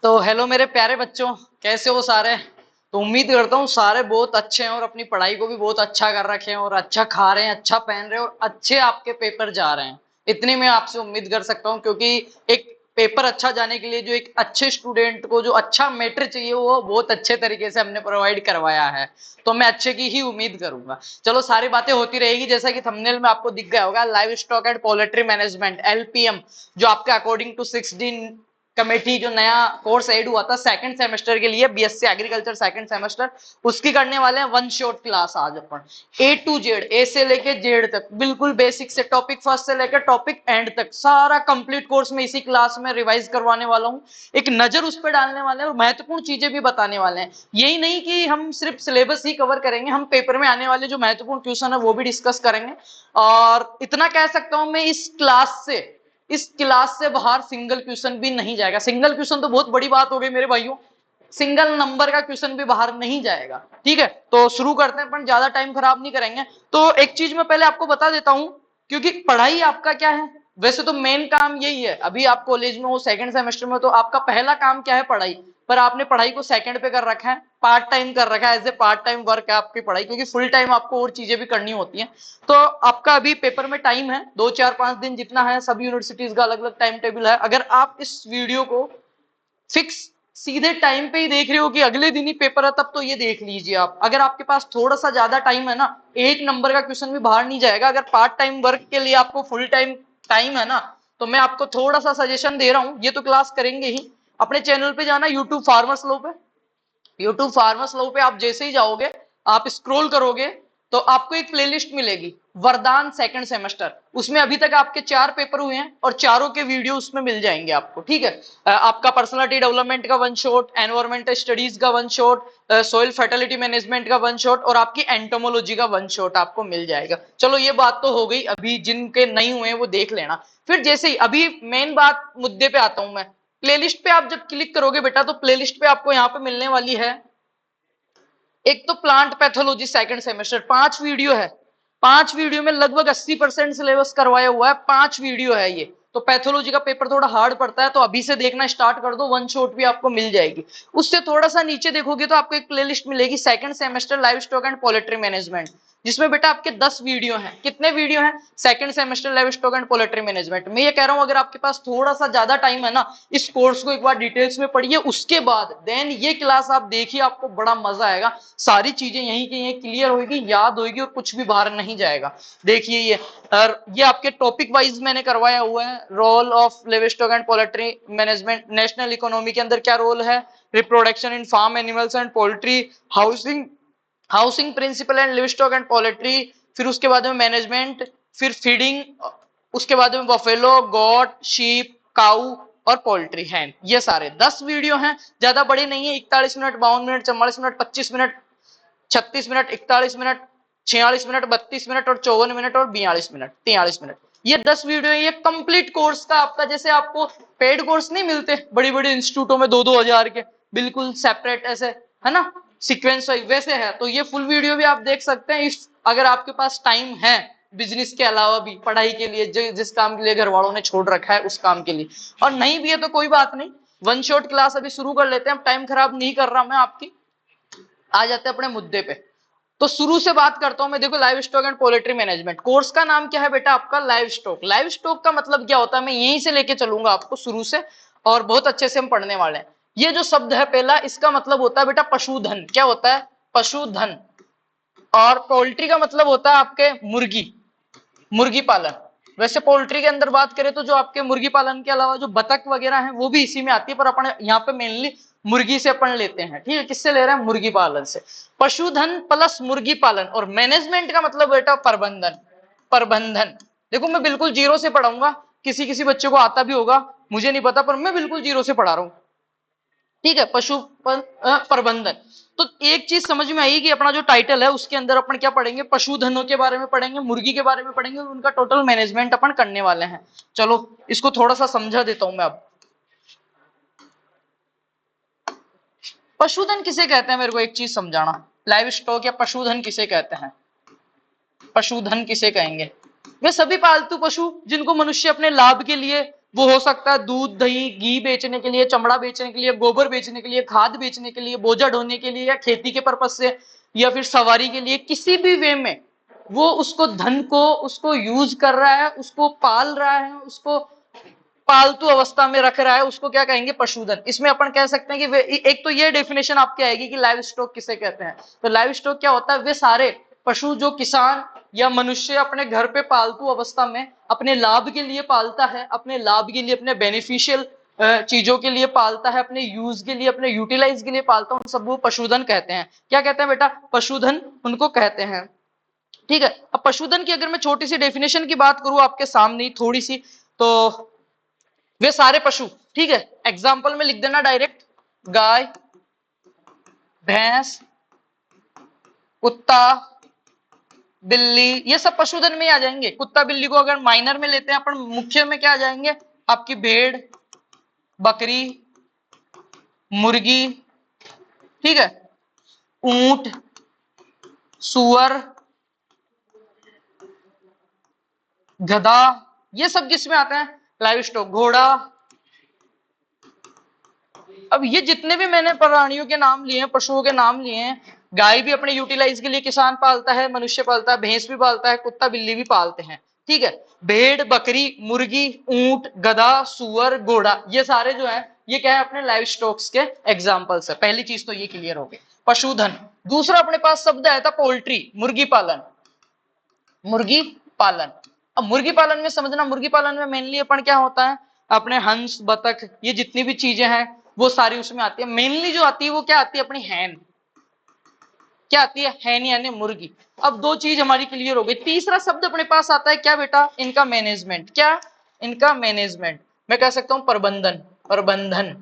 तो हेलो मेरे प्यारे बच्चों, कैसे हो सारे। तो उम्मीद करता हूँ सारे बहुत अच्छे हैं और अपनी पढ़ाई को भी बहुत अच्छा कर रखे हैं और अच्छा खा रहे हैं, अच्छा पहन रहे हैं और अच्छे आपके पेपर जा रहे हैं। इतनी मैं आपसे उम्मीद कर सकता हूँ, क्योंकि एक पेपर अच्छा जाने के लिए जो एक अच्छे स्टूडेंट को जो अच्छा मैटर चाहिए वो बहुत अच्छे तरीके से हमने प्रोवाइड करवाया है। तो मैं अच्छे की ही उम्मीद करूंगा। चलो सारी बातें होती रहेगी, जैसा कि थंबनेल में आपको दिख गया होगा, live stock and poultry management LPM, जो आपका अकॉर्डिंग टू 16 कमेटी जो नया कोर्स ऐड हुआ था सेकंड सेमेस्टर के लिए, BSc एग्रीकल्चर सेकंड सेमेस्टर, उसकी करने वाले हैं वन शॉट क्लास। आज अपन A to Z, ए से लेके जेड तक, बिल्कुल बेसिक से टॉपिक फर्स्ट से लेकर टॉपिक एंड तक सारा कंप्लीट कोर्स में इसी क्लास में रिवाइज करवाने वाला हूँ। एक नजर उस पर डालने वाले हैं और महत्वपूर्ण चीजें भी बताने वाले हैं। यही नहीं कि हम सिर्फ सिलेबस ही कवर करेंगे, हम पेपर में आने वाले जो महत्वपूर्ण क्वेश्चन है वो भी डिस्कस करेंगे। और इतना कह सकता हूं मैं, इस क्लास से बाहर सिंगल क्वेश्चन भी नहीं जाएगा। सिंगल क्वेश्चन तो बहुत बड़ी बात हो गई मेरे भाइयों, सिंगल नंबर का क्वेश्चन भी बाहर नहीं जाएगा। ठीक है, तो शुरू करते हैं, पर ज्यादा टाइम खराब नहीं करेंगे। तो एक चीज मैं पहले आपको बता देता हूं, क्योंकि पढ़ाई आपका क्या है, वैसे तो मेन काम यही है। अभी आप कॉलेज में हो, सेकंड सेमेस्टर में, तो आपका पहला काम क्या है, पढ़ाई। पर आपने पढ़ाई को सेकंड पे कर रखा है, पार्ट टाइम कर रखा है, as a part time work है आपकी पढ़ाई, क्योंकि फुल टाइम आपको और चीजें भी करनी होती हैं। तो आपका अभी पेपर में टाइम है 2 4 5 दिन जितना है, सब यूनिवर्सिटीज का अलग अलग टाइम टेबल है। अगर आप इस वीडियो को फिक्स सीधे टाइम पे ही देख रहे हो कि अगले दिन ही पेपर है, तब तो ये देख लीजिए आप। अगर आपके पास थोड़ा सा ज्यादा टाइम है ना, एक नंबर का क्वेश्चन भी बाहर नहीं जाएगा। अगर पार्ट टाइम वर्क के लिए आपको फुल टाइम टाइम है ना, तो मैं आपको थोड़ा सा सजेशन दे रहा हूं। ये तो क्लास करेंगे ही, अपने चैनल पे जाना, यूट्यूब फार्मर्स लॉ पे। यूट्यूब फार्मर्स लॉ पे आप जैसे ही जाओगे, आप स्क्रॉल करोगे तो आपको एक प्लेलिस्ट मिलेगी, वरदान सेकंड सेमेस्टर। उसमें अभी तक आपके 4 पेपर हुए हैं और चारों के वीडियो उसमें मिल जाएंगे आपको। ठीक है, आपका पर्सनालिटी डेवलपमेंट का वन शॉट, एनवायरमेंटल स्टडीज का one shot, soil fertility management का वन शॉट और आपकी एंटोमोलॉजी का वन शॉट आपको मिल जाएगा। चलो ये बात तो हो गई, अभी जिनके नहीं हुए वो देख लेना। फिर जैसे ही अभी मेन बात मुद्दे पे आता हूं मैं, प्लेलिस्ट पे आप जब क्लिक करोगे बेटा, तो प्लेलिस्ट पे आपको यहाँ पे मिलने वाली है एक तो plant pathology second semester, 5 video है। 5 वीडियो में लगभग 80% सिलेबस करवाया हुआ है, 5 वीडियो है ये। तो पैथोलॉजी का पेपर थोड़ा हार्ड पड़ता है, तो अभी से देखना स्टार्ट कर दो, वन शॉट भी आपको मिल जाएगी। उससे थोड़ा सा नीचे देखोगे तो आपको एक प्लेलिस्ट मिलेगी, second semester live stock and poultry management, जिसमें बेटा आपके 10 वीडियो हैं। कितने वीडियो हैं, second semester live stock and poultry management. मैं ये कह रहा हूं, अगर आपके पास थोड़ा सा ज्यादा टाइम है ना, इस कोर्स को एक बार डिटेल्स में पढ़िए, उसके बाद देन ये क्लास आप देखिए, आपको बड़ा मजा आएगा। सारी चीजें यहीं की यहीं क्लियर होगी, याद होगी और कुछ भी बाहर नहीं जाएगा। देखिए ये, और ये आपके टॉपिक वाइज मैंने करवाया हुआ है। Role of livestock and poultry management, national economy के अंदर क्या रोल है, reproduction in farm animals and poultry, housing housing principle and livestock and poultry, फिर उसके बाद में मैनेजमेंट, फिर फीडिंग, उसके बाद में बफेलो, गॉट, शीप, काऊ और पोल्ट्री हैन। ये सारे 10 वीडियो हैं, ज्यादा बड़े नहीं है। 41 minute, 52 minute, 44 minute, 25 minute, 36 minute, 41 minute, 46 minute, 32 minute और 54 मिनट और 42 मिनट, 43 मिनट। ये 10 वीडियो, ये कंप्लीट कोर्स का आपका, जैसे आपको पेड कोर्स नहीं मिलते बड़ी बड़ी इंस्टीट्यूटों में 2-2 हजार के, बिल्कुल सेपरेट ऐसे, है ना, सीक्वेंस वैसे है। तो ये फुल वीडियो भी आप देख सकते हैं, इस अगर आपके पास टाइम है, बिजनेस के अलावा भी पढ़ाई के लिए, जिस काम के लिए घर वालों ने छोड़ रखा है उस काम के लिए। और नहीं भी है तो कोई बात नहीं, वन शॉट क्लास अभी शुरू कर लेते हैं। टाइम खराब नहीं कर रहा मैं आपकी, आ जाते हैं अपने मुद्दे पे। तो शुरू से बात करता हूं मैं। देखो, livestock and poultry management course का नाम क्या है बेटा आपका, लाइव स्टॉक। लाइव स्टॉक का मतलब क्या होता है, मैं यहीं से लेके चलूंगा आपको शुरू से, और बहुत अच्छे से हम पढ़ने वाले हैं। ये जो शब्द है पहला, इसका मतलब होता है बेटा पशुधन। क्या होता है, पशुधन। और पोल्ट्री का मतलब होता है आपके मुर्गी, मुर्गी पालन। वैसे पोल्ट्री के अंदर बात करें तो जो आपके मुर्गी पालन के अलावा जो बतख वगैरह है वो भी इसी में आती है, पर अपन यहाँ पे मेनली मुर्गी से अपन लेते हैं। ठीक है, किससे ले रहे हैं, मुर्गी पालन से। पशुधन प्लस मुर्गी पालन, और मैनेजमेंट का मतलब बेटा प्रबंधन। प्रबंधन, देखो मैं बिल्कुल जीरो से पढ़ाऊंगा, किसी किसी बच्चे को आता भी होगा, मुझे नहीं पता, पर मैं बिल्कुल जीरो से पढ़ा रहा हूँ। ठीक है, पशु प्रबंधन। तो एक चीज समझ में आई कि अपना जो टाइटल है उसके अंदर अपन क्या पढ़ेंगे, पशुधनों के बारे में पढ़ेंगे, मुर्गी के बारे में पढ़ेंगे, और उनका टोटल मैनेजमेंट अपन करने वाले हैं। चलो इसको थोड़ा सा समझा देता हूं मैं अब। पशुधन किसे कहते हैं, मेरे को एक चीज समझाना। लाइव स्टॉक या पशुधन किसे कहते हैं, पशुधन किसे कहेंगे। वे सभी पालतू पशु जिनको मनुष्य अपने लाभ के लिए वो हो सकता है दूध दही घी बेचने के लिए, चमड़ा बेचने के लिए, गोबर बेचने के लिए, खाद बेचने के लिए, बोझा ढोने के लिए, या खेती के पर्पज से, या फिर सवारी के लिए, किसी भी वे में वो उसको धन को उसको यूज कर रहा है, उसको पाल रहा है, उसको पालतू अवस्था में रख रहा है, उसको क्या कहेंगे? पशुधन। इसमें अपन कह सकते हैं कि एक तो ये डेफिनेशन आपकी आएगी कि लाइव स्टॉक किसे कहते हैं। तो लाइव स्टॉक क्या होता है? वे सारे पशु जो किसान या मनुष्य अपने घर पे पालतू अवस्था में अपने लाभ के लिए पालता है, अपने लाभ के लिए, अपने बेनिफिशियल चीजों के लिए पालता है, अपने यूज के लिए, अपने यूटिलाइज के लिए पालता है, उन सब वो पशुधन कहते हैं। क्या कहते हैं बेटा? पशुधन उनको कहते हैं। ठीक है। अब पशुधन की अगर मैं छोटी सी डेफिनेशन की बात करूं आपके सामने थोड़ी सी, तो वे सारे पशु, ठीक है, एग्जाम्पल में लिख देना डायरेक्ट, गाय, भैंस, कुत्ता, बिल्ली, ये सब पशुधन में ही आ जाएंगे। कुत्ता बिल्ली को अगर माइनर में लेते हैं अपन, मुख्य में क्या आ जाएंगे? आपकी भेड़, बकरी, मुर्गी, ठीक है, ऊंट, सुअर, गधा, ये सब किसमें आते हैं? Live stock. घोड़ा। अब ये जितने भी मैंने प्राणियों के नाम लिए हैं, पशुओं के नाम लिए हैं, गाय भी अपने यूटिलाइज के लिए किसान पालता है, मनुष्य पालता है, भैंस भी पालता है, कुत्ता बिल्ली भी पालते हैं, ठीक है। भेड़, बकरी, मुर्गी, ऊंट, गधा, सुअर, घोड़ा, ये सारे जो है ये क्या है? अपने लाइव स्टॉक्स के एग्जाम्पल्स है। पहली चीज तो ये क्लियर हो गई, पशुधन। दूसरा अपने पास शब्द आया था पोल्ट्री, मुर्गी पालन। मुर्गी पालन। अब मुर्गी पालन में समझना, मुर्गी पालन में मेनली अपन क्या होता है? अपने हंस, बतख, ये जितनी भी चीजें हैं वो सारी उसमें आती है। मेनली जो आती है वो क्या आती है? अपनी हैन। क्या आती है? हैन यानी मुर्गी। अब दो चीज हमारी क्लियर हो गई। तीसरा शब्द अपने पास आता है क्या बेटा? इनका मैनेजमेंट। क्या? इनका मैनेजमेंट। मैं कह सकता हूं प्रबंधन। प्रबंधन।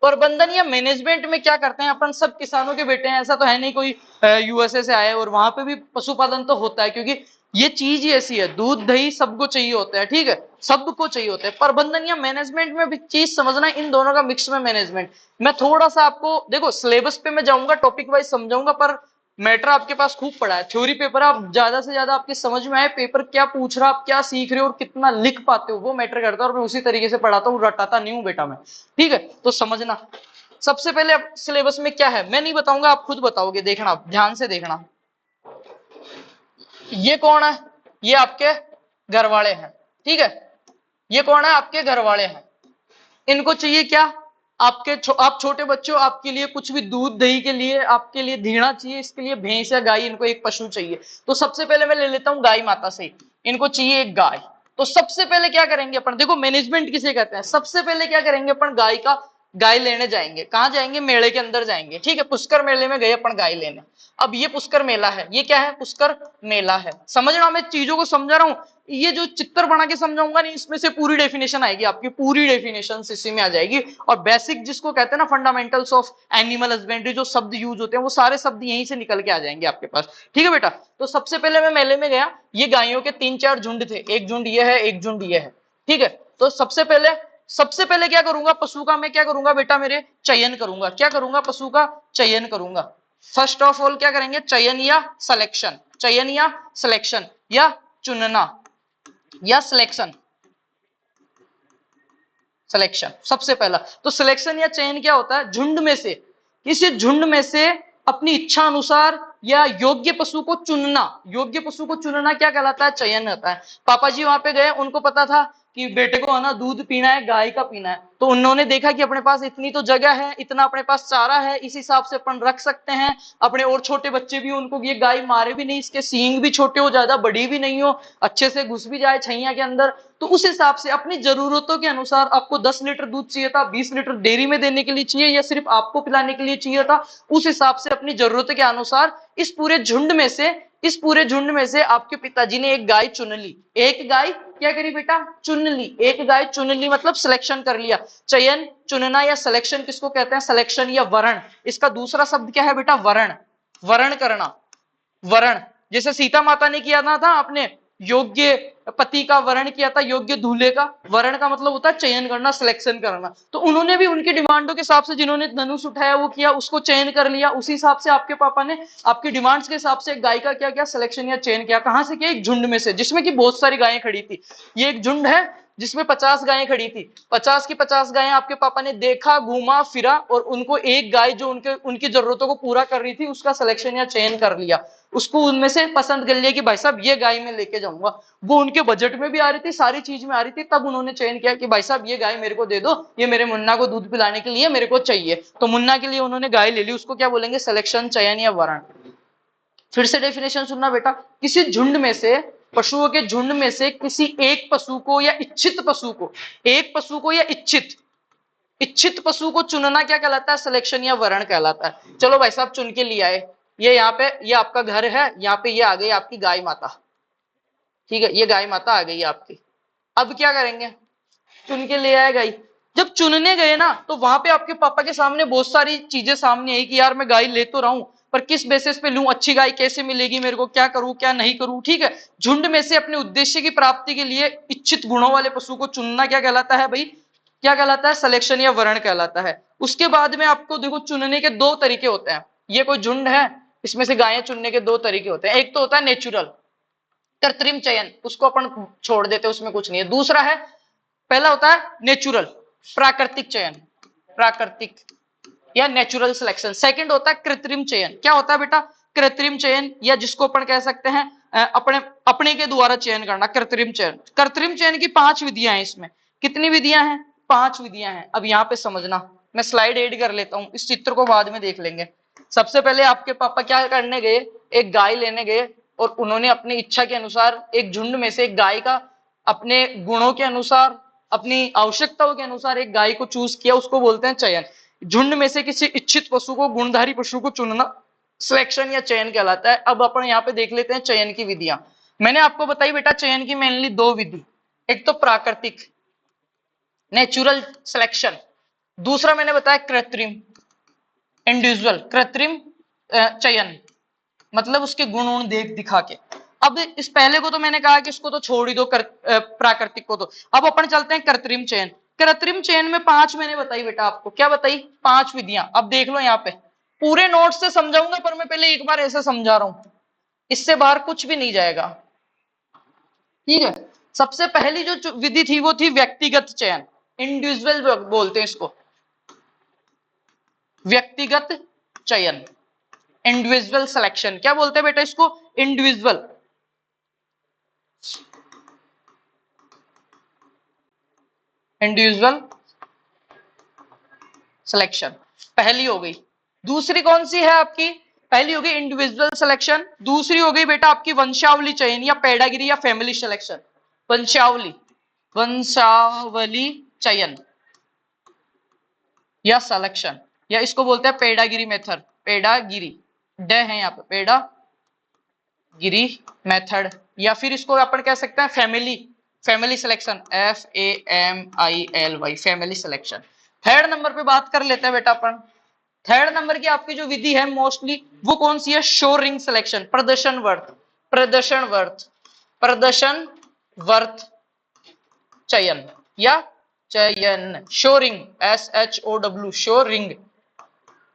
प्रबंधन या मैनेजमेंट में क्या करते हैं? अपन सब किसानों के बेटे हैं, ऐसा तो है नहीं कोई यूएसए से आए, और वहां पे भी पशुपालन तो होता है, क्योंकि ये चीज ही ऐसी है, दूध दही सबको चाहिए होता है, ठीक है, सबको चाहिए होता है। प्रबंधन या मैनेजमेंट में भी चीज समझना, इन दोनों का मिक्स में मैनेजमेंट। मैं थोड़ा सा आपको देखो सिलेबस पे मैं जाऊंगा, टॉपिक वाइज समझाऊंगा, पर मैटर आपके पास खूब पड़ा है। थ्योरी पेपर आप ज्यादा से ज्यादा आपकी समझ में आए, पेपर क्या पूछ रहा, आप क्या सीख रहे हो और कितना लिख पाते हो, वो मैटर करता है। और मैं उसी तरीके से पढ़ाता हूँ, रटाता नहीं हूँ बेटा मैं, ठीक है। तो समझना, सबसे पहले सिलेबस में क्या है मैं नहीं बताऊंगा, आप खुद बताओगे, देखना ध्यान से देखना। ये कौन है? ये आपके घर वाले हैं, ठीक है। ये कौन है? आपके घर वाले हैं। इनको चाहिए क्या? आप छोटे बच्चों, आपके लिए कुछ भी दूध दही के लिए आपके लिए धीणा चाहिए, इसके लिए भैंस या गाय, इनको एक पशु चाहिए। तो सबसे पहले मैं ले लेता हूं गाय माता से, इनको चाहिए एक गाय। तो सबसे पहले क्या करेंगे अपन? देखो मैनेजमेंट किसे कहते हैं? सबसे पहले क्या करेंगे अपन? गाय लेने जाएंगे। कहां जाएंगे? मेले के अंदर जाएंगे, ठीक है। पुष्कर मेले में गए अपन गाय लेने। अब ये पुष्कर मेला है, ये क्या है? पुष्कर मेला है। समझना, मैं चीजों को समझा रहा हूं। ये जो चित्र बना के समझाऊंगा नहीं, इसमें से पूरी डेफिनेशन आएगी, आपकी पूरी डेफिनेशन इसी में आ जाएगी। और बेसिक जिसको कहते हैं ना, फंडामेंटल्स ऑफ एनिमल हस्बेंड्री, जो शब्द यूज होते हैं वो सारे शब्द यहीं से निकल के आ जाएंगे आपके पास, ठीक है बेटा। तो सबसे पहले मैं मेले में गया, ये गायों के 3-4 झुंड थे, एक झुंड ये है, एक झुंड ये है, ठीक है। तो सबसे पहले क्या करूंगा? पशु का मैं क्या करूंगा बेटा? मेरे चयन करूंगा। क्या करूंगा? पशु का चयन करूंगा। फर्स्ट ऑफ ऑल क्या करेंगे? चयन या सिलेक्शन। चयन या सिलेक्शन, या चुनना, या सिलेक्शन। सिलेक्शन सबसे पहला। तो सिलेक्शन या चयन क्या होता है? झुंड में से, किसी झुंड में से अपनी इच्छा अनुसार या योग्य पशु को चुनना। योग्य पशु को चुनना क्या कहलाता है? चयन होता है। पापा जी वहां पे गए, उनको पता था कि बेटे को है ना दूध पीना है, गाय का पीना है, तो उन्होंने देखा कि अपने पास इतनी तो जगह है, इतना अपने पास चारा है, इस हिसाब से अपन रख सकते हैं अपने। और छोटे बच्चे भी, उनको ये गाय मारे भी नहीं, इसके सींग भी छोटे हो, ज्यादा बड़ी भी नहीं हो, अच्छे से घुस भी जाए छैया के अंदर। तो उस हिसाब से अपनी जरूरतों के अनुसार, आपको 10 लीटर दूध चाहिए था, 20 लीटर डेयरी में देने के लिए चाहिए, या सिर्फ आपको पिलाने के लिए चाहिए था, उस हिसाब से अपनी जरूरत के अनुसार इस पूरे झुंड में से आपके पिताजी ने एक गाय चुन ली। एक गाय क्या करी बेटा? चुन ली। एक गाय चुन ली मतलब सिलेक्शन कर लिया। चयन, चुनना या सिलेक्शन किसको कहते हैं? सिलेक्शन या वर्ण। इसका दूसरा शब्द क्या है बेटा? वर्ण। वर्ण करना। वर्ण, जैसे सीता माता ने किया था आपने योग्य पति का वर्ण किया था, योग्य दूल्हे का। वर्ण का मतलब होता है चयन करना, सिलेक्शन करना। तो उन्होंने भी उनकी डिमांडों के हिसाब से, जिन्होंने धनुष उठाया वो किया, उसको चयन कर लिया। उसी हिसाब से आपके पापा ने आपकी डिमांड्स के हिसाब से गाय का क्या किया? सिलेक्शन या चयन किया। कहां से किया? एक झुंड में से, जिसमें कि बहुत सारी गायें खड़ी थी। ये एक झुंड है, जिसमें 50 गायें खड़ी थी, 50 की 50 गायें आपके पापा ने देखा, घूमा फिरा और उनको एक गाय जो उनकी जरूरतों को पूरा कर रही थी उसका सिलेक्शन या चयन कर लिया, उसको उनमें से पसंद कर लिया कि भाई साहब ये गाय मैं लेके जाऊंगा। वो उनके बजट में भी आ रही थी, सारी चीज में आ रही थी, तब उन्होंने चयन किया कि भाई साहब ये गाय मेरे को दे दो, ये मेरे मुन्ना को दूध पिलाने के लिए मेरे को चाहिए। तो मुन्ना के लिए उन्होंने गाय ले ली, उसको क्या बोलेंगे? सिलेक्शन, चयन या वर्ण। फिर से डेफिनेशन सुनना बेटा, किसी झुंड में से, पशुओं के झुंड में से किसी एक पशु को या इच्छित पशु को, एक पशु को या इच्छित पशु को चुनना क्या कहलाता है? सिलेक्शन या वर्ण कहलाता है। चलो भाई साहब चुन के लिए आए, ये यहाँ पे, ये आपका घर है, यहाँ पे ये आ गई आपकी गाय माता, ठीक है, ये गाय माता आ गई आपकी। अब क्या करेंगे? चुन के ले आए गाय। जब चुनने गए ना तो वहां पे आपके पापा के सामने बहुत सारी चीजें सामने आई कि यार मैं गाय ले तो रहा हूं, पर किस बेसिस पे लूं, अच्छी गाय कैसे मिलेगी मेरे को, क्या करूं क्या नहीं करूं, ठीक है। झुंड में से अपने उद्देश्य की प्राप्ति के लिए इच्छित गुणों वाले पशु को चुनना क्या कहलाता है भाई? क्या कहलाता है? सिलेक्शन या वर्ण कहलाता है। उसके बाद में आपको देखो चुनने के दो तरीके होते हैं। ये कोई झुंड है, इसमें से गायें चुनने के दो तरीके होते हैं। एक तो होता है नेचुरल, कृत्रिम चयन, उसको अपन छोड़ देते हैं, उसमें कुछ नहीं है। दूसरा है, पहला होता है नेचुरल, प्राकृतिक चयन, प्राकृतिक या नेचुरल सिलेक्शन। सेकंड होता है कृत्रिम चयन। क्या होता है बेटा? कृत्रिम चयन, या जिसको अपन कह सकते हैं अपने अपने के द्वारा चयन करना, कृत्रिम चयन। कृत्रिम चयन की 5 विधियां हैं इसमें। कितनी विधियां हैं? 5 विधियां हैं। अब यहाँ पे समझना, मैं स्लाइड एड कर लेता हूं, इस चित्र को बाद में देख लेंगे। सबसे पहले आपके पापा क्या करने गए? एक गाय लेने गए और उन्होंने अपनी इच्छा के अनुसार एक झुंड में से एक गाय का, अपने गुणों के अनुसार, अपनी आवश्यकताओं के अनुसार एक गाय को चूज किया, उसको बोलते हैं चयन। झुंड में से किसी इच्छित पशु को, गुणधारी पशु को चुनना सिलेक्शन या चयन कहलाता है। अब अपन यहाँ पे देख लेते हैं चयन की विधियां। मैंने आपको बताई बेटा चयन की मेनली 2 विधि, एक तो प्राकृतिक नेचुरल सिलेक्शन, दूसरा मैंने बताया कृत्रिम इंडिविजुअल, कृत्रिम चयन, मतलब उसके गुण देख दिखा के। अब इस पहले को तो मैंने कहा कि इसको तो छोड़ ही दो, प्राकृतिक को तो। अब अपन चलते हैं कृत्रिम चयन। कृत्रिम चयन में 5 मैंने बताई बेटा आपको। क्या बताई? 5 विधियां। अब देख लो यहाँ पे, पूरे नोट्स से समझाऊंगा पर मैं पहले एक बार ऐसे समझा रहा हूं, इससे बाहर कुछ भी नहीं जाएगा, ठीक है। सबसे पहली जो विधि थी वो थी व्यक्तिगत चयन, इंडिविजुअल बोलते हैं इसको, व्यक्तिगत चयन, इंडिविजुअल सिलेक्शन। क्या बोलते हैं बेटा इसको? इंडिविजुअल सिलेक्शन पहली हो गई। दूसरी कौन सी है आपकी? पहली हो गई इंडिविजुअल सिलेक्शन, दूसरी हो गई बेटा आपकी वंशावली चयन या पेडागिरी या फैमिली सिलेक्शन। वंशावली चयन या सिलेक्शन, या इसको बोलते हैं पेडागिरी मेथड, पेडागिरी ड है यहाँ पे, पेडागिरी मेथड, या फिर इसको अपन कह सकते हैं family selection, FAMILY, family selection. Third number पे बात कर लेते हैं बेटा अपन। थर्ड नंबर की आपकी जो विधि है मोस्टली वो कौन सी है? शो रिंग सिलेक्शन, प्रदर्शन वर्थ चयन या चयन, show ring, SHOW, show ring.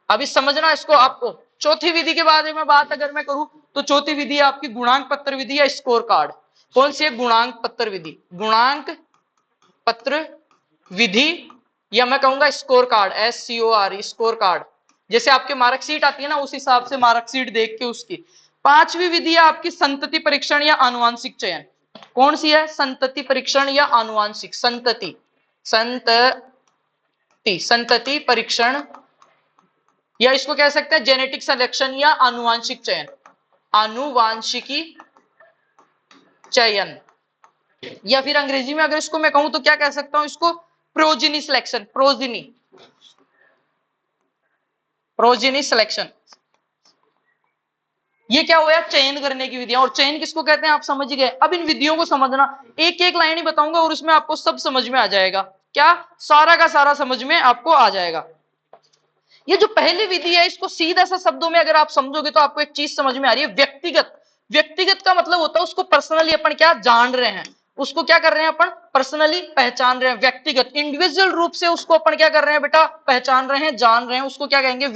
अभी समझना इसको आपको। चौथी विधि के बारे में बात अगर मैं करूं तो चौथी विधि है आपकी गुणांक पत्र विधि या स्कोर कार्ड। कौन सी है? गुणांक पत्र विधि, गुणांक पत्र विधि, या मैं कहूंगा score card, SCORE, score card. जैसे आपके मार्कशीट आती है ना, उस हिसाब से मार्कशीट देख के उसकी। 5वीं विधि है आपकी संतति परीक्षण या आनुवांशिक चयन। कौन सी है? संतति परीक्षण या आनुवांशिक, संतति परीक्षण, या इसको कह सकते हैं जेनेटिक सिलेक्शन या आनुवांशिक चयन, आनुवांशिकी चयन, या फिर अंग्रेजी में अगर इसको मैं कहूं तो क्या कह सकता हूं इसको? Progeny selection, progeny selection. ये क्या हुआ? चयन करने की विधियां। और चयन किसको कहते हैं आप समझ गए। अब इन विधियों को समझना, एक एक लाइन ही बताऊंगा और उसमें आपको सब समझ में आ जाएगा। क्या? सारा का सारा समझ में आपको आ जाएगा। ये जो पहली विधि है इसको सीधा सा शब्दों में अगर आप समझोगे तो आपको एक चीज समझ में आ रही है, व्यक्तिगत का मतलब होता है उसको पर्सनली अपन क्या जान रहे हैं, उसको क्या कर रहे हैं अपन? पर्सनली पहचान रहे हैं। व्यक्तिगत, इंडिविजुअल रूप से उसको अपन क्या कर रहे हैं बेटा? पहचान रहे हैं, जान रहे हैं, उसको क्या कहेंगे?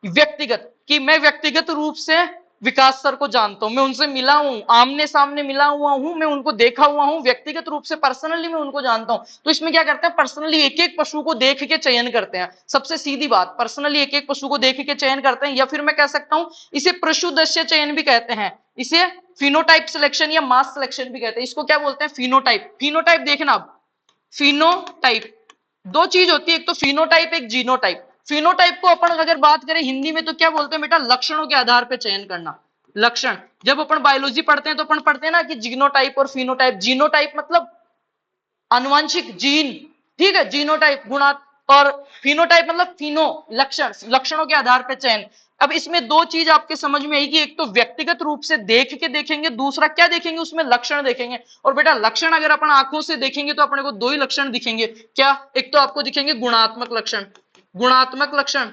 व्यक्तिगत कि मैं व्यक्तिगत रूप से विकास सर को जानता हूं, मैं उनसे मिला हूं, आमने सामने मिला हुआ हूं, मैं उनको देखा हुआ हूं, व्यक्तिगत रूप से पर्सनली मैं उनको जानता हूं। तो इसमें क्या करते हैं, पर्सनली एक एक पशु को देख के चयन करते हैं। सबसे सीधी बात, पर्सनली एक एक पशु को देख के चयन करते हैं, या फिर मैं कह सकता हूं इसे पशुदस्य चयन भी कहते हैं, इसे फिनोटाइप सिलेक्शन या मास सिलेक्शन भी कहते हैं। इसको क्या बोलते हैं, फिनोटाइप। फिनोटाइप देखना, अब फिनोटाइप दो चीज होती है, एक तो फिनोटाइप, एक जीनोटाइप। फिनोटाइप को अपन अगर बात करें हिंदी में तो क्या बोलते हैं बेटा, लक्षणों के आधार पर चयन करना। लक्षण, जब अपन बायोलॉजी पढ़ते हैं तो अपन पढ़ते हैं ना कि जीनोटाइप और फिनोटाइप। जीनोटाइप मतलब आनुवंशिक, जीन, ठीक है, जीनोटाइप गुणा, और फिनोटाइप मतलब फिनो, लक्षण, लक्षणों के आधार पर चयन। अब इसमें दो चीज आपके समझ में आएगी, एक तो व्यक्तिगत रूप से देख के देखेंगे, दूसरा क्या देखेंगे, उसमें लक्षण देखेंगे। और बेटा लक्षण अगर अपन आंखों से देखेंगे तो अपने को दो ही लक्षण दिखेंगे, क्या, एक तो आपको दिखेंगे गुणात्मक लक्षण, गुणात्मक लक्षण,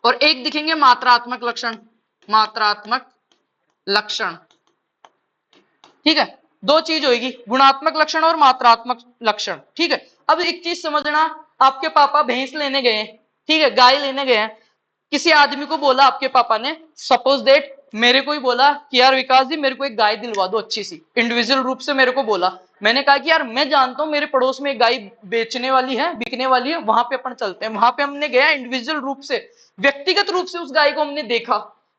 और एक दिखेंगे मात्रात्मक लक्षण, मात्रात्मक लक्षण, ठीक है। दो चीज होगी, गुणात्मक लक्षण और मात्रात्मक लक्षण, ठीक है। अब एक चीज समझना, आपके पापा भैंस लेने गए, ठीक है, गाय लेने गए, किसी आदमी को बोला आपके पापा ने, सपोज दैट मेरे को ही बोला कि यार विकास जी मेरे को एक गाय दिलवा दो अच्छी सी, इंडिविजुअल रूप से मेरे को बोला। मैंने कहा कि यार मैं जानता हूं मेरे पड़ोस में एक गाय बेचने वाली है, बिकने वाली है, वहां पे अपन चलते हैं। वहां पे हमने गया इंडिविजुअल रूप से, व्यक्तिगत रूप से उस गाय को हमने देखा।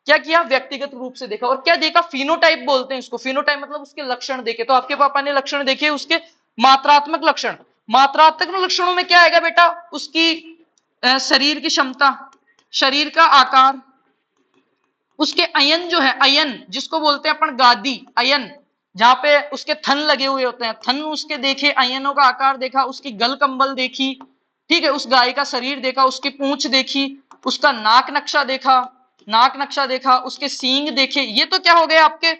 क्या किया, व्यक्तिगत रूप से देखा। और क्या देखा, फिनोटाइप बोलते हैं इसको। फिनोटाइप मतलब उसके लक्षण देखे। तो आपके पापा ने लक्षण देखे उसके, मात्रात्मक लक्षण। मात्रात्मक लक्षणों में क्या आएगा बेटा, उसकी शरीर की क्षमता, शरीर का आकार, उसके अयन जो है, अयन जिसको बोलते हैं अपन गादी, अयन, जहां पे उसके थन लगे हुए होते हैं, थन उसके देखे, अयनों का आकार देखा, उसकी गल कंबल देखी, ठीक है, उस गाय का शरीर देखा, उसकी पूंछ देखी, उसका नाक नक्शा देखा, नाक नक्शा देखा, उसके सींग देखे। ये तो क्या हो गए आपके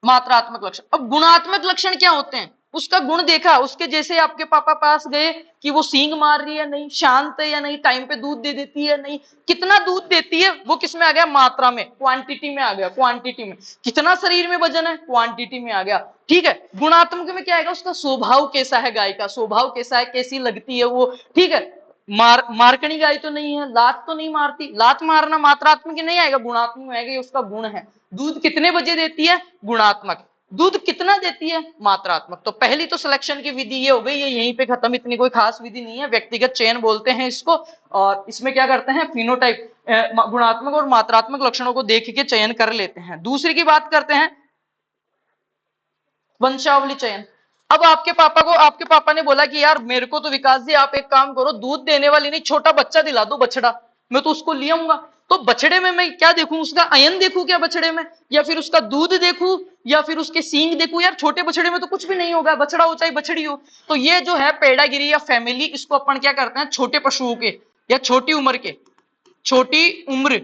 मात्रात्मक लक्षण। अब गुणात्मक लक्षण क्या होते हैं, उसका गुण देखा, उसके जैसे आपके पापा पास गए कि वो सींग मार रही है नहीं, शांत है या नहीं, टाइम पे दूध दे देती है नहीं, कितना दूध देती है, वो किस में आ गया, मात्रा में, क्वांटिटी में आ गया, क्वांटिटी में। कितना शरीर में वजन है, क्वांटिटी में आ गया, ठीक है। गुणात्मक में क्या आएगा, उसका स्वभाव कैसा है, गाय का स्वभाव कैसा है, कैसी लगती है वो, ठीक है। मारकणी गाय तो नहीं है, लात तो नहीं मारती, लात मारना मात्रात्मक नहीं आएगा, गुणात्मक में आएगा, उसका गुण है। दूध कितने बजे देती है, गुणात्मक। दूध कितना देती है, मात्रात्मक। तो पहली तो सिलेक्शन की विधि ये हो गई, ये यहीं पे खत्म, इतनी कोई खास विधि नहीं है, व्यक्तिगत चयन बोलते हैं इसको। और इसमें क्या करते हैं, फिनोटाइप, गुणात्मक और मात्रात्मक लक्षणों को देख के चयन कर लेते हैं। दूसरी की बात करते हैं, वंशावली चयन। अब आपके पापा ने बोला कि यार मेरे को तो विकास जी आप एक काम करो, दूध देने वाली नहीं, छोटा बच्चा दिला दो, बछड़ा, मैं तो उसको ले आऊंगा। तो बछड़े में मैं क्या देखूं, उसका अयन देखूं क्या बछड़े में, या फिर उसका दूध देखूं, या फिर उसके सींग देखूं। यार छोटे बछड़े में तो कुछ भी नहीं होगा, बछड़ा हो चाहे बछड़ी हो। तो ये जो है पेडागिरी या फैमिली, इसको अपन क्या करते हैं, छोटे पशुओं के या छोटी उम्र के, छोटी उम्र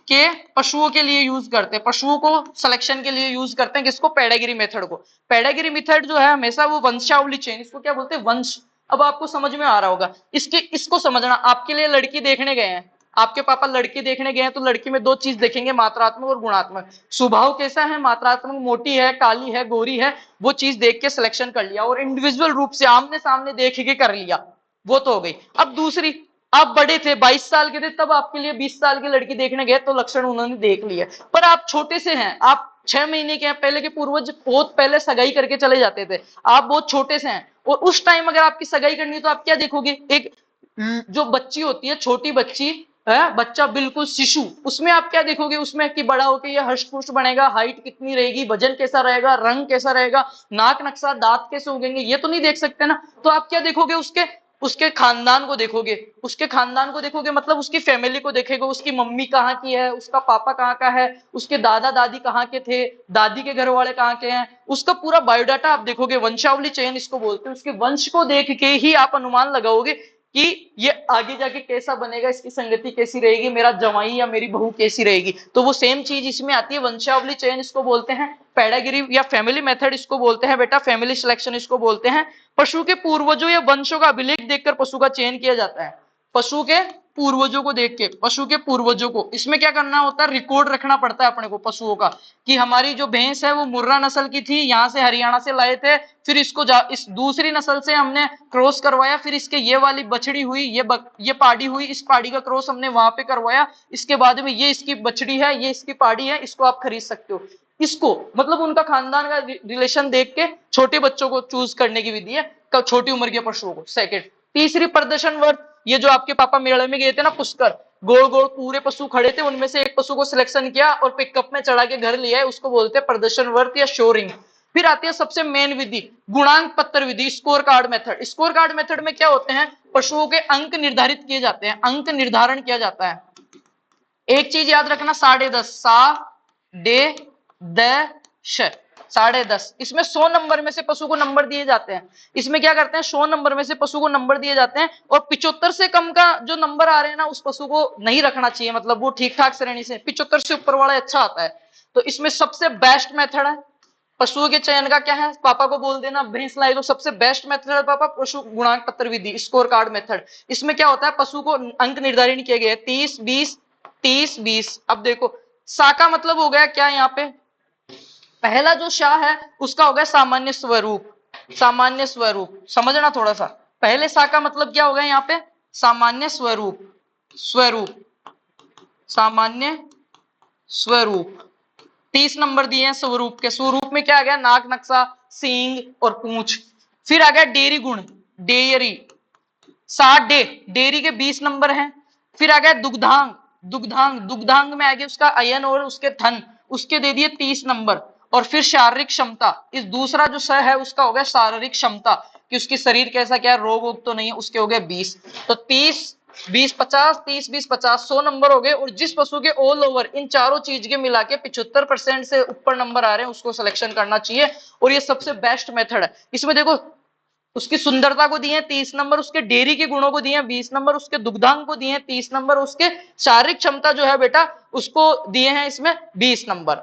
के पशुओं के लिए यूज करते हैं, पशुओं को सिलेक्शन के लिए यूज करते हैं, किसको, पेडागिरी मेथड को। पेडागिरी मेथड जो है हमेशा वो वंशावली चेन, इसको क्या बोलते हैं, वंश। अब आपको समझ में आ रहा होगा, इसको समझना। आपके लिए लड़की देखने गए हैं, आपके पापा लड़की देखने गए हैं, तो लड़की में दो चीज देखेंगे, मात्रात्मक और गुणात्मक। स्वभाव कैसा है, मात्रात्मक, मोटी है, काली है, गोरी है, वो चीज देख के सिलेक्शन कर लिया। और इंडिविजुअल रूप से आमने सामने देख के कर लिया, वो तो हो गई। अब दूसरी, आप बड़े थे, 22 साल के थे, तब आपके लिए 20 साल की लड़की देखने गए, तो लक्षण उन्होंने देख लिए। पर आप छोटे से हैं, आप 6 महीने के हैं, पहले के पूर्वज बहुत पहले सगाई करके चले जाते थे, आप बहुत छोटे से हैं, और उस टाइम अगर आपकी सगाई करनी है तो आप क्या देखोगे, एक जो बच्ची होती है, छोटी बच्ची है, बच्चा बिल्कुल शिशु, उसमें आप क्या देखोगे, उसमें कि बड़ा होकर ये हष्ट पुष्ट बनेगा, हाइट कितनी रहेगी, वजन कैसा रहेगा, रंग कैसा रहेगा, नाक नक्शा, दांत कैसे उगेंगे, ये तो नहीं देख सकते ना। तो आप क्या देखोगे, उसके खानदान को देखोगे, उसके खानदान को देखोगे मतलब उसकी फैमिली को देखेगा, उसकी मम्मी कहाँ की है, उसका पापा कहाँ का है, उसके दादा दादी कहाँ के थे, दादी के घर वाले कहाँ के हैं, उसका पूरा बायोडाटा आप देखोगे। वंशावली चयन इसको बोलते हैं। उसके वंश को देख के ही आप अनुमान लगाओगे कि ये आगे जाके कैसा बनेगा, इसकी संगति कैसी रहेगी, मेरा जवाई या मेरी बहू कैसी रहेगी। तो वो सेम चीज इसमें आती है, वंशावली चयन इसको बोलते हैं, पेडागिरी या फैमिली मेथड इसको बोलते हैं बेटा, फैमिली सिलेक्शन इसको बोलते हैं। पशु के पूर्वजों या वंशों का अभिलेख देखकर पशु का चयन किया जाता है, पशु के पूर्वजों को देख के, पशु के पूर्वजों को, इसमें क्या करना होता है, रिकॉर्ड रखना पड़ता है अपने को पशुओं का, कि हमारी जो भैंस है वो मुर्रा नस्ल की थी, यहाँ से हरियाणा से लाए थे, फिर इसको इस दूसरी नस्ल से हमने क्रॉस करवाया, फिर इसके ये वाली बछड़ी हुई, ये पाड़ी हुई, इस पाड़ी का क्रॉस हमने वहां पे करवाया, इसके बाद में ये इसकी बछड़ी है, ये इसकी पाड़ी है, इसको आप खरीद सकते हो। इसको मतलब उनका खानदान का रिलेशन देख के छोटे बच्चों को चूज करने की विधि है, छोटी उम्र के पशुओं को। सेकंड, तीसरी प्रदर्शन वर्त, ये जो आपके पापा मेले में गए थे ना पुष्कर, गोल गोल पूरे पशु खड़े थे, उनमें से एक पशु को सिलेक्शन किया और पिकअप में चढ़ा के घर लिया है, उसको बोलते हैं प्रदर्शन वर्त या शोरिंग। फिर आती है सबसे मेन विधि, गुणांक पत्र विधि, scorecard method. Scorecard method में क्या होते हैं, पशुओं के अंक निर्धारित किए जाते हैं, अंक निर्धारण किया जाता है। एक चीज याद रखना, 10.5 सा डे द श 10.5, इसमें 100 नंबर में से पशु को नंबर दिए जाते हैं। इसमें क्या करते हैं, 100 नंबर में से पशु को नंबर दिए जाते हैं, और 75 से कम का जो नंबर आ रहे हैं ना, उस पशु को नहीं रखना चाहिए, मतलब वो ठीक ठाक श्रेणी से, 75 से ऊपर वाला अच्छा आता है। तो इसमें सबसे बेस्ट मेथड है पशुओं के चयन का, क्या है, पापा को बोल देना भैंस लाई, तो सबसे बेस्ट मेथड है पापा पशु गुणांक पत्र विधि, स्कोर कार्ड मेथड। इसमें क्या होता है, पशु को अंक निर्धारित किए गए 30 20 30 20। अब देखो सा का मतलब हो गया क्या, यहाँ पे पहला जो शाह है उसका हो गया सामान्य स्वरूप, सामान्य स्वरूप, समझना थोड़ा सा। पहले सा का मतलब क्या हो गया यहाँ पे, सामान्य स्वरूप, स्वरूप, सामान्य स्वरूप। 30 नंबर दिए हैं स्वरूप के। स्वरूप में क्या आ गया, नाक, नक्शा, सींग और पूंछ। फिर आ गया डेयरी गुण, डेयरी, 60 डेयरी के 20 नंबर हैं। फिर आ गया दुग्धांग, दुग्धांग, दुग्धांग में आ गया उसका अयन और उसके थन, उसके दे दिए 30 नंबर। और फिर शारीरिक क्षमता, इस दूसरा जो स है उसका हो गया शारीरिक क्षमता, कि उसकी शरीर कैसा, क्या रोग वोग तो नहीं है, उसके हो गए 20। तो 30 20 50, 30 20 50, 100 नंबर हो गए। और जिस पशु के ऑल ओवर इन चारों चीज के मिला के 75% से ऊपर नंबर आ रहे हैं उसको सिलेक्शन करना चाहिए, और ये सबसे बेस्ट मेथड है। इसमें देखो उसकी सुंदरता को दिए 30 नंबर, उसके डेयरी के गुणों को दिए 20 नंबर, उसके दुग्धांग को दिए 30 नंबर, उसके शारीरिक क्षमता जो है बेटा उसको दिए हैं इसमें 20 नंबर।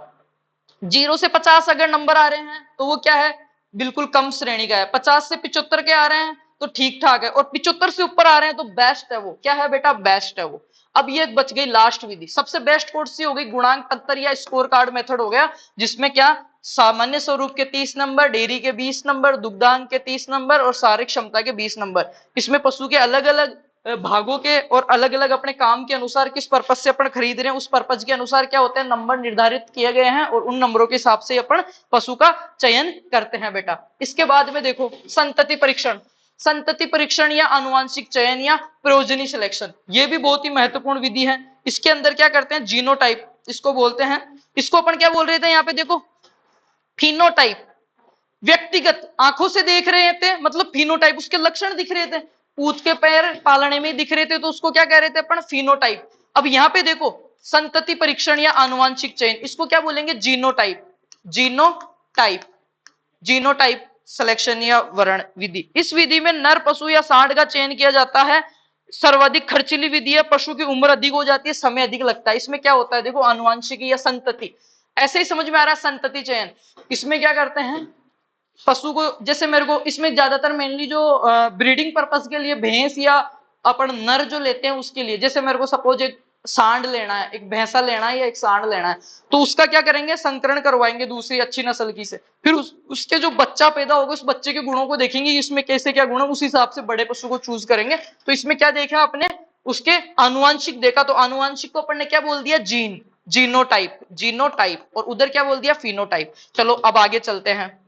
0 से 50 अगर नंबर आ रहे हैं तो वो क्या है, बिल्कुल कम श्रेणी का है। 50 से 75 के आ रहे हैं तो ठीक ठाक है, और 75 से ऊपर आ रहे हैं तो बेस्ट है वो, क्या है बेटा, बेस्ट है वो। अब ये बच गई लास्ट विधि, सबसे बेस्ट कोर्स सी हो गई गुणांक पत्र या स्कोर कार्ड मेथड हो गया, जिसमें क्या सामान्य स्वरूप के 30 नंबर, डेयरी के 20 नंबर, दुग्धांग के 30 नंबर और शारीरिक क्षमता के 20 नंबर। इसमें पशु के अलग अलग भागों के और अलग अलग अपने काम के अनुसार किस पर्पज से अपन खरीद रहे हैं उस पर्पज के अनुसार क्या होते हैं, नंबर निर्धारित किए गए हैं, और उन नंबरों के हिसाब से अपन पशु का चयन करते हैं बेटा। इसके बाद में देखो संतति परीक्षण, संतति परीक्षण या आनुवांशिक चयन या प्रोजनी सिलेक्शन, ये भी बहुत ही महत्वपूर्ण विधि है। इसके अंदर क्या करते हैं, जीनोटाइप इसको बोलते हैं। इसको अपन क्या बोल रहे थे, यहाँ पे देखो फिनोटाइप, व्यक्तिगत आंखों से देख रहे थे मतलब फिनोटाइप, उसके लक्षण दिख रहे थे, पूत के पैर पालने में दिख रहे थे तो उसको क्या कह रहे थे अपन, फिनोटाइप। अब यहाँ पे देखो संतति परीक्षण या आनुवांशिक चयन, इसको क्या बोलेंगे, जीनोटाइप, जीनोटाइप, जीनोटाइप सिलेक्शन या वर्ण विधि। इस विधि में नर पशु या सांड का चयन किया जाता है। सर्वाधिक खर्चीली विधि है, पशु की उम्र अधिक हो जाती है, समय अधिक लगता है। इसमें क्या होता है देखो, आनुवांशिक या संतति, ऐसे ही समझ में आ रहा है संतति चयन। इसमें क्या करते हैं, पशु को, जैसे मेरे को इसमें ज्यादातर मेनली जो ब्रीडिंग पर्पस के लिए भैंस या अपन नर जो लेते हैं उसके लिए, जैसे मेरे को सपोज एक सांड लेना है, एक भैंसा लेना है या एक सांड लेना है, तो उसका क्या करेंगे, संकरण करवाएंगे दूसरी अच्छी नस्ल की से। फिर उसके जो बच्चा पैदा होगा उस बच्चे के गुणों को देखेंगे, इसमें कैसे क्या गुण है, उस हिसाब से बड़े पशु को चूज करेंगे। तो इसमें क्या देखा आपने, उसके आनुवांशिक देखा, तो आनुवांशिक को अपन ने क्या बोल दिया, जीन, जीनोटाइप, जीनोटाइप, और उधर क्या बोल दिया, फिनोटाइप। चलो अब आगे चलते हैं,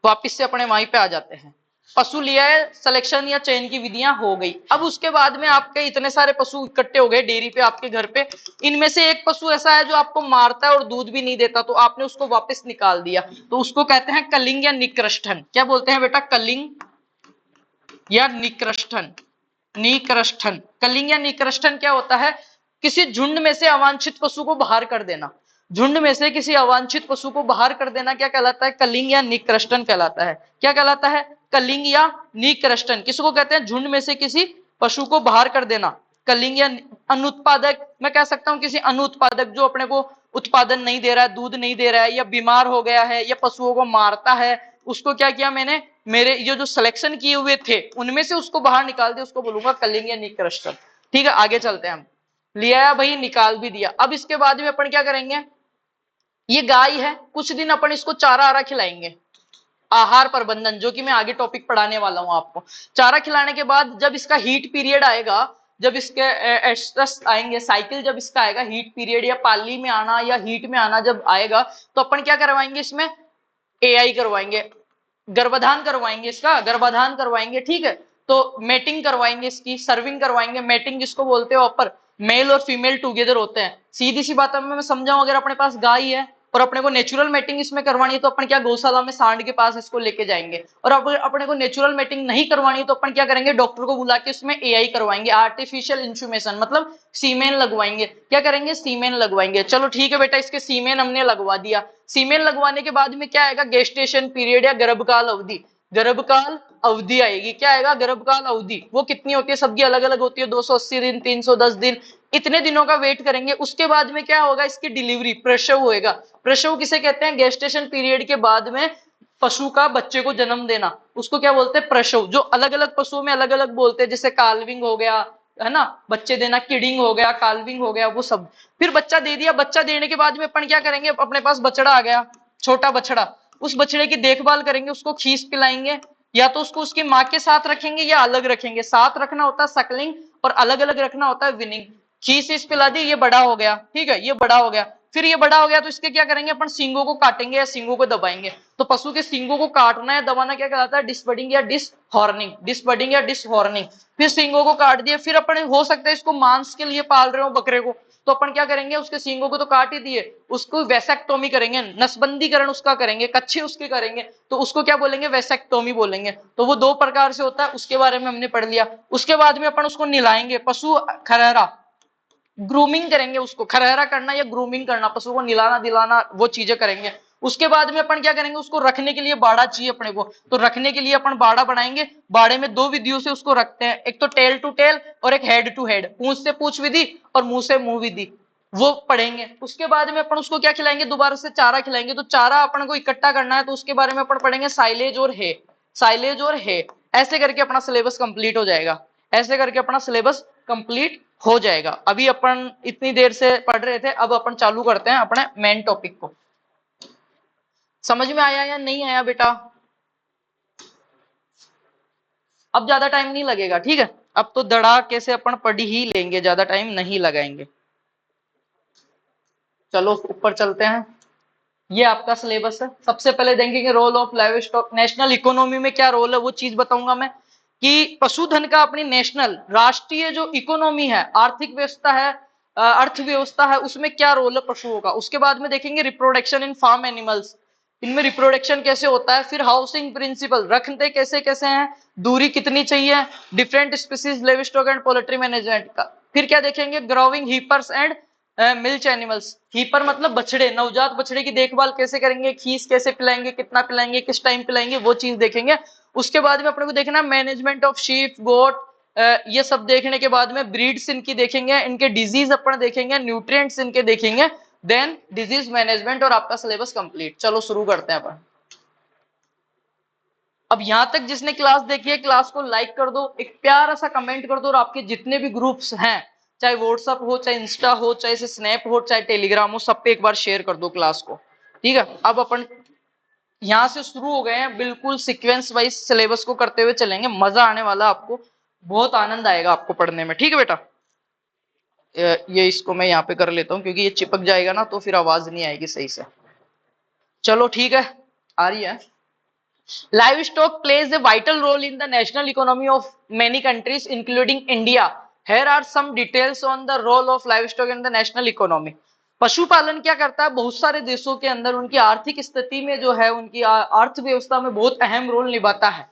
वापिस से अपने वहीं पे आ जाते हैं। पशु लिया है, सिलेक्शन या चयन की विधियां हो गई। अब उसके बाद में आपके इतने सारे पशु इकट्ठे हो गए डेयरी पे, आपके घर पे, इनमें से एक पशु ऐसा है जो आपको मारता है और दूध भी नहीं देता, तो आपने उसको वापस निकाल दिया, तो उसको कहते हैं कलिंग या निकृष्टन। क्या बोलते हैं बेटा, कलिंग या निकृष्टन, निकृष्टन। कलिंग या निकृष्टन क्या होता है, किसी झुंड में से अवांछित पशु को बाहर कर देना, झुंड में से किसी अवांछित पशु को बाहर कर देना क्या कहलाता है, कलिंग या निकृष्टन कहलाता है। क्या कहलाता है, कलिंग या निकृष्टन। किसको कहते हैं, झुंड में से किसी पशु को बाहर कर देना। कलिंग या अनुत्पादक, मैं कह सकता हूं किसी अनुत्पादक, जो अपने को उत्पादन नहीं दे रहा है, दूध नहीं दे रहा है, या बीमार हो गया है, या पशुओं को मारता है, उसको क्या किया मैंने, मेरे ये जो सिलेक्शन किए हुए थे उनमें से उसको बाहर निकाल दिया, उसको बोलूंगा कलिंग या निकृष्टन। ठीक है, आगे चलते हैं हम। लिया भाई, निकाल भी दिया। अब इसके बाद में अपन क्या करेंगे, ये गाय है, कुछ दिन अपन इसको चारा आरा खिलाएंगे, आहार प्रबंधन, जो कि मैं आगे टॉपिक पढ़ाने वाला हूं आपको। चारा खिलाने के बाद जब इसका हीट पीरियड आएगा, जब इसके एस्ट्रस आएंगे, साइकिल जब इसका आएगा, हीट पीरियड या पाली में आना या हीट में आना जब आएगा, तो अपन क्या करवाएंगे इसमें, एआई करवाएंगे, गर्भाधान करवाएंगे, इसका गर्भाधान करवाएंगे, ठीक है। तो मेटिंग करवाएंगे, इसकी सर्विंग करवाएंगे। मेटिंग जिसको बोलते हो अपर, मेल और फीमेल टुगेदर होते हैं। सीधी सी बात मैं समझाऊं, अगर अपने पास गाय है और अपने को नेचुरल मेटिंग इसमें करवानी है, तो अपन क्या गौशाला में सांड के पास इसको लेके जाएंगे। और अब अपने को नेचुरल मेटिंग नहीं करवानी है, तो अपन क्या करेंगे, डॉक्टर को बुला के उसमें एआई करवाएंगे, आर्टिफिशियल इंसुमेशन, मतलब सीमेन लगवाएंगे। क्या करेंगे, सीमेन लगवाएंगे। चलो ठीक है बेटा, इसके सीमेन हमने लगवा दिया। सीमेन लगवाने के बाद में क्या आएगा, गेस्टेशन पीरियड या गर्भकाल अवधि। गर्भकाल अवधि आएगी, क्या आएगा, गर्भकाल अवधि। वो कितनी होती है, सबकी अलग अलग होती है, 280 दिन, 310 दिन, इतने दिनों का वेट करेंगे। उसके बाद में क्या होगा, इसकी डिलीवरी, प्रसव होएगा। प्रसव किसे कहते हैं, गेस्टेशन पीरियड के बाद में पशु का बच्चे को जन्म देना, उसको क्या बोलते हैं, प्रसव। जो अलग अलग पशुओं में अलग अलग बोलते हैं, जैसे काल्विंग हो गया, है ना, बच्चे देना, किडिंग हो गया, काल्विंग हो गया, वो सब। फिर बच्चा दे दिया, बच्चा देने के बाद में अपन क्या करेंगे, अपने पास बछड़ा आ गया, छोटा बछड़ा, उस बछड़े की देखभाल करेंगे, उसको खीस पिलाएंगे, या तो उसको उसकी माँ के साथ रखेंगे या अलग रखेंगे। साथ रखना होता है सकलिंग, और अलग अलग रखना होता है विनिंग। खीस इस पिला दी, ये बड़ा हो गया, ठीक है, ये बड़ा हो गया। फिर ये बड़ा हो गया तो इसके क्या करेंगे, अपन सींगों को काटेंगे या सींगों को दबाएंगे। तो पशु के सींगों को काटना या दबाना क्या कहलाता है, डिसबडिंग या डिसहॉर्निंग, डिसबडिंग या डिसहॉर्निंग। फिर सींगों को काट दिए, फिर अपन हो सकता है इसको मांस के लिए पाल रहे हो बकरे को, तो अपन क्या करेंगे, उसके सींगों को तो काट ही दिए, उसको वैसेक्टोमी करेंगे, नसबंदीकरण उसका करेंगे, कच्चे उसके करेंगे, तो उसको क्या बोलेंगे, वैसेक्टोमी बोलेंगे। तो वो दो प्रकार से होता है, उसके बारे में हमने पढ़ लिया। उसके बाद में अपन उसको निलाएंगे, पशु खरहरा, ग्रूमिंग करेंगे उसको, खरहरा करना या ग्रूमिंग करना, पशु को निलाना दिलाना, वो चीजें करेंगे। उसके बाद में अपन क्या करेंगे, उसको रखने के लिए बाड़ा चाहिए अपने को, तो रखने के लिए अपन बाड़ा बनाएंगे। बाड़े में दो विधियों से उसको रखते हैं, एक तो टेल टू टेल और एक हेड टू हेड, पूंछ से पूंछ विधि और मुंह से मुंह विधि, वो पढ़ेंगे। उसके बाद में अपन उसको क्या खिलाएंगे, दोबारा से चारा खिलाएंगे। तो चारा अपन को इकट्ठा करना है, तो उसके बारे में अपन पढ़ेंगे साइलेज और है, साइलेज और है। ऐसे करके अपना सिलेबस कंप्लीट हो जाएगा, ऐसे करके अपना सिलेबस कंप्लीट हो जाएगा। अभी अपन इतनी देर से पढ़ रहे थे, अब अपन चालू करते हैं अपने मेन टॉपिक को। समझ में आया या नहीं आया बेटा? अब ज्यादा टाइम नहीं लगेगा, ठीक है, अब तो धड़ाके से अपन पढ़ ही लेंगे, ज्यादा टाइम नहीं लगाएंगे। चलो ऊपर चलते हैं, ये आपका सिलेबस है। सबसे पहले देखेंगे role of livestock, national economy में क्या रोल है वो चीज बताऊंगा मैं, कि पशुधन का अपनी नेशनल, राष्ट्रीय जो इकोनॉमी है, आर्थिक व्यवस्था है, अर्थव्यवस्था है, उसमें क्या रोल है पशुओं का। उसके बाद में देखेंगे रिप्रोडक्शन इन फार्म एनिमल्स, इनमें रिप्रोडक्शन कैसे होता है। फिर हाउसिंग प्रिंसिपल, रखते कैसे कैसे हैं, दूरी कितनी चाहिए, different species livestock and poultry management का। फिर क्या देखेंगे, growing heifers and milch animals, heifer मतलब बछड़े, नवजात बछड़े की देखभाल कैसे करेंगे, खीस कैसे पिलाएंगे, कितना पिलाएंगे, किस टाइम पिलाएंगे, वो चीज देखेंगे। उसके बाद में अपने को देखना मैनेजमेंट ऑफ शीप गोट, ये सब देखने के बाद में ब्रीड्स इनकी देखेंगे, इनके डिजीज अपन देखेंगे, न्यूट्रिएंट्स इनके देखेंगे, देन डिजीज मैनेजमेंट, और आपका सिलेबस कंप्लीट। चलो शुरू करते हैं अपन। अब यहां तक जिसने क्लास देखी है, क्लास को लाइक कर दो, एक प्यारा सा कमेंट कर दो, और आपके जितने भी ग्रुप्स हैं, चाहे व्हाट्सएप हो, चाहे इंस्टा हो, चाहे स्नैप हो, चाहे टेलीग्राम हो, सब पे एक बार शेयर कर दो क्लास को, ठीक है। अब अपन यहां से शुरू हो गए हैं, बिल्कुल सीक्वेंस वाइज सिलेबस को करते हुए चलेंगे, मजा आने वाला, आपको बहुत आनंद आएगा आपको पढ़ने में, ठीक है बेटा। ये इसको मैं यहाँ पे कर लेता हूँ, क्योंकि ये चिपक जाएगा ना, तो फिर आवाज नहीं आएगी सही से। चलो ठीक है, आ रही है। Livestock plays a vital role in the national economy of many countries, including India. Here are some details on the role of livestock in the national economy. पशुपालन क्या करता है, बहुत सारे देशों के अंदर उनकी आर्थिक स्थिति में जो है, उनकी अर्थव्यवस्था में बहुत अहम रोल निभाता है।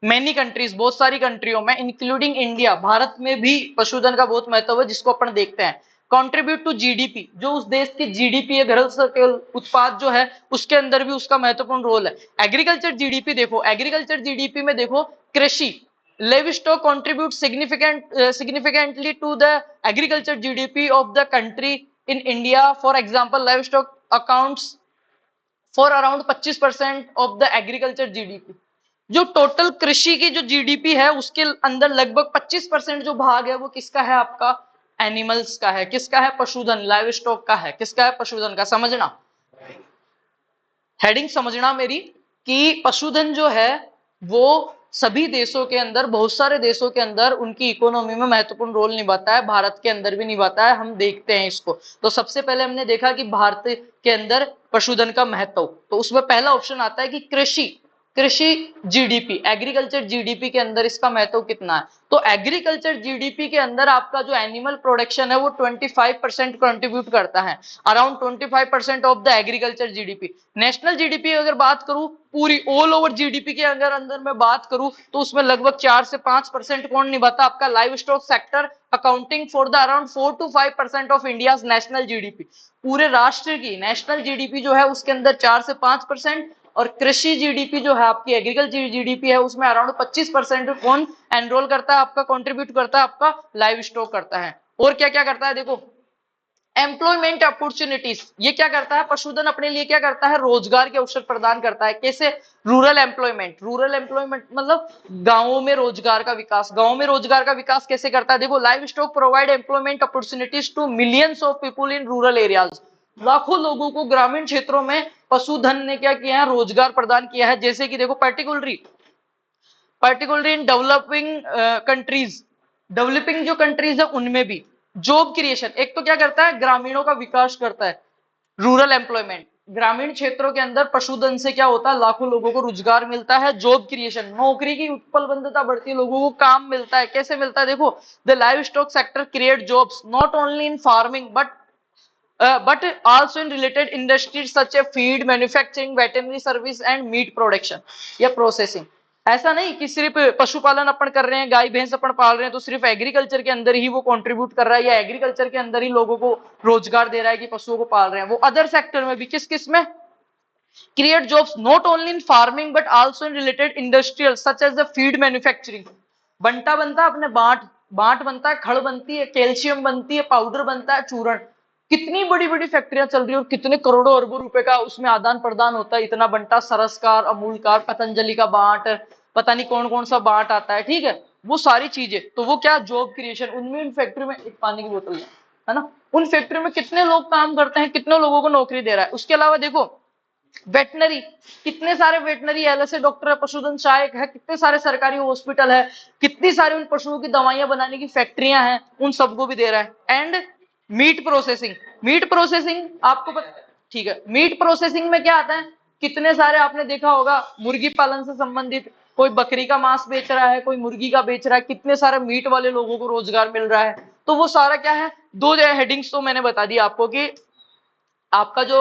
मैनी कंट्रीज, बहुत सारी कंट्रियों में, इंक्लूडिंग इंडिया, भारत में भी पशुधन का बहुत महत्व है, जिसको अपन देखते हैं। कंट्रीब्यूट टू जीडीपी, जो उस देश की जीडीपी है, घरेलू उत्पाद जो है, उसके अंदर भी उसका महत्वपूर्ण रोल है। एग्रीकल्चर जीडीपी देखो, एग्रीकल्चर जीडीपी में देखो, कृषि, livestock contribute significantly to the agriculture GDP of the country in India. For example, livestock accounts for around 25% of the agriculture GDP. जो टोटल कृषि की जो जीडीपी है उसके अंदर लगभग 25% जो भाग है वो किसका है, आपका एनिमल्स का है। किसका है, पशुधन, लाइव स्टॉक का है। किसका है, पशुधन का। समझना, हेडिंग समझना मेरी, कि पशुधन जो है वो सभी देशों के अंदर, बहुत सारे देशों के अंदर उनकी इकोनॉमी में महत्वपूर्ण रोल निभाता है, भारत के अंदर भी निभाता है। हम देखते हैं इसको। तो सबसे पहले हमने देखा कि भारत के अंदर पशुधन का महत्व, तो उसमें पहला ऑप्शन आता है कि कृषि, कृषि जीडीपी, एग्रीकल्चर जीडीपी के अंदर इसका महत्व कितना है। तो एग्रीकल्चर जीडीपी के अंदर आपका जो एनिमल प्रोडक्शन है वो 25% कंट्रीब्यूट करता है, around 25% of the agriculture GDP. National GDP अगर बात करूं, पूरी ऑल ओवर जीडीपी के अगर अंदर मैं बात करूं, तो उसमें लगभग 4 से 5% कौन निभाता, आपका live stock sector, accounting for the around 4 to 5% of India national GDP. पूरे राष्ट्र की नेशनल जीडीपी जो है उसके अंदर 4 से 5%, और कृषि जीडीपी जो है आपकी, एग्रीकल्चर जीडीपी है, उसमें अराउंड 25% कौन एनरोल करता है, आपका कंट्रीब्यूट करता है, आपका लाइव स्टॉक करता है। और क्या क्या करता है, देखो एम्प्लॉयमेंट अपॉर्चुनिटीज, ये क्या करता है, पशुधन अपने लिए क्या करता है, रोजगार के अवसर प्रदान करता है। कैसे, रूरल एम्प्लॉयमेंट, रूरल एम्प्लॉयमेंट मतलब गांवों में रोजगार का विकास। गांवों में रोजगार का विकास कैसे करता है, देखो livestock provide employment opportunities to millions of people in rural areas. लाखों लोगों को ग्रामीण क्षेत्रों में पशुधन ने क्या किया है, रोजगार प्रदान किया है। जैसे कि देखो particularly, particularly in developing countries, developing जो कंट्रीज है उनमें भी जॉब क्रिएशन, एक तो क्या करता है, ग्रामीणों का विकास करता है, रूरल एम्प्लॉयमेंट, ग्रामीण क्षेत्रों के अंदर पशुधन से क्या होता है, लाखों लोगों को रोजगार मिलता है। जॉब क्रिएशन, नौकरी की उत्पलबंधता बढ़ती है, लोगों को काम मिलता है। कैसे मिलता है, देखो the live stock sector create jobs not only in farming but also in related industries such as feed manufacturing, veterinary service and meat production या प्रोसेसिंग। ऐसा नहीं कि सिर्फ पशुपालन अपन कर रहे हैं, गाय भैंस अपन पाल रहे हैं तो सिर्फ एग्रीकल्चर के अंदर ही वो कंट्रीब्यूट कर रहा है, या एग्रीकल्चर के अंदर ही लोगों को रोजगार दे रहा है कि पशुओं को पाल रहे हैं। वो अदर सेक्टर में भी, किस किस में, create jobs not only in farming but also in related industrial such as the feed manufacturing. बंटा बनता है अपने, बाट बाट बनता है, खड़ बनती है, कैल्शियम बनती है, पाउडर बनता है, चूर्ण। कितनी बड़ी बड़ी फैक्ट्रियां चल रही है और कितने करोड़ों अरबों रुपए का उसमें आदान प्रदान होता है। इतना बंटा, सरसकार, अमूलकार, पतंजलि का बाट, पता नहीं कौन कौन सा बाट आता है, ठीक है, वो सारी चीजें, तो वो क्या, जॉब क्रिएशन। उनमें उन फैक्ट्री में, एक पानी की बोतल है ना, उन फैक्ट्री में कितने लोग काम करते हैं, कितने लोगों को नौकरी दे रहा है। उसके अलावा देखो वेटनरी, कितने सारे वेटनरी एलएसए डॉक्टर है, पशुधन सहायक है, कितने सारे सरकारी हॉस्पिटल है, कितनी सारी उन पशुओं की दवाइयां बनाने की फैक्ट्रियां हैं, उन सबको भी दे रहा है। And meat processing, meat processing आपको पता, ठीक है, मीट प्रोसेसिंग में क्या आता है, कितने सारे आपने देखा होगा मुर्गी पालन से संबंधित, कोई बकरी का मांस बेच रहा है, कोई मुर्गी का बेच रहा है, कितने सारे मीट वाले लोगों को रोजगार मिल रहा है। तो वो सारा क्या है, दो हेडिंग्स तो मैंने बता दी आपको कि आपका जो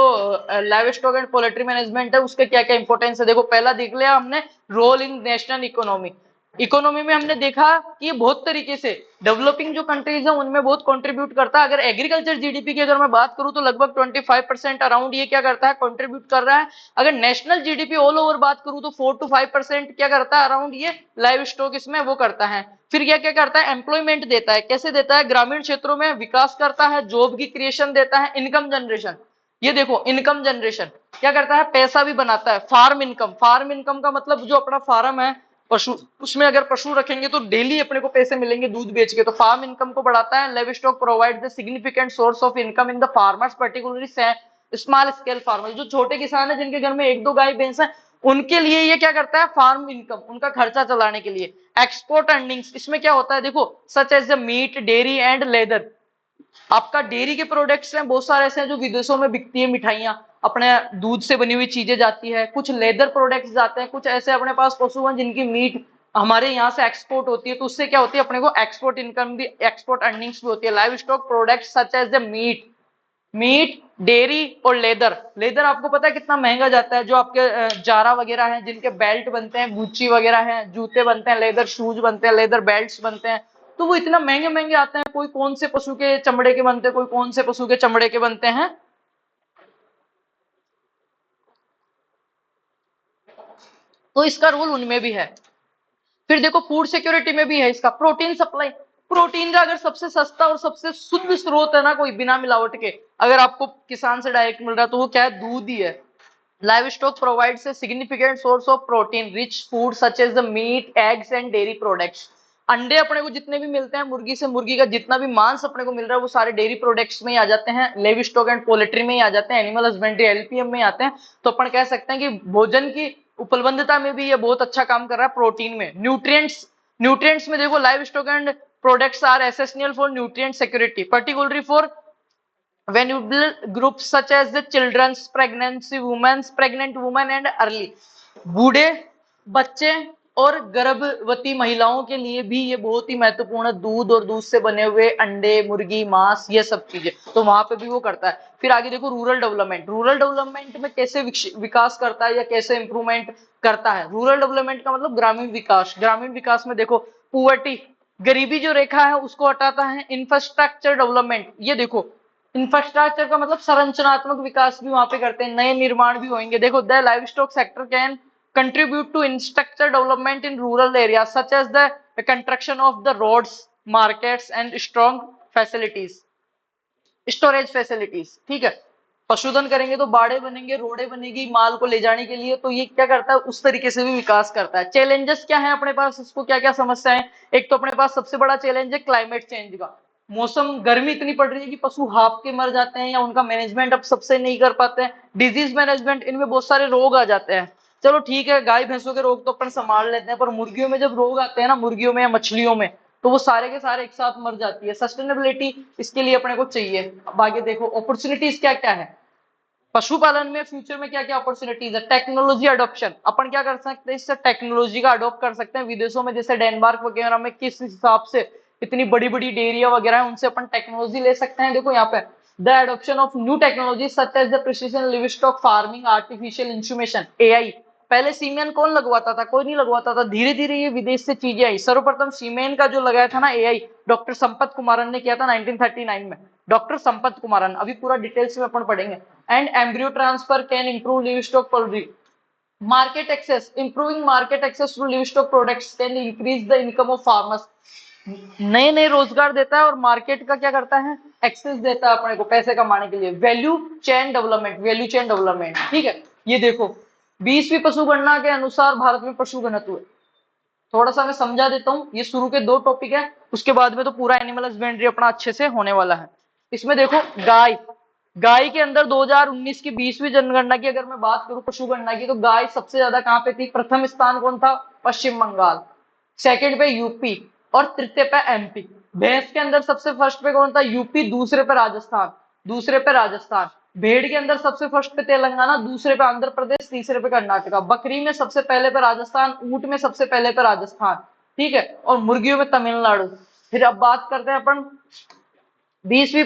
live stock and poultry management है उसके क्या क्या इंपॉर्टेंस है। देखो पहला देख लिया हमने, role in national economy. Economy में हमने देखा कि बहुत तरीके से डेवलपिंग जो कंट्रीज है उनमें बहुत कंट्रीब्यूट करता है। अगर एग्रीकल्चर जीडीपी की अगर मैं बात करूं तो लगभग 25% अराउंड ये क्या करता है, कंट्रीब्यूट कर रहा है। अगर नेशनल जीडीपी ऑल ओवर बात करूं तो 4 to 5% क्या करता है अराउंड, ये लाइव स्टॉक इसमें वो करता है। फिर क्या क्या करता है, एम्प्लॉयमेंट देता है। कैसे देता है, ग्रामीण क्षेत्रों में विकास करता है, जॉब की क्रिएशन देता है, इनकम जनरेशन। ये देखो इनकम जनरेशन क्या करता है, पैसा भी बनाता है। फार्म इनकम, फार्म इनकम का मतलब जो अपना फार्म है पशु, उसमें अगर पशु रखेंगे तो डेली अपने को पैसे मिलेंगे दूध बेच के, तो फार्म इनकम को बढ़ाता है। Livestock provide the significant source of income in the farmers particularly small scale farmer, जो छोटे किसान है जिनके घर में एक दो गाय भैंस है, उनके लिए ये क्या करता है, फार्म इनकम, उनका खर्चा चलाने के लिए। एक्सपोर्ट अर्निंग्स, इसमें क्या होता है देखो, such as the meat, dairy and leather. आपका डेयरी के प्रोडक्ट्स हैं बहुत सारे ऐसे हैं जो विदेशों में बिकती है, मिठाइयां अपने दूध से बनी हुई चीजें जाती है, कुछ लेदर प्रोडक्ट्स जाते हैं, कुछ ऐसे अपने पास पशु हैं जिनकी मीट हमारे यहाँ से एक्सपोर्ट होती है, तो उससे क्या होती है अपने को एक्सपोर्ट इनकम भी, एक्सपोर्ट अर्निंग्स भी होती है। Livestock products such as the meat, meat, dairy और लेदर। लेदर आपको पता है कितना महंगा जाता है, जो आपके जारा वगैरह हैं जिनके बेल्ट बनते हैं, गुच्ची वगैरह हैं, जूते बनते हैं, लेदर शूज बनते हैं, लेदर बेल्ट्स बनते हैं, तो वो इतना महंगे महंगे आते हैं। कोई कौन से पशु के चमड़े के बनते हैं, कोई कौन से पशु के चमड़े के बनते हैं, तो इसका रोल उनमें भी है। फिर देखो फूड सिक्योरिटी में भी है इसका, प्रोटीन सप्लाई। प्रोटीन का अगर सबसे सस्ता और सबसे शुद्ध स्रोत है ना कोई, बिना मिलावट के, अगर आपको किसान से डायरेक्ट मिल रहा है तो वो क्या है, दूध ही है। Livestock provides a significant source of protein rich food such as the meat, eggs and dairy products. अंडे अपने को जितने भी मिलते हैं मुर्गी से, मुर्गी का जितना भी मांस अपने को मिल रहा है वो सारे डेयरी प्रोडक्ट्स में ही आ जाते हैं, लेवी स्टॉक एंड पोल्ट्री में ही आ जाते हैं, एनिमल हस्बेंड्री एलपीएम में आते हैं। तो अपन कह सकते हैं कि भोजन की उपलब्धता में भी ये बहुत अच्छा काम कर रहा है। प्रोटीन में, न्यूट्रिएंट्स, न्यूट्रिएंट्स में देखो livestock and products are essential for nutrient security, particularly for vulnerable groups such as the children's, pregnant women and early, बूढ़े, बच्चे और गर्भवती महिलाओं के लिए भी ये बहुत ही महत्वपूर्ण है। दूध और दूध से बने हुए अंडे, मुर्गी, मांस, ये सब चीजें तो वहां पे भी वो करता है। फिर आगे देखो रूरल डेवलपमेंट, रूरल डेवलपमेंट में कैसे विकास करता है या कैसे इंप्रूवमेंट करता है। रूरल डेवलपमेंट का मतलब ग्रामीण विकास। ग्रामीण विकास में देखो पुअर्टी, गरीबी जो रेखा है उसको हटाता है। इंफ्रास्ट्रक्चर डेवलपमेंट, ये देखो इंफ्रास्ट्रक्चर का मतलब संरचनात्मक विकास भी वहां पे करते हैं, नए निर्माण भी होंगे। देखो the live stock sector can contribute to infrastructure development in rural areas such as the construction of the roads, markets and strong facilities, storage facilities। ठीक है, पशुधन करेंगे तो बाड़े बनेंगे, रोडे बनेगी माल को ले जाने के लिए, तो ये क्या करता है उस तरीके से भी विकास करता है। चैलेंजेस क्या है अपने पास, इसको क्या क्या समस्या है। एक तो अपने पास सबसे बड़ा चैलेंज है क्लाइमेट चेंज का। मौसम गर्मी इतनी पड़ रही है कि पशु हाफ के मर जाते हैं या उनका मैनेजमेंट अब सबसे नहीं कर पाते हैं। डिजीज मैनेजमेंट, इनमें बहुत सारे रोग आ जाते हैं। चलो ठीक है, गाय भैंसों के रोग तो अपन संभाल लेते हैं, पर मुर्गियों में जब रोग आते हैं ना, मुर्गियों में या मछलियों में, तो वो सारे के सारे एक साथ मर जाती है। सस्टेनेबिलिटी इसके लिए अपने को चाहिए। अब आगे देखो अपॉर्चुनिटीज क्या क्या है पशुपालन में, फ्यूचर में क्या क्या अपॉर्चुनिटीज है। टेक्नोलॉजी अडॉप्शन, अपन क्या कर सकते हैं इससे टेक्नोलॉजी का अडॉप्ट कर सकते हैं। विदेशों में जैसे डेनमार्क वगैरह में किस हिसाब से इतनी बड़ी बड़ी डेयरिया वगैरह है, उनसे अपन टेक्नोलॉजी ले सकते हैं। देखो यहाँ पे the adoption of new technology such as the precision livestock farming, artificial instrumentation, AI. पहले सीमेन कौन लगवाता था, कोई नहीं लगवाता था। धीरे धीरे ये विदेश से चीजें आई। सर्वप्रथम सीमेन का जो लगाया था ना एआई, डॉक्टर संपत कुमारन ने किया था 1939 में। डॉक्टर संपत कुमारन, अभी पूरा डिटेल्स में अपन पढ़ेंगे। And embryo transfer can improve livestock poultry market access, improving market access to livestock products can increase the income of farmers. नए नए रोजगार देता है और मार्केट का क्या करता है, एक्सेस देता है अपने को पैसे कमाने के लिए। Value chain development, value chain development, ठीक है। ये देखो 20वीं पशु गणना के अनुसार भारत में पशु घनत्व है। थोड़ा सा मैं समझा देता हूँ, ये शुरू के 2 टॉपिक है, उसके बाद में तो पूरा एनिमल हस्बेंड्री अपना अच्छे से होने वाला है। इसमें देखो गाय, गाय के अंदर 2019 की 20वीं जनगणना की अगर मैं बात करूं पशु गणना की, तो गाय सबसे ज्यादा कहां पे थी। प्रथम स्थान कौन था, पश्चिम बंगाल, सेकंड पे यूपी और तृतीय पे एमपी। भैंस के अंदर सबसे फर्स्ट पे कौन था, यूपी, दूसरे पे राजस्थान, दूसरे पे राजस्थान। भेड़ के अंदर सबसे फर्स्ट पे तेलंगाना, दूसरे पे आंध्र प्रदेश, तीसरे पे कर्नाटका। बकरी में सबसे पहले पे राजस्थान, ऊंट में सबसे पहले पे राजस्थान, ठीक है, और मुर्गियों में तमिलनाडु। फिर अब बात करते हैं अपन 20वीं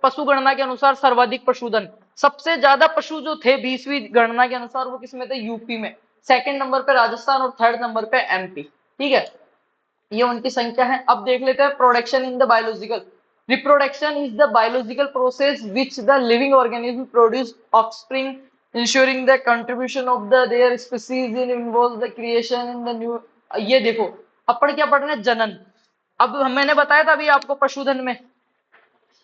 पशु गणना के अनुसार सर्वाधिक पशुधन। सबसे ज्यादा पशु जो थे 20वीं गणना के अनुसार वो किसमें थे, यूपी में। सेकंड नंबर पे राजस्थान और थर्ड नंबर पे एमपी, ठीक है, ये उनकी संख्या है। अब देख लेते हैं production in the biological. Reproduction is the biological process which the living organism produce offspring ensuring the contribution of the their species in involve the creation in the new. ये देखो अपन क्या पढ़ रहे हैं, जनन। अब मैंने बताया था अभी आपको पशुधन में,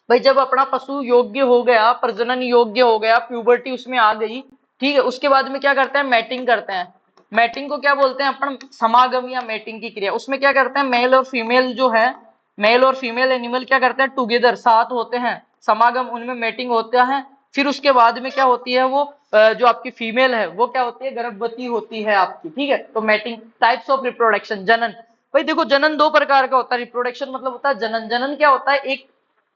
भाई जब अपना पशु योग्य हो गया, प्रजनन योग्य हो गया, प्यूबर्टी उसमें आ गई, ठीक है, उसके बाद में क्या करते हैं, मैटिंग करते हैं। मैटिंग को क्या बोलते हैं अपन, समागम या मैटिंग की क्रिया। उसमें क्या करते हैं, मेल और फीमेल जो है, मेल और फीमेल एनिमल क्या करते हैं, टुगेदर साथ होते हैं, समागम, उनमें मैटिंग होता है। फिर उसके बाद में क्या होती है, वो जो आपकी फीमेल है वो क्या होती है, गर्भवती होती है आपकी, ठीक है। तो मैटिंग। टाइप्स ऑफ रिप्रोडक्शन, जनन। भाई देखो जनन 2 प्रकार का होता है। रिप्रोडक्शन मतलब होता है जनन। जनन क्या होता है, एक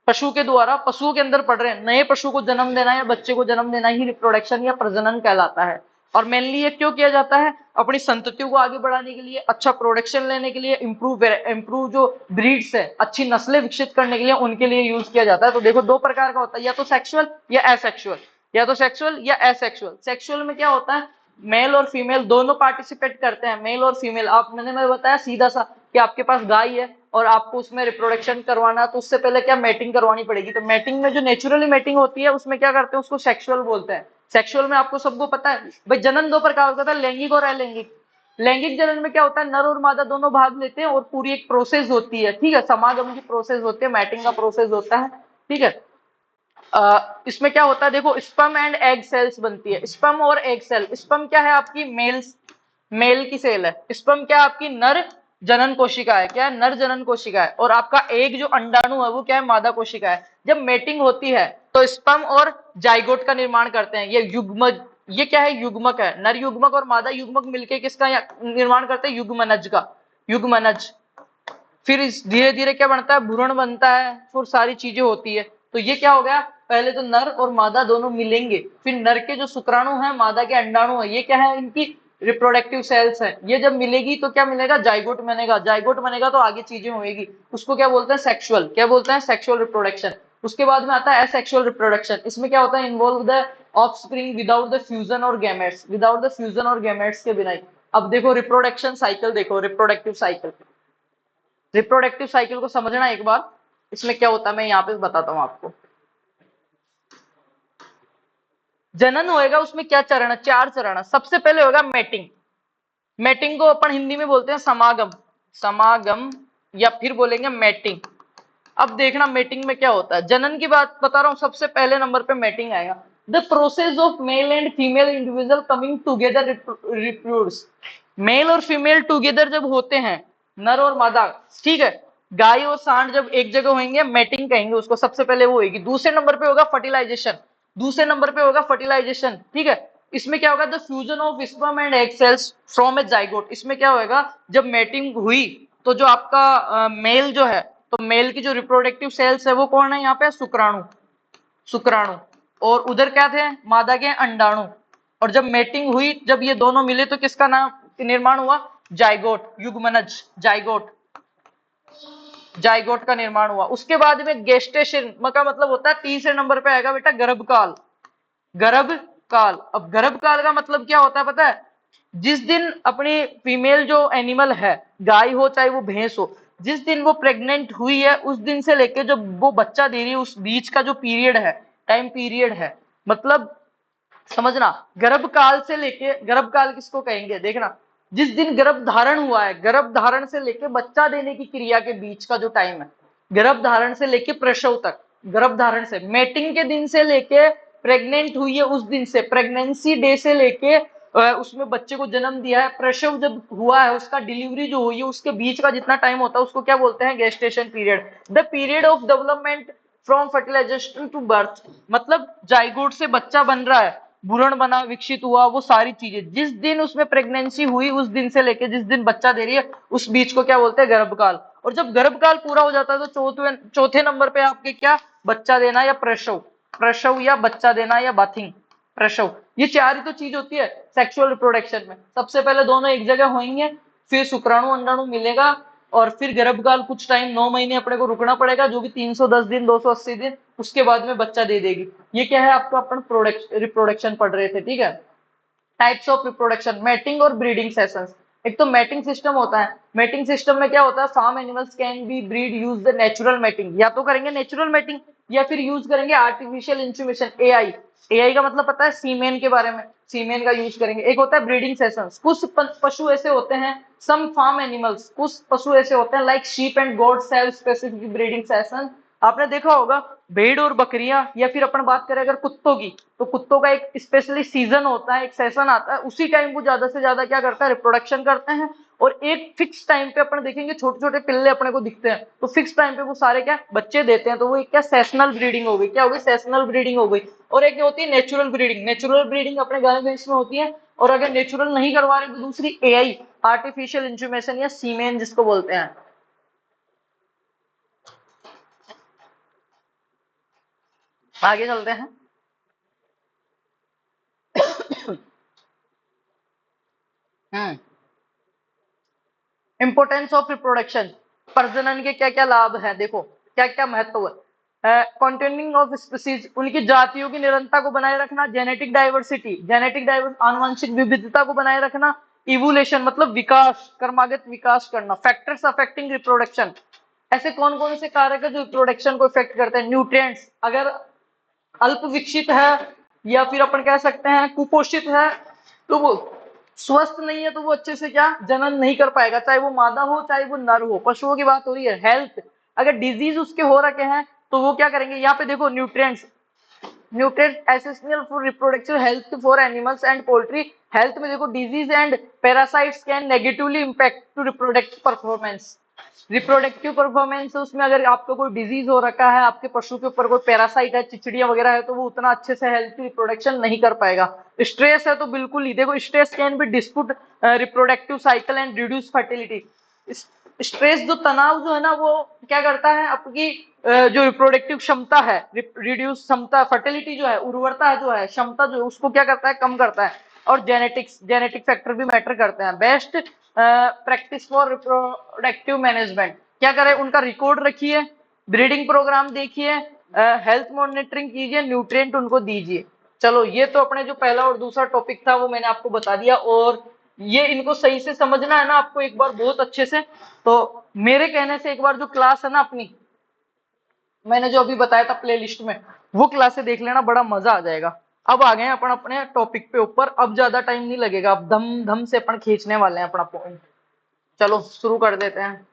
पशु के द्वारा, पशुओं के अंदर पढ़ रहे हैं, नए पशु को जन्म देना या बच्चे को जन्म देना ही रिप्रोडक्शन या प्रजनन कहलाता है। और मेनली ये क्यों किया जाता है, अपनी संततियों को आगे बढ़ाने के लिए, अच्छा प्रोडक्शन लेने के लिए, इंप्रूव जो ब्रीड्स है, अच्छी नस्लें विकसित करने के लिए, उनके लिए यूज किया जाता है। तो देखो 2 प्रकार का होता है, या तो सेक्सुअल या एसेक्सुअल, या तो सेक्सुअल या एसेक्सुअल। सेक्सुअल में क्या होता है, मेल और फीमेल दोनों पार्टिसिपेट करते हैं, मेल और फीमेल। आप मैंने बताया सीधा सा कि आपके पास गाय है और आपको उसमें रिप्रोडक्शन करवाना, तो उससे पहले क्या मैटिंग करवानी पड़ेगी। तो मैटिंग में जो नेचुरली मैटिंग होती है उसमें क्या करते हैं, उसको सेक्सुअल बोलते हैं। सेक्सुअल में आपको सबको पता है भाई, जनन 2 प्रकार का होता है, लैंगिक और अलैंगिक। लैंगिक जनन में क्या होता है, नर और मादा दोनों भाग लेते हैं और पूरी एक प्रोसेस होती है, ठीक है, समागम की प्रोसेस होती है, मैटिंग का प्रोसेस होता है, ठीक है। इसमें क्या होता है देखो, स्पर्म एंड एग सेल्स बनती है, स्पर्म और एग सेल। स्पर्म क्या है आपकी मेल की सेल है, स्पर्म क्या है आपकी नर जनन कोशिका है, क्या है नर जनन कोशिका है, और आपका एग जो अंडाणु है वो क्या है मादा कोशिका है। जब मेटिंग होती है तो स्पर्म और जाइगोट का निर्माण करते हैं, ये क्या है युग्मक है, नर युग्मक और मादा युग्मक मिलके किसका निर्माण करते हैं, युग्मनज का, युग्मनज। फिर धीरे धीरे क्या बनता है, भ्रूण बनता है, फिर सारी चीजें होती है। तो ये क्या हो गया, पहले तो नर और मादा दोनों मिलेंगे, फिर नर के जो शुक्राणु है, मादा के अंडाणु है, ये क्या है इनकी रिप्रोडक्टिव सेल्स है। ये जब मिलेगी तो क्या मिलेगा, जाइगोट बनेगा, जाइगोट बनेगा तो आगे चीजें होगी, उसको क्या बोलते हैं सेक्सुअल, क्या बोलते हैं सेक्सुअल रिप्रोडक्शन। उसके बाद में आता है एसेक्सुअल रिप्रोडक्शन, इसमें क्या होता है, involve the offspring without the fusion और गैमेट्स, विदाउट द फ्यूजन और गैमेट्स के बिना ही। अब देखो रिप्रोडक्शन साइकिल, देखो रिप्रोडक्टिव साइकिल, रिप्रोडक्टिव साइकिल को समझना एक बार, इसमें क्या होता है मैं यहाँ पे बताता हूँ आपको। जनन होएगा, उसमें क्या चरण है, 4 चरण है। सबसे पहले होगा मेटिंग, मेटिंग को अपन हिंदी में बोलते हैं समागम, समागम या फिर बोलेंगे मेटिंग। अब देखना मेटिंग में क्या होता है, जनन की बात बता रहा हूं, सबसे पहले नंबर पे मेटिंग आएगा। The process of male and female individual coming together reproduce, male और फीमेल टुगेदर जब होते हैं, नर और मादा, ठीक है, गाय और सांड जब एक जगह होंगे, मेटिंग कहेंगे उसको, सबसे पहले वो होगी। दूसरे नंबर पे होगा फर्टिलाइजेशन, दूसरे नंबर पे होगा फर्टिलाइजेशन, ठीक है। इसमें क्या होगा, the fusion of sperm and egg cells from A zygote. इसमें क्या होगा, जब मेटिंग हुई तो जो आपका मेल जो है, तो मेल की जो रिप्रोडक्टिव सेल्स है वो कौन है यहाँ पे, शुक्राणु, शुक्राणु, और उधर क्या थे, मादा के अंडाणु। और जब मेटिंग हुई, जब ये दोनों मिले तो किसका नाम निर्माण हुआ, जाइगोट, युग्मनज, जाइगोट, जाइगोट का निर्माण हुआ। उसके बाद में गेस्टेशन का मतलब होता है, तीसरे नंबर पे आएगा बेटा गर्भकाल, गर्भकाल। अब गर्भकाल का मतलब क्या होता है पता है, जिस दिन अपनी फीमेल जो एनिमल है, गाय हो चाहे वो भैंस हो, जिस दिन वो प्रेग्नेंट हुई है उस दिन से लेके जब वो बच्चा दे रही है, उस बीच का जो पीरियड है, टाइम पीरियड है, मतलब समझना, गर्भकाल से लेके, गर्भकाल किसको कहेंगे देखना, जिस दिन गर्भ धारण हुआ है, गर्भ धारण से लेके बच्चा देने की क्रिया के बीच का जो टाइम है, गर्भ धारण से लेके प्रसव तक, गर्भ धारण से मेटिंग के दिन से लेके प्रेग्नेंट हुई है उस दिन से, प्रेगनेंसी डे से लेके उसमें बच्चे को जन्म दिया है, प्रसव जब हुआ है, उसका डिलीवरी जो हुई है, उसके बीच का जितना टाइम होता है उसको क्या बोलते हैं, gestation period. The period of development from fertilisation to birth, मतलब जाइगोट से बच्चा बन रहा है, भ्रूण बना, विकसित हुआ, वो सारी चीजें, जिस दिन उसमें प्रेगनेंसी हुई उस दिन से लेके जिस दिन बच्चा दे रही है, उस बीच को क्या बोलते हैं, गर्भकाल। और जब गर्भकाल पूरा हो जाता है तो चौथे नंबर पे आपके क्या, बच्चा देना या प्रसव, प्रसव या बच्चा देना या बाथिंग, प्रसव। ये 4 ही तो चीज होती है सेक्सुअल रिप्रोडक्शन में। सबसे पहले दोनों एक जगह होंगे, फिर शुक्राणु अंडाणु मिलेगा, और फिर गर्भकाल कुछ टाइम 9 महीने अपने को रुकना पड़ेगा, जो भी 310 दिन 280 दिन, उसके बाद में बच्चा दे देगी। ये क्या है आपका, अपन प्रोडक्ट रिप्रोडक्शन पढ़ रहे थे, ठीक है। टाइप्स ऑफ रिप्रोडक्शन, मैटिंग और ब्रीडिंग सेशंस। एक तो मैटिंग सिस्टम होता है, मैटिंग सिस्टम में क्या होता है, farm animals can be breed use the natural mating, या तो करेंगे नेचुरल मैटिंग या फिर यूज करेंगे आर्टिफिशियल इंक्यूबेशन, एआई। एआई का मतलब पता है, सीमेन के बारे में, सीमेन का यूज करेंगे। एक होता है ब्रीडिंग सेशंस, कुछ पशु ऐसे होते हैं, सम फार्म एनिमल्स, कुछ पशु ऐसे होते हैं like sheep and goat self specific breeding session. आपने देखा होगा भेड़ और बकरियां, या फिर अपन बात करें अगर कुत्तों की, तो कुत्तों का एक स्पेशली सीजन होता है, एक सेशन आता है, उसी टाइम वो ज्यादा से ज्यादा क्या करता है, रिप्रोडक्शन करते हैं। और एक फिक्स टाइम पे अपन देखेंगे छोटे छोटे पिल्ले अपने को दिखते हैं, तो फिक्स टाइम पे वो सारे क्या बच्चे देते हैं, तो वो एक क्या सेशनल ब्रीडिंग हो गई, क्या हो गई, सेशनल ब्रीडिंग हो गई। और एक होती है नेचुरल ब्रीडिंग, नेचुरल ब्रीडिंग अपने गाय भैंस में होती है। और अगर नेचुरल नहीं करवा रहे तो दूसरी एआई, आर्टिफिशियल इंक्यूबेशन या सीमेन जिसको बोलते हैं। आगे चलते हैं। हम्म, इंपोर्टेंस ऑफ रिप्रोडक्शन, प्रजनन के क्या क्या लाभ हैं, देखो क्या क्या महत्व है। कॉन्टेनिंग ऑफ स्पीसीज, उनकी जातियों की निरंतरता को बनाए रखना, जेनेटिक डाइवर्सिटी, आनुवंशिक विविधता को बनाए रखना, इवोल्यूशन मतलब विकास, क्रमागत विकास करना, फैक्टर्स अफेक्टिंग रिप्रोडक्शन, ऐसे कौन कौन से कारक है जो रिप्रोडक्शन को इफेक्ट करते हैं। न्यूट्रिएंट्स, अगर अल्प विकसित है या फिर अपन कह सकते हैं कुपोषित है, तो वो स्वस्थ नहीं है, तो वो अच्छे से क्या जनन नहीं कर पाएगा, चाहे वो मादा हो चाहे वो नर हो, पशुओं की बात हो रही है। हेल्थ, अगर डिजीज उसके हो रखे हैं तो वो क्या करेंगे, यहाँ पे देखो nutrients, nutrient essential for reproductive health for animals and poultry. Health में देखो disease and parasites can negatively impact to reproductive performance. Reproductive performance उसमें अगर आपको कोई डिजीज हो रखा है, आपके पशु के ऊपर कोई पैरासाइट है, चिचड़ियां वगैरह है, तो वो उतना अच्छे से हेल्थी रिप्रोडक्शन नहीं कर पाएगा। स्ट्रेस है तो बिल्कुल ही, देखो stress can be dispute reproductive cycle and reduce fertility. Stress जो तनाव जो है ना, वो क्या करता है, आपकी जो रिप्रोडक्टिव क्षमता है, रिड्यूस क्षमता, फर्टिलिटी जो है, उर्वरता जो है, क्षमता जो है, उसको क्या करता है, कम करता है। और जेनेटिक फैक्टर भी मैटर करते हैं। Best practice for reproductive management, क्या करें, उनका रिकॉर्ड रखिए, ब्रीडिंग प्रोग्राम देखिए, हेल्थ मॉनिटरिंग कीजिए, न्यूट्रिएंट उनको दीजिए। चलो ये तो अपने जो पहला और दूसरा टॉपिक था वो मैंने आपको बता दिया, और ये इनको सही से समझना है ना आपको एक बार बहुत अच्छे से। तो मेरे कहने से एक बार जो क्लास है ना अपनी, मैंने जो अभी बताया था प्लेलिस्ट में, वो क्लासे देख लेना, बड़ा मजा आ जाएगा। अब आ गए हैं अपन अपने टॉपिक पे ऊपर, अब ज्यादा टाइम नहीं लगेगा, अब धम धम से अपन खींचने वाले हैं अपना पॉइंट। चलो शुरू कर देते हैं।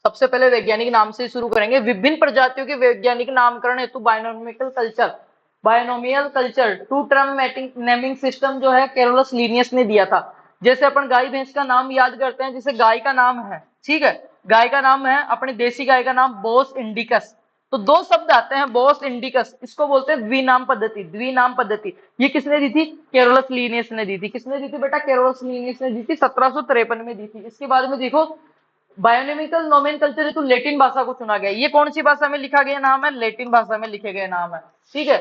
सबसे पहले वैज्ञानिक नाम से शुरू करेंगे। विभिन्न प्रजातियों के वैज्ञानिक नामकरण हेतु binomial culture two term naming system जो है कैरोलस लीनियस ने दिया था। जैसे अपन गाय भैंस का नाम याद करते हैं, जैसे गाय का नाम है, ठीक है, गाय का नाम है, अपनी देसी गाय का नाम बोस इंडिकस। तो दो शब्द आते हैं, बोस इंडिकस, इसको बोलते हैं द्विनाम पद्धति। द्विनाम पद्धति ये किसने दी थी, कैरोलस लीनियस ने दी थी। किसने दी थी बेटा, कैरोलस लीनियस ने दी थी, 1753 में दी थी। इसके बाद में देखो बायोनोमिकल नोमेनकल्चर हेतु लैटिन भाषा को चुना गया। ये कौन सी भाषा में लिखा गया नाम है, लैटिन भाषा में लिखे गए नाम है, ठीक है।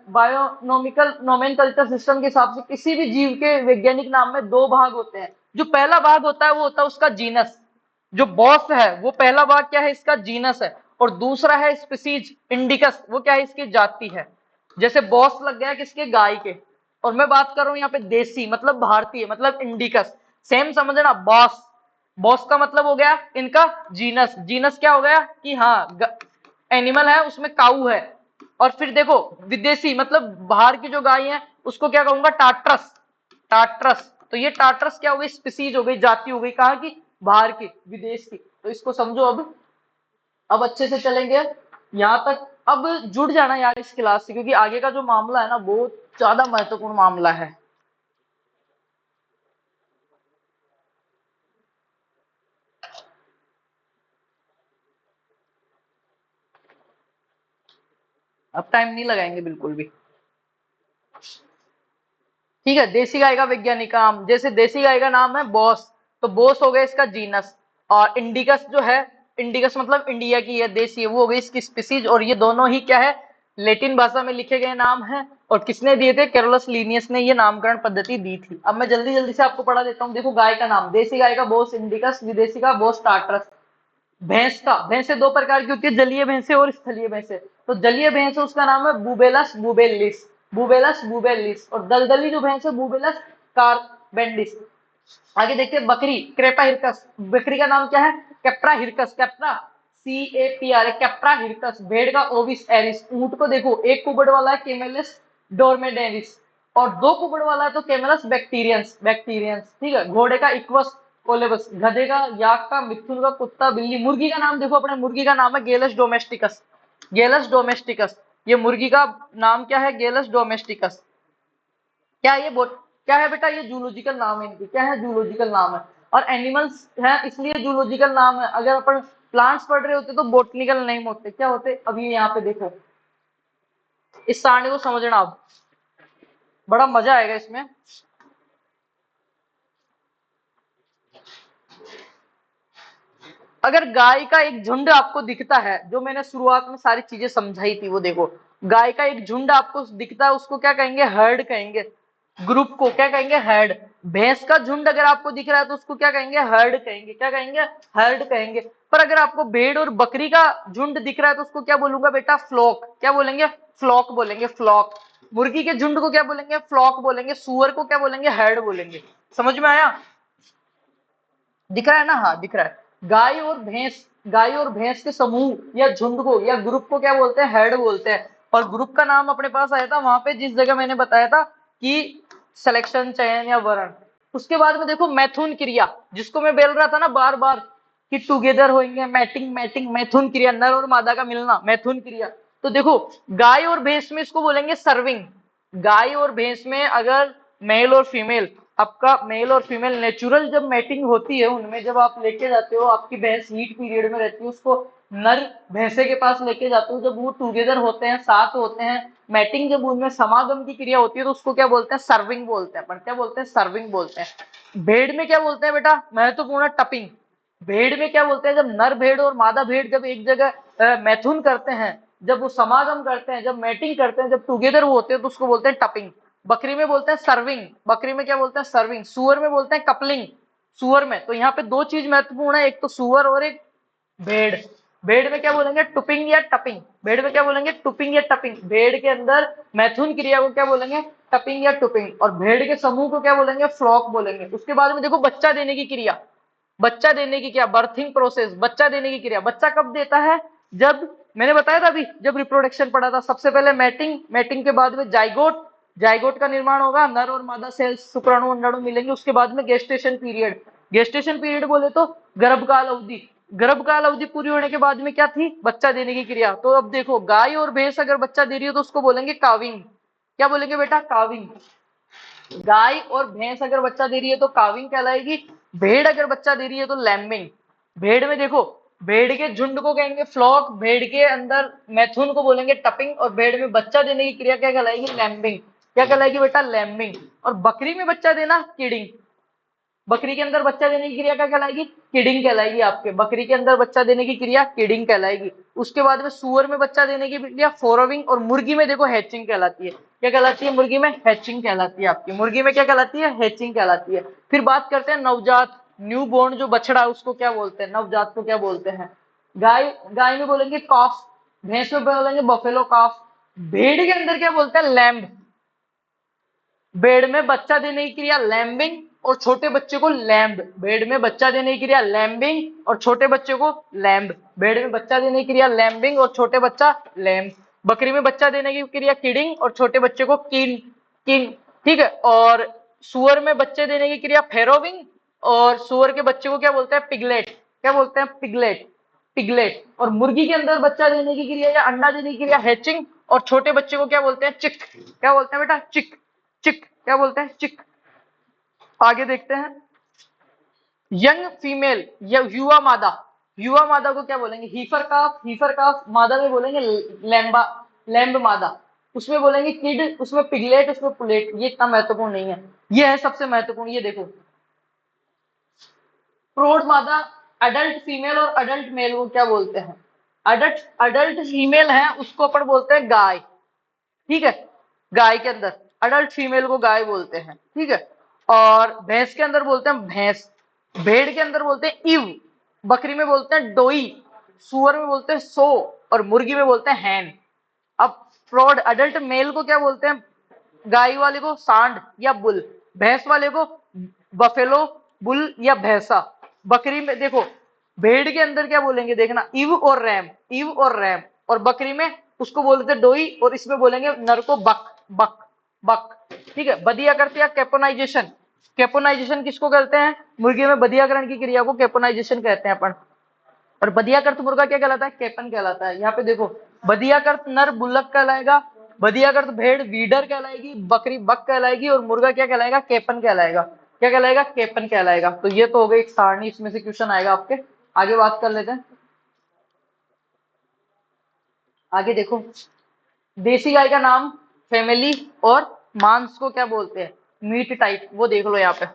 बायोनोमिकल नोमेनकल्चर सिस्टम के हिसाब से किसी भी जीव के वैज्ञानिक नाम में दो भाग होते हैं। जो पहला भाग होता है वो होता है उसका जीनस, जो बॉस है वो पहला भाग क्या है, इसका जीनस है। और दूसरा है स्पीसीज इंडिकस, वो क्या है, इसकी जाति है। जैसे बॉस लग गया किसके, गाय के। और मैं बात कर रहा हूं यहाँ पे देसी मतलब भारतीय मतलब इंडिकस। सेम समझना, बॉस, बॉस का मतलब हो गया इनका जीनस। जीनस क्या हो गया कि हाँ एनिमल है उसमें काऊ है। और फिर देखो विदेशी मतलब बाहर की जो गाय है उसको क्या कहूंगा, टाट्रस। टाट्रस, तो ये टाट्रस क्या हो गई, स्पीसीज हो गई, जाति हो गई, कहाँ की, बाहर की, विदेश की। तो इसको समझो। अब अच्छे से चलेंगे यहाँ तक। अब जुड़ जाना यार इस क्लास से, क्योंकि आगे का जो मामला है ना बहुत ज्यादा महत्वपूर्ण मामला है। अब टाइम नहीं लगाएंगे बिल्कुल भी, ठीक है। देसी गाय का वैज्ञानिक नाम, जैसे देसी गाय का नाम है बॉस, तो बॉस हो गया इसका जीनस। और इंडिकस जो है, इंडिकस मतलब इंडिया की है, देसी है, वो हो गई इसकी स्पीसीज। और ये दोनों ही क्या है, लेटिन भाषा में लिखे गए नाम है। और किसने दिए थे, कैरोलस लीनियस ने ये नामकरण पद्धति दी थी। अब मैं जल्दी जल्दी से आपको पढ़ा देता हूँ। देखो गाय का नाम, देसी गाय का बॉस इंडिकस, विदेशी का बॉस टार्टरस। भैंस का, भैंसे दो प्रकार की होती है, जलीय भैंसे और स्थलीय भैंसे। तो जलीय भैंस है उसका नाम है बुबेलस बुबेलिस, बुबेलस बुबेलिस। और दलदली जो भैंस है बुबेलस कार्बेंडिस। आगे देखते हैं बकरी, क्रेपा हिरकस। बकरी का नाम क्या है, Capra hircus, Capra CAPRA, Capra hircus. भेड़ का ओविस एरिस। ऊंट को देखो एक कुबड़ वाला है कैमेलिस डोरमेडेरिस, और दो कुबड़ वाला है तो कैमेलस बैक्टीरियंस, बैक्टीरियंस, ठीक है। घोड़े का इक्वस कोलेबस, गधे का, याक का, मिथुन का, कुत्ता, बिल्ली। मुर्गी का नाम देखो, अपने मुर्गी का नाम है गेलस डोमेस्टिकस, गेलस डोमेस्टिकस। ये मुर्गी का नाम क्या है, गेलस डोमेस्टिकस। क्या ये क्या है बेटा, ये जूलॉजिकल नाम है इनकी, क्या है, जूलॉजिकल नाम है। और एनिमल्स है इसलिए जूलॉजिकल नाम है। अगर अपन प्लांट्स पढ़ रहे होते तो बोटनिकल नेम होते, क्या होते। अभी यहाँ पे देखो इस सारणी को समझना, अब बड़ा मजा आएगा इसमें। अगर गाय का एक झुंड आपको दिखता है, जो मैंने शुरुआत में सारी चीजें समझाई थी वो देखो, गाय का एक झुंड आपको दिखता है उसको क्या कहेंगे, हर्ड कहेंगे। ग्रुप को क्या कहेंगे, हर्ड। भैंस का झुंड अगर आपको दिख रहा है तो उसको क्या कहेंगे, हर्ड कहेंगे। क्या कहेंगे, हर्ड कहेंगे। पर अगर आपको भेड़ और बकरी का झुंड दिख रहा है तो उसको क्या बोलूंगा बेटा, फ्लॉक। क्या बोलेंगे, फ्लॉक बोलेंगे, फ्लॉक। मुर्गी के झुंड को क्या बोलेंगे, फ्लॉक बोलेंगे। सुअर को क्या बोलेंगे, हर्ड बोलेंगे। समझ में आया, दिख रहा है ना, हाँ दिख रहा है। गाय और भैंस, गाय और भैंस के समूह या झुंड को या ग्रुप को क्या बोलते हैं, हेड बोलते हैं। और ग्रुप का नाम अपने पास आया था वहां पे जिस जगह मैंने बताया था कि सिलेक्शन, चयन या वर्ण। उसके बाद में देखो मैथुन क्रिया, जिसको मैं बोल रहा था ना बार बार कि टुगेदर होंगे, मैटिंग मैटिंग मैथुन क्रिया, नर और मादा का मिलना, मैथुन क्रिया। तो देखो गाय और भैंस में इसको बोलेंगे सर्विंग। गाय और भैंस में अगर मेल और फीमेल, आपका मेल और फीमेल नेचुरल जब मैटिंग होती है उनमें, जब आप लेके जाते हो, आपकी भैंस हीट पीरियड में रहती है, उसको नर भैंसे के पास लेके जाते हो, जब वो टुगेदर होते हैं, साथ होते हैं, मैटिंग जब उनमें समागम की क्रिया होती है, तो उसको क्या बोलते हैं? सर्विंग बोलते हैं। पर क्या बोलते हैं? सर्विंग बोलते हैं। भेड़ में क्या बोलते हैं बेटा? महत्वपूर्ण टपिंग। भेड़ में क्या बोलते हैं? जब नर भेड़ और मादा भेड़ जब एक जगह मैथुन करते हैं, जब वो समागम करते हैं, जब मैटिंग करते हैं, जब टुगेदर वो होते हैं, तो उसको बोलते हैं टपिंग। बकरी में बोलते हैं सर्विंग। बकरी में क्या बोलते हैं? सर्विंग। सुअर में बोलते हैं कपलिंग। सुअर में तो यहाँ पे दो चीज महत्वपूर्ण है, एक तो सुअर और एक भेड़। भेड़ में क्या बोलेंगे? टुपिंग या टपिंग। भेड़ में क्या बोलेंगे? टुपिंग या टपिंग। भेड़ के अंदर मैथुन क्रिया को क्या बोलेंगे? टपिंग या टुपिंग। और भेड़ के समूह को क्या बोलेंगे? फ्लॉक बोलेंगे। उसके बाद में देखो बच्चा देने की क्रिया। बच्चा देने की क्या? Berthing process. बच्चा देने की क्रिया। बच्चा कब देता है? जब मैंने बताया था अभी, जब रिप्रोडक्शन पढ़ा था, सबसे पहले मैटिंग, मैटिंग के बाद में जाइगोट, जाइगोट का निर्माण होगा, नर और मादा सेल्स शुक्राणु अंडाणु मिलेंगे, उसके बाद में गेस्टेशन पीरियड। गेस्टेशन पीरियड बोले तो गर्भकाल अवधि। गर्भकाल अवधि पूरी होने के बाद में क्या थी? बच्चा देने की क्रिया। तो अब देखो गाय और भैंस अगर बच्चा दे रही हो तो उसको बोलेंगे काविंग। क्या बोलेंगे बेटा? काविंग। गाय और भैंस अगर बच्चा दे रही है तो काविंग कहलाएगी। भेड़ अगर बच्चा दे रही है तो लैम्बिंग। भेड़ में देखो, भेड़ के झुंड को कहेंगे फ्लॉक, भेड़ के अंदर मैथुन को बोलेंगे टपिंग, और भेड़ में बच्चा देने की क्रिया क्या कहलाएगी? लैम्बिंग। क्या कहलाएगी बेटा? लैम्बिंग। और बकरी में बच्चा देना किडिंग। बकरी के अंदर बच्चा देने की क्रिया क्या कहलाएगी? किडिंग कहलाएगी। आपके बकरी के अंदर बच्चा देने की क्रिया किडिंग कहलाएगी। उसके बाद में सुअर में बच्चा देने की क्रिया फोरोविंग, और मुर्गी में देखो हैचिंग कहलाती है। क्या कहलाती है? मुर्गी में हैचिंग कहलाती है। आपकी मुर्गी में क्या कहलाती है? हैचिंग कहलाती है। फिर बात करते हैं नवजात, न्यू बोर्न जो बछड़ा, उसको क्या बोलते हैं? नवजात को क्या बोलते हैं? गाय, गाय में बोलेंगे कॉफ, भैंस में बोलेंगे बफेलो कॉफ। भेड़ के अंदर क्या बोलते हैं? लैम्ब। भेड़ में बच्चा देने की क्रिया लैम्बिंग और छोटे बच्चे को लैम्ब। भेड़ में बच्चा देने की क्रिया लैम्बिंग और छोटे बच्चे को लैम्ब। भेड़ में बच्चा देने की क्रिया लैम्बिंग और छोटे बच्चा लैम्ब। बकरी में बच्चा देने की क्रिया किडिंग और छोटे बच्चे को किन किन। ठीक है। और सुअर में बच्चे देने की क्रिया फेरोविंग, और सुअर के बच्चे को क्या बोलते हैं? पिगलेट। क्या बोलते हैं? पिगलेट। पिगलेट। और मुर्गी के अंदर बच्चा देने की क्रिया या अंडा देने की क्रिया हैचिंग, और छोटे बच्चे को क्या बोलते हैं? चिक। क्या बोलते हैं बेटा? चिक। चिक। क्या बोलते हैं? चिक। आगे देखते हैं, यंग फीमेल या युवा मादा। युवा मादा को क्या बोलेंगे? हीफर काफ। हीफर काफ मादा में बोलेंगे लैम्बा, लैम्ब मादा। उसमें बोलेंगे किड, उसमें पिगलेट, उसमें पुलेट। ये इतना महत्वपूर्ण नहीं है, ये है सबसे महत्वपूर्ण। ये देखो प्रौढ़ मादा, अडल्ट फीमेल और अडल्ट मेल को क्या बोलते हैं? अडल्ट, अडल्ट फीमेल है उसको अपन बोलते हैं गाय। ठीक है। गाय के अंदर अडल्ट फीमेल को गाय बोलते हैं। ठीक है। और भैंस के अंदर बोलते हैं भैंस। भेड़ के अंदर बोलते हैं इव। बकरी में बोलते हैं डोई। सुअर में बोलते हैं सो। और मुर्गी में बोलते हैं हैन। अब प्रौढ़ अडल्ट मेल को क्या बोलते हैं? गाय वाले को सांड या बुल। भैंस वाले को बफेलो, बुल या भैंसा। बकरी में देखो, भेड़ के अंदर क्या बोलेंगे? देखना, इव और रैम। इव और रैम। और बकरी में उसको बोलते हैं डोई, और इसमें बोलेंगे नर को बक। बक। बक। ठीक है। बदिया करते हैं कैपोनाइजेशन। कैपोनाइजेशन किसको कहते हैं? मुर्गी में बदियाकरण की क्रिया को कैपोनाइजेशन कहते हैं अपन। और बदियाकृत मुर्गा क्या कहलाता है? कैपन कहलाता है। यहाँ पे देखो, बदियाकृत नर बुल्लक कहलाएगा, बदियाकृत भेड़ वीडर कहलाएगी, बकरी बक कहलाएगी, और मुर्गा क्या कहलाएगा? कैपन कहलाएगा। क्या कहलाएगा? कैपन कहलाएगा। तो ये तो हो गई एक सारणी, इसमें से क्वेश्चन आएगा आपके। आगे बात कर लेते हैं। आगे देखो, देसी गाय का नाम, फैमिली और मांस को क्या बोलते हैं? Meat type. वो देख लो यहाँ पे।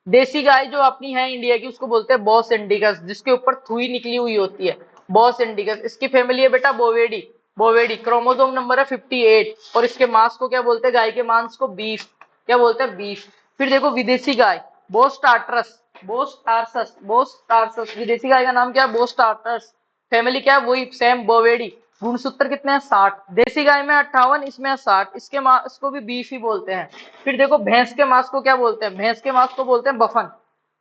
देसी गाय जो अपनी है इंडिया की, उसको बोलते हैं बॉस इंडिकस, जिसके ऊपर थुई निकली हुई होती है। Bos indicus. इसकी फैमिली है बेटा बोवेडी। बोवेडी। क्रोमोसोम नंबर है 58। और इसके मांस को क्या बोलते हैं? गाय के मांस को बीफ। क्या बोलते हैं? बीफ। फिर देखो विदेशी गाय, Bos taurus. Bos taurus. Bos taurus. विदेशी गाय का नाम क्या है? बोस टार्टस। फैमिली क्या है? वही सेम बोवेडी। गुणसूत्र कितने हैं? 60। देसी गाय में 58, इसमें है 60। इसके मांस को भी बीफ ही बोलते हैं। फिर देखो भैंस के मांस को क्या बोलते हैं? भैंस के मांस को बोलते हैं बफन।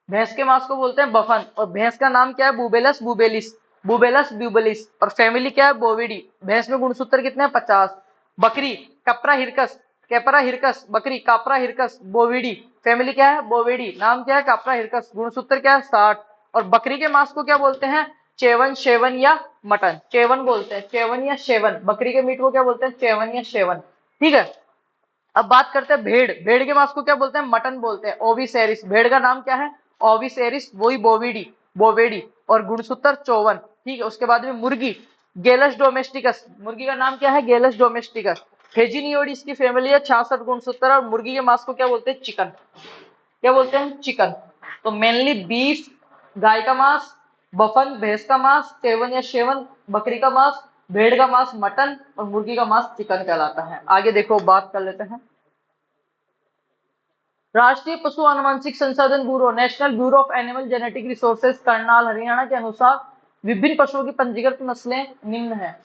भैंस के मांस को बोलते हैं बफन। और भैंस का नाम क्या है? बुबेलस बुबेलिस। बुबेलस ब्यूबेलिस। और फैमिली क्या है? बोविडी। भैंस में गुणसूत्र कितने हैं? 50। बकरी कपरा हिरकस। कैपरा हिरकस। बकरी कापरा हिरकस। बोविडी। फैमिली क्या है? बोविडी। नाम क्या है? कापरा हिरकस। गुणसूत्र क्या है? 60। और बकरी के मांस को क्या बोलते हैं? चेवन, शेवन या मटन। चेवन बोलते हैं, चेवन या शेवन। बकरी के मीट को क्या बोलते हैं? चेवन या शेवन। ठीक है। अब बात करते हैं भेड़। भेड़ के मांस को क्या बोलते हैं? मटन बोलते हैं, ओविसेरिस। भेड़ का नाम क्या है? ओविसेरिस, वही बोविडी, बोवेडी। और गुणसूत्र चौवन। ठीक है। उसके बाद में मुर्गी, गेलस डोमेस्टिकस। मुर्गी का नाम क्या है? गेलस डोमेस्टिकस। फेजिनियोडी इसकी फैमिली है, 66 गुणसूत्र। और मुर्गी के मांस को क्या बोलते हैं? चिकन। क्या बोलते हैं? चिकन। तो मेनली बीफ, गाय का मांस, बफन भैंस का मांस, चेवन या शेवन बकरी का मांस, भेड़ का मांस मटन, और मुर्गी का मांस चिकन कहलाता है। आगे देखो, बात कर लेते हैं। राष्ट्रीय पशु आनुवंशिक संसाधन bureau, national bureau of animal genetic resources, Karnal Haryana के अनुसार विभिन्न पशुओं की पंजीकृत नस्लें निम्न है।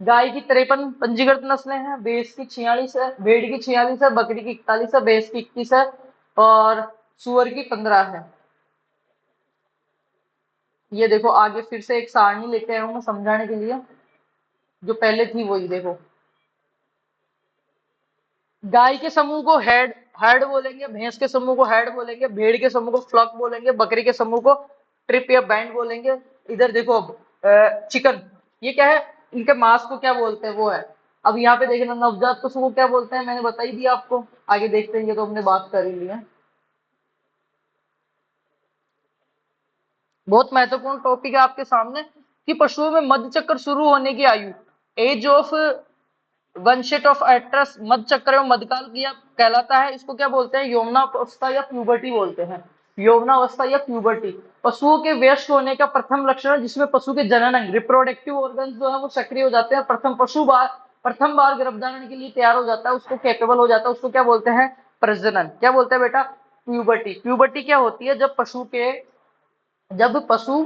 गाय की 53 पंजीकृत नस्लें हैं, भैंस की 46 है, भेड़ की 46 है, बकरी की 41 है, भैंस की 21 है, और सुअर की 15 है। ये देखो, आगे फिर से एक सारणी लेके आया हूं मैं समझाने के लिए, जो पहले थी वही देखो। गाय के समूह को हेड हेड बोलेंगे, भैंस के समूह को हेड बोलेंगे, भेड़ के समूह को फ्लॉक बोलेंगे, बकरी के समूह को ट्रिप या बैंड बोलेंगे। इधर देखो अब चिकन, ये क्या है? इनके मांस को क्या बोलते हैं वो है। अब यहाँ पे देखना, नवजात पशु को क्या बोलते हैं, मैंने बता ही दिया आपको। आगे देखते हैं, ये तो हमने बात कर ही ली है। बहुत महत्वपूर्ण टॉपिक है आपके सामने कि पशुओं में मध्य चक्र शुरू होने की आयु, एज ऑफ वनशेट ऑफ एट्रस, मध्य चक्र एवं मध्यकाल किया कहलाता है। इसको क्या बोलते हैं? यौवनावस्था या प्यूबर्टी बोलते हैं। यौवनावस्था या प्यूबर्टी पशुओं के वयस्क होने का प्रथम लक्षण है, जिसमें पशु के जनन अंग, रिप्रोडक्टिव ऑर्गन्स जो है वो सक्रिय हो जाते हैं। प्रथम बार गर्भधारण के लिए तैयार हो जाता है, उसको कैपेबल हो जाता है, उसको क्या बोलते हैं? प्रजनन। क्या बोलते हैं बेटा? प्यूबर्टी। प्यूबर्टी क्या होती है? जब पशु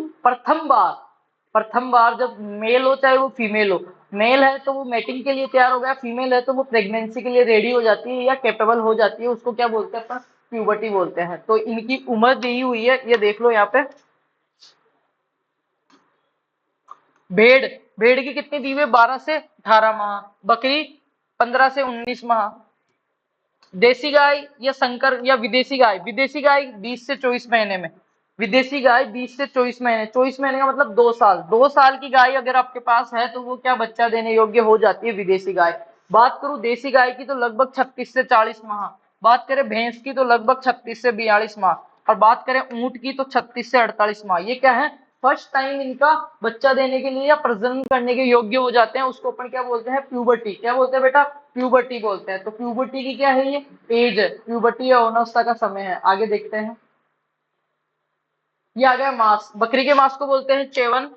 प्रथम बार जब मेल हो चाहे वो फीमेल हो, मेल है तो वो मेटिंग के लिए तैयार हो गया, फीमेल है तो वो प्रेगनेंसी के लिए रेडी हो जाती है या कैपेबल हो जाती है, उसको क्या बोलते हैं? अपन प्यूबर्टी बोलते हैं। तो इनकी उम्र दी हुई है, ये देख लो यहाँ पे। भेड़ भेड़ की कितनी दी हुई है? 12 से 18 माह। बकरी 15 से 19 माह। देसी गाय या संकर या विदेशी गाय, विदेशी गाय 20 से 24 महीने में। विदेशी गाय 20 से 24 महीने, 24 महीने का मतलब 2 साल। 2 साल की गाय अगर आपके पास है तो वो क्या बच्चा देने योग्य हो जाती है? विदेशी गाय। बात करूं देसी गाय की तो लगभग 36 से 40 माह। बात करें भैंस की तो लगभग 36 से 42 माह। और बात करें ऊंट की तो 36 से 48 माह। ये क्या है? फर्स्ट टाइम इनका बच्चा देने के लिए या प्रजनन करने के योग्य हो जाते हैं, उसको अपन क्या बोलते हैं? प्यूबर्टी। क्या बोलते हैं बेटा? प्यूबर्टी बोलते हैं। तो प्यूबर्टी की क्या है? ये एज है। प्यूबर्टी या अवस्था का समय है। आगे देखते हैं। ये आ गया मांस। बकरी के मांस को बोलते हैं चेवन।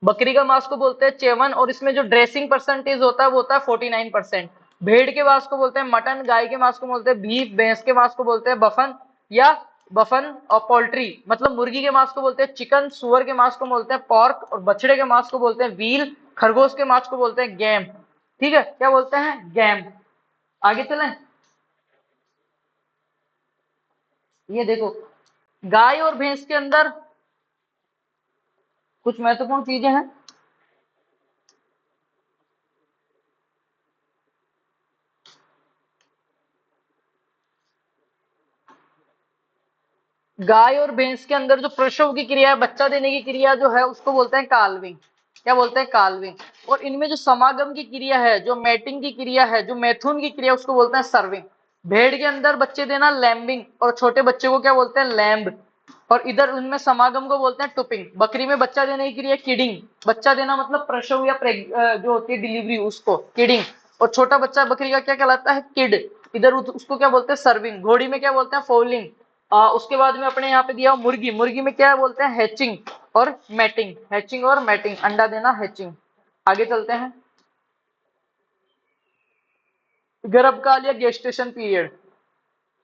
बकरी का मांस को बोलते हैं चेवन, और इसमें जो ड्रेसिंग परसेंटेज होता है वो होता है 49%। भेड़ के मांस को बोलते हैं मटन, गाय के मांस को बोलते हैं बीफ, भैंस के मांस को बोलते हैं बफन या बफन, और पोल्ट्री मतलब मुर्गी के मांस को बोलते हैं चिकन, सुअर के मांस को बोलते हैं पॉर्क, और बछड़े के मांस को बोलते हैं व्हील, खरगोश के मांस को बोलते हैं गैम। ठीक है, क्या बोलते हैं? गैम। आगे चलें। ये देखो, गाय और भैंस के अंदर कुछ महत्वपूर्ण चीजें हैं। गाय और भैंस के अंदर जो प्रसव की क्रिया है, बच्चा देने की क्रिया जो है, उसको बोलते हैं काल्विंग। क्या बोलते हैं? काल्विंग। और इनमें जो समागम की क्रिया है, जो मैटिंग की क्रिया है, जो मैथुन की क्रिया, उसको बोलते हैं सर्विंग। भेड़ के अंदर बच्चे देना लैम्बिंग, और छोटे बच्चे को क्या बोलते हैं? लैम्ब। और इधर उनमें समागम को बोलते हैं टुपिंग। बकरी में बच्चा देने की क्रिया किडिंग। बच्चा देना मतलब प्रसव या जो होती है डिलीवरी, उसको किडिंग। और छोटा बच्चा बकरी का क्या कहलाता है? किड। इधर उसको क्या बोलते हैं? सर्विंग। घोड़ी में क्या बोलते हैं? फोलिंग। उसके बाद में अपने यहाँ पे दिया मुर्गी। मुर्गी में क्या बोलते हैं? हैचिंग और मैटिंग। हैचिंग और मैटिंग, अंडा देना, हैचिंग। आगे चलते हैं। गर्भकाल या गेस्टेशन पीरियड।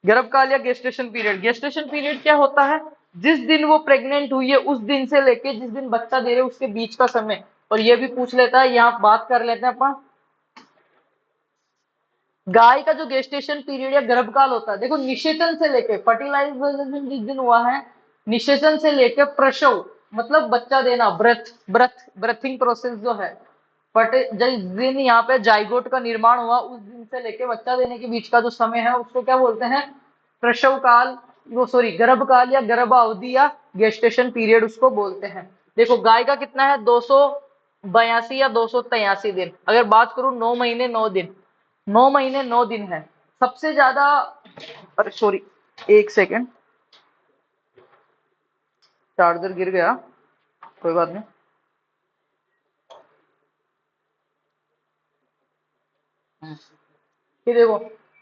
गर्भकाल या गेस्टेशन पीरियड। गेस्टेशन पीरियड क्या होता है? जिस दिन वो प्रेग्नेंट हुई है उस दिन से लेके जिस दिन बच्चा दे रहे उसके बीच का समय। और ये भी पूछ लेता है, यहाँ बात कर लेते हैं अपन। गाय का जो गेस्टेशन पीरियड या गर्भकाल होता है, देखो निषेचन से लेके फर्टिलाइजेशन जिस दिन हुआ है, निषेचन से लेके प्रसव मतलब बच्चा देना, ब्रथिंग प्रोसेस जो है, जिस दिन यहाँ पे जाइगोट का निर्माण हुआ उस दिन से लेके बच्चा देने के बीच का जो समय है उसको क्या बोलते हैं? प्रसव काल, वो सॉरी गर्भ काल या गर्भावधि या गेस्टेशन पीरियड उसको बोलते हैं। देखो गाय का कितना है 282 या 283 दिन। अगर बात करूं 9 महीने 9 दिन, 9 महीने 9 दिन है सबसे ज्यादा। अरे सॉरी, एक सेकेंड, चार्जर गिर गया, कोई बात नहीं। ये देखो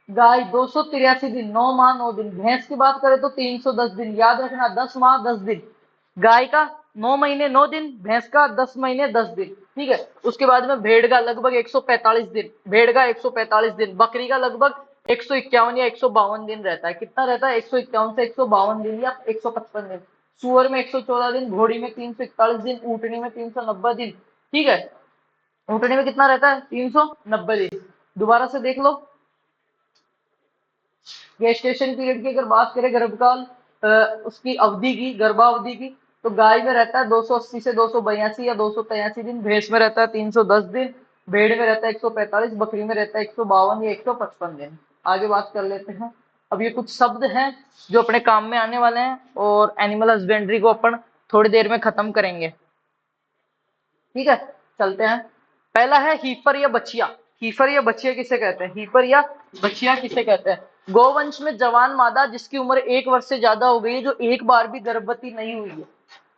गाय 283 दिन, 9 माह 9 दिन। भैंस की बात करें तो 310 दिन। याद रखना 10 माह 10 दिन, गाय का 9 महीने 9 दिन, भैंस का 10 महीने 10 दिन। ठीक है, उसके बाद में भेड़ का लगभग 145 दिन, भेड़ का 145 दिन, बकरी का लगभग 151 या 152 दिन रहता है। कितना रहता है? 151 से 152 दिन या 155 दिन। सुअर में 114 दिन, घोड़ी में 341 दिन, ऊँटनी में 390 दिन। ठीक है, ऊँटनी में कितना रहता है? 390 दिन। दोबारा से देख लो, गेस्टेशन पीरियड की अगर बात करें, गर्भकाल उसकी अवधि की, गर्भावधि की, तो गाय में रहता है 280 से 282 या 283 दिन, भैंस में रहता है 310 दिन, भेड़ में रहता है 145, बकरी में रहता है 152 या 155 दिन। आगे बात कर लेते हैं। अब ये कुछ शब्द हैं जो अपने काम में आने वाले हैं, और एनिमल हस्बेंड्री को अपन थोड़ी देर में खत्म करेंगे। ठीक है, चलते हैं। पहला है हीफर या बछिया। हीफर या बछिया किसे कहते हैं? हीफर या बछिया किसे कहते हैं? गोवंश में जवान मादा जिसकी उम्र 1 वर्ष से ज्यादा हो गई है, जो एक बार भी गर्भवती नहीं हुई है,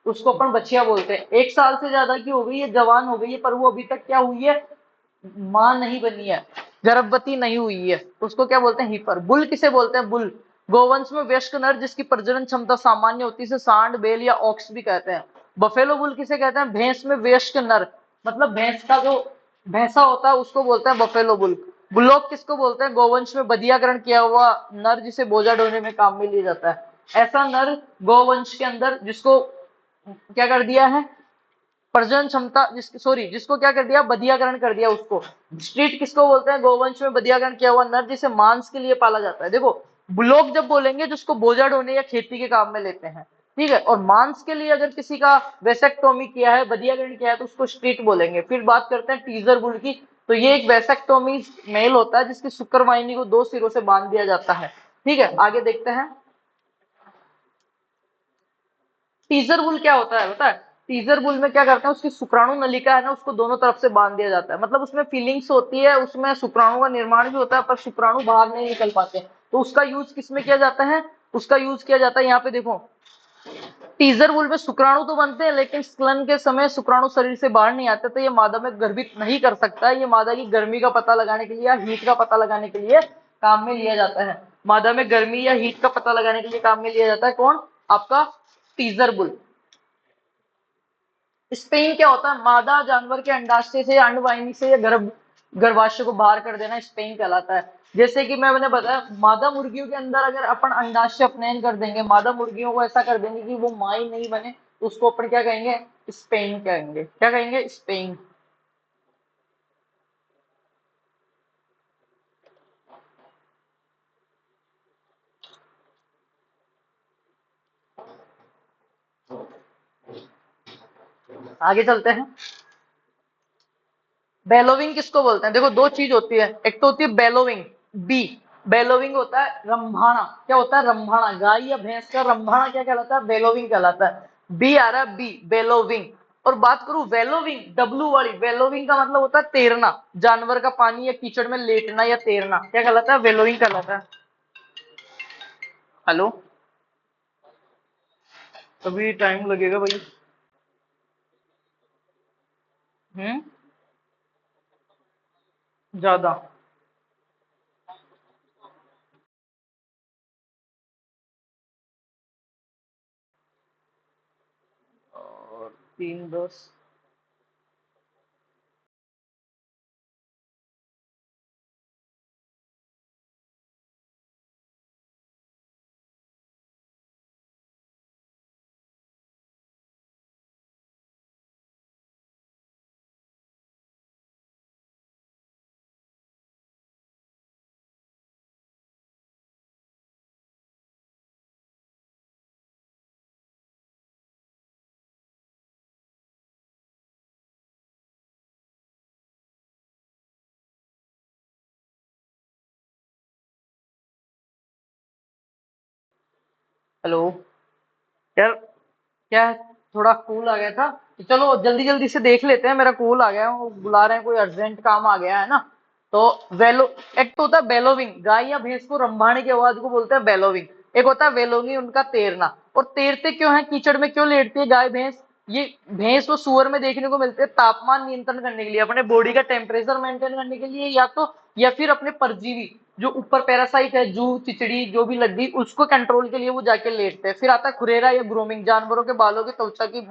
उसको अपन बछिया बोलते हैं। 1 साल से ज्यादा की हो गई है, जवान हो गई है, पर वो अभी तक क्या हुई है? मां नहीं बनी है, गर्भवती नहीं हुई है, उसको क्या बोलते हैं? हीफर। बुल किसे बोलते हैं? बुल गोवंश में वयस्क नर जिसकी प्रजनन क्षमता सामान्य होती है, इसे सांड, बैल या ऑक्स भी कहते हैं। बफेलो बुल किसे कहते हैं? भैंस में वयस्क नर, मतलब भैंस का जो भैंसा होता है उसको बोलते हैं बफेलो बुल। बुलोक किसको बोलते हैं? गोवंश में बधियाकरण किया हुआ नर जिसे बोझा ढोने में काम में लिया जाता है। ऐसा नर गोवंश के अंदर जिसको क्या कर दिया है? प्रजनन क्षमता, जिसको क्या कर दिया? बधियाकरण कर दिया उसको। स्ट्रीट किसको बोलते हैं? गोवंश में बधियाकरण किया हुआ नर जिसे मांस के लिए पाला जाता है। देखो, ब्लोक जब बोलेंगे जिसको बोझा ढोने या खेती के काम में लेते हैं, ठीक है, और मांस के लिए अगर किसी का वेसेक्टोमी किया है, बधियाकरण किया है, तो उसको स्ट्रीट बोलेंगे। फिर बात करते हैं टीजर बुल की। तो ये एक वेसेक्टोमी मेल होता है जिसकी शुक्रवाहिनी को 2 सिरों से बांध दिया जाता है। ठीक है, आगे देखते हैं। टीजर बुल क्या होता है पता है? टीजर बुल में क्या करते हैं, उसकी शुक्राणु नलिका है ना, उसको दोनों तरफ से बांध दिया जाता है। मतलब उसमें फीलिंग्स होती है, उसमें शुक्राणु का निर्माण भी होता है, पर शुक्राणु बाहर नहीं निकल पाते। तो उसका यूज किसमें किया जाता है? उसका यूज किया जाता है यहाँ पे देखो, टीजर बुल में शुक्राणु तो बनते हैं, लेकिन स्खलन के समय शुक्राणु शरीर से बाहर नहीं आते, तो ये मादा में गर्भित नहीं कर सकता है। ये मादा की गर्मी का पता लगाने के लिए या हीट का पता लगाने के लिए काम में लिया जाता है। मादा में गर्मी या हीट का पता लगाने के लिए काम में लिया जाता है। कौन? आपका टीजर बुल। स्पेन क्या होता है? मादा जानवर के अंडाशय से या अंडवाहिनी से या गर्भाशय को बाहर कर देना स्पेन कहलाता है। जैसे कि मैंने बताया, मादा मुर्गियों के अंदर अगर अपन अंडाशय अपनयन कर देंगे, मादा मुर्गियों को ऐसा कर देंगे कि वो माँ ही नहीं बने, तो उसको अपन क्या कहेंगे? स्पेन कहेंगे। क्या कहेंगे? स्पेन। आगे चलते हैं। बेलोविंग किसको बोलते हैं? देखो दो चीज होती है, एक तो होती है बेलोविंग, बी। बेलोविंग होता है रंभाना। क्या होता है? रंभाना। गाय या भैंस का रंभाना क्या कहलाता है? बेलोविंग कहलाता है। बी आ रहा है, बी, बेलोविंग। और बात करूं वेलोविंग, डब्लू वाली, वेलोविंग का मतलब होता है तैरना, जानवर का पानी या कीचड़ में लेटना या तैरना, क्या कहलाता है? वेलोविंग कहलाता है। हेलो, अभी टाइम लगेगा भाई। हम्म, ज्यादा। और 3:10। हेलो यार, क्या है, थोड़ा कॉल आ गया था, तो चलो जल्दी जल्दी से देख लेते हैं। मेरा कॉल आ गया है, वो बुला रहे हैं, कोई अर्जेंट काम आ गया है ना। तो वेलो, एक तो होता है बेलोविंग, गाय या भैंस को रंभाने की आवाज को बोलते हैं बेलोविंग। एक होता है वेलोंगी, उनका तैरना। और तैरते क्यों है, कीचड़ में क्यों लेटती है गाय भैंस? ये भैंस और सुअर में देखने को मिलते हैं तापमान नियंत्रण करने के लिए, अपने बॉडी का टेम्परेचर मेंटेन करने के लिए, या तो या फिर अपने परजीवी जो ऊपर पैरासाइट है, जू चिचड़ी जो भी लग गई, उसको कंट्रोल के लिए वो जाके लेटते हैं। फिर आता है खुरेरा या ग्रूमिंग, जानवरों के बालों की त्वचा की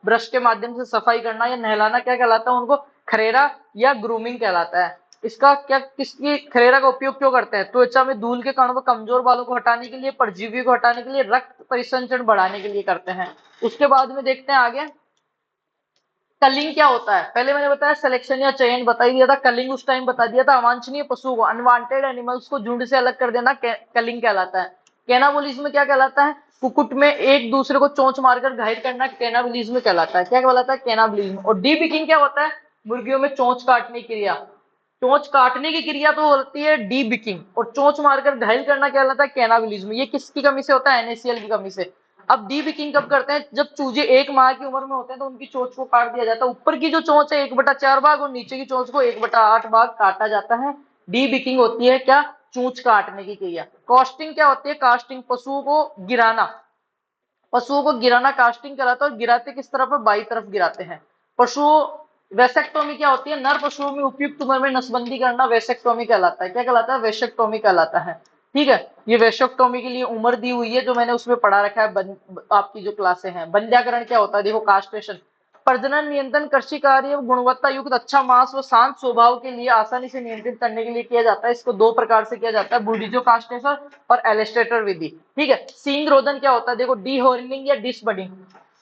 ब्रश के माध्यम से सफाई करना या नहलाना, क्या कहलाता है उनको? खरेरा या ग्रूमिंग कहलाता है। इसका क्या, किसकी खरेरा का उपयोग क्यों करते हैं? त्वचा में धूल के कणों व कमजोर बालों को हटाने के लिए, परजीवी को हटाने के लिए, रक्त परिसंचरण बढ़ाने के लिए करते हैं। उसके बाद में देखते हैं आगे, कलिंग क्या होता है? पहले मैंने बताया सिलेक्शन या चयन बता ही दिया था, कलिंग उस टाइम बता दिया था। अवांछनीय पशु को, अनवांटेड एनिमल्स को झुंड से अलग कर देना कलिंग कहलाता है। कैनाबोलिज्म क्या कहलाता है? कुकुट में एक दूसरे को चोंच मारकर घायल करना कैनाबोलिज्म कहलाता है। क्या कहलाता है? कैनाबोलिज्म। और डीबिकिंग क्या होता है? मुर्गियों में चोंच काटने की क्रिया। चोंच काटने की क्रिया तो होती है डी बिकिंग, और चोंच मारकर घायल करना क्या कहलाता है? कैनाबिलिज्म। ये किसकी कमी से होता है? एनएसीएल की कमी से। अब डी बिकिंग कब करते हैं? जब चूजे 1 माह की उम्र में होते हैं तो उनकी चोंच को काट दिया जाता है। ऊपर की जो चोंच है 1/4 भाग, और नीचे की चोंच को 1/8 भाग काटा जाता है। डी बिकिंग होती है क्या? चूंच काटने की क्रिया। कास्टिंग क्या होती है? कास्टिंग पशुओं को गिराना। पशुओं को गिराना कास्टिंग कहलाता है। और गिराते किस तरफ है? बाई तरफ गिराते हैं। पशुओं, वेसेक्टोमी क्या होती है? नर पशुओं में उपयुक्त उम्र में नसबंदी करना वेसेक्टोमी कहलाता है। क्या कहलाता है? वेसेक्टोमी कहलाता है। ठीक है, ये वेसेक्टोमी के लिए उम्र दी हुई है जो मैंने उसमें पढ़ा रखा है, आपकी जो क्लासे हैं। बंध्याकरण क्या होता है? देखो, कास्ट्रेशन। प्रजनन नियंत्रण कृषि कार्य गुणवत्ता युक्त अच्छा मांस व शांत स्वभाव के लिए आसानी से नियंत्रित करने के लिए किया जाता है। इसको 2 प्रकार से किया जाता है, बुडिजो कास्ट्रेशन और एलेस्टेटर विधि। ठीक है, सींग रोधन क्या होता है? देखो, डीहॉर्निंग या डिसबडिंग।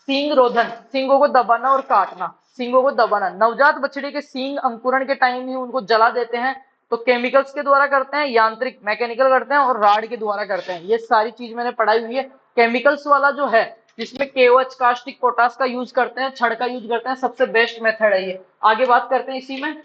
सींग रोधन, सींगों को दबाना और काटना, सींगों को दबाना। नवजात बछड़े के सींग अंकुरण के टाइम ही उनको जला देते हैं, तो केमिकल्स के द्वारा करते हैं, यांत्रिक मैकेनिकल करते हैं, और राड के द्वारा करते हैं। ये सारी चीज मैंने पढ़ाई हुई है। केमिकल्स वाला जो है, जिसमें केओएच कास्टिक पोटास का यूज करते हैं, छड़ का यूज करते हैं, सबसे बेस्ट मेथड है ये। आगे बात करते हैं इसी में।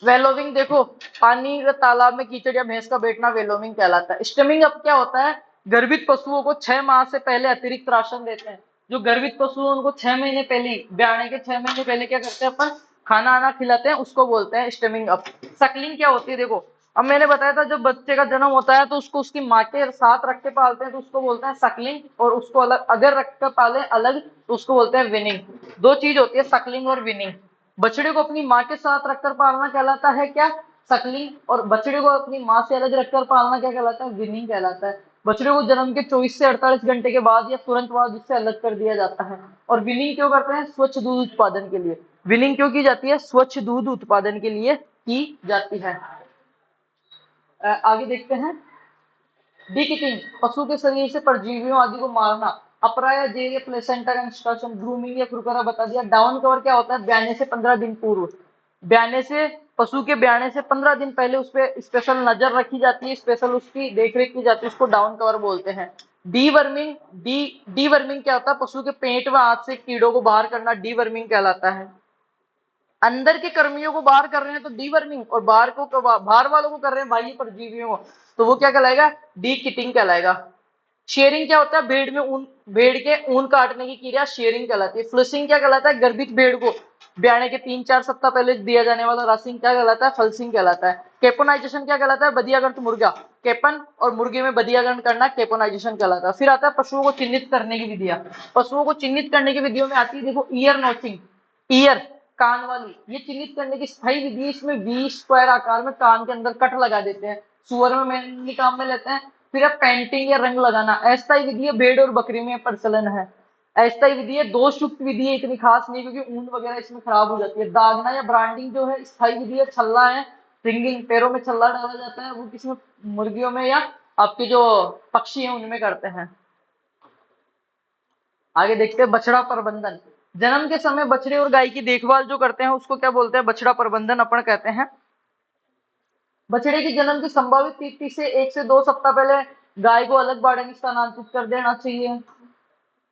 वेलोविंग, देखो, पानी या तालाब में कीचड़ या भैंस का बैठना वेलोविंग कहलाता है। स्टमिंग अप क्या होता है? गर्भित पशुओं को 6 माह से पहले अतिरिक्त राशन देते हैं। जो गर्भित पशु हैं उनको 6 महीने पहले, ब्याने के 6 महीने पहले क्या करते हैं अपन? खाना आना खिलाते हैं, उसको बोलते हैं स्टमिंग अप। सकलिंग क्या होती है? देखो, अब मैंने बताया था जब बच्चे का जन्म होता है तो उसको उसकी माँ के साथ रख के पालते हैं तो उसको बोलते हैं सकलिंग, और उसको अलग अगर रख कर पाले अलग तो उसको बोलते हैं विनिंग। दो चीज होती है, सकलिंग और विनिंग। बछड़े को अपनी माँ के साथ रखकर पालना कहलाता है क्या? सकलिंग। और बछड़े को अपनी माँ से अलग रखकर पालना क्या कहलाता है? विनिंग कहलाता है। बछड़े को जन्म के 24 से 48 घंटे के बाद या तुरंत बाद उससे अलग कर दिया जाता है। और विनिंग क्यों करते हैं? स्वच्छ दूध उत्पादन के लिए। विनिंग क्यों की जाती है? स्वच्छ दूध उत्पादन के लिए की जाती है। आगे देखते हैं, डीकिटिंग, पशु के शरीर से परजीवियों आदि को मारना। अपरा या जेल या प्लेसेंटा का इंस्ट्रक्शन, ग्रूमिंग या खुरखुरा बता दिया। डाउन कवर क्या होता है? ब्याने से 15 दिन पूर्व, ब्याने से, पशु के ब्याने से 15 दिन पहले उस पर स्पेशल नजर रखी जाती है, स्पेशल उसकी देखरेख की जाती है, उसको डाउन कवर बोलते हैं। डीवर्मिंग, डीवर्मिंग क्या होता है? पशु के पेट व हाथ से कीड़ों को बाहर करना डीवर्मिंग कहलाता है। अंदर के कर्मियों को बाहर कर रहे हैं तो डीवर्मिंग, और बाहर वालों को कर रहे हैं बाह्य परजीवियों को, तो वो क्या कहलाएगा? डी किटिंग कहलाएगा। शेयरिंग क्या होता है? भेड़ में ऊन, भेड़ के ऊन काटने की क्रिया शेयरिंग कहलाती है। फ्लसिंग क्या कहलाता है? गर्भित भेड़ को ब्याने के 3-4 सप्ताह पहले दिया जाने वाला रासिंग क्या कहलाता है? फल्सिंग कहलाता है। केपोनाइजेशन क्या कहलाता है? बदियागंत मुर्गा, केपन और मुर्गे में बदियागंत करना केपोनाइजेशन कहलाता है। फिर आता है पशुओं को चिन्हित करने की विधियां। पशुओं को चिन्हित करने की विधियों में आती है, देखो, ईयर नोचिंग, ईयर, कान वाली, ये चिन्हित करने की स्थायी विधि है। इसमें वी स्क्वायर आकार में कान के अंदर कट लगा देते हैं, सुअर में मेनली काम में लेते हैं। फिर अब पेंटिंग या रंग लगाना, अस्थायी विधि है, भेड़ और बकरी में प्रचलन है। अस्थायी विधि है, दोष युक्त विधि है, इतनी खास नहीं क्योंकि ऊन वगैरह इसमें खराब हो जाती है। दागना या ब्रांडिंग जो है स्थायी विधि है। छल्ला है, रिंगिंग, पैरों में छल्ला डाला जाता है, वो किसमें? मुर्गियों में या आपके जो पक्षी है उनमें करते हैं। आगे देखते हैं बछड़ा प्रबंधन। जन्म के समय बछड़े और गाय की देखभाल जो करते हैं उसको क्या बोलते हैं? बछड़ा प्रबंधन अपन कहते हैं। बछड़े की जन्म की संभावित तिथि से 1 से 2 सप्ताह पहले गाय को अलग बाड़े में स्थानांतरित कर देना चाहिए।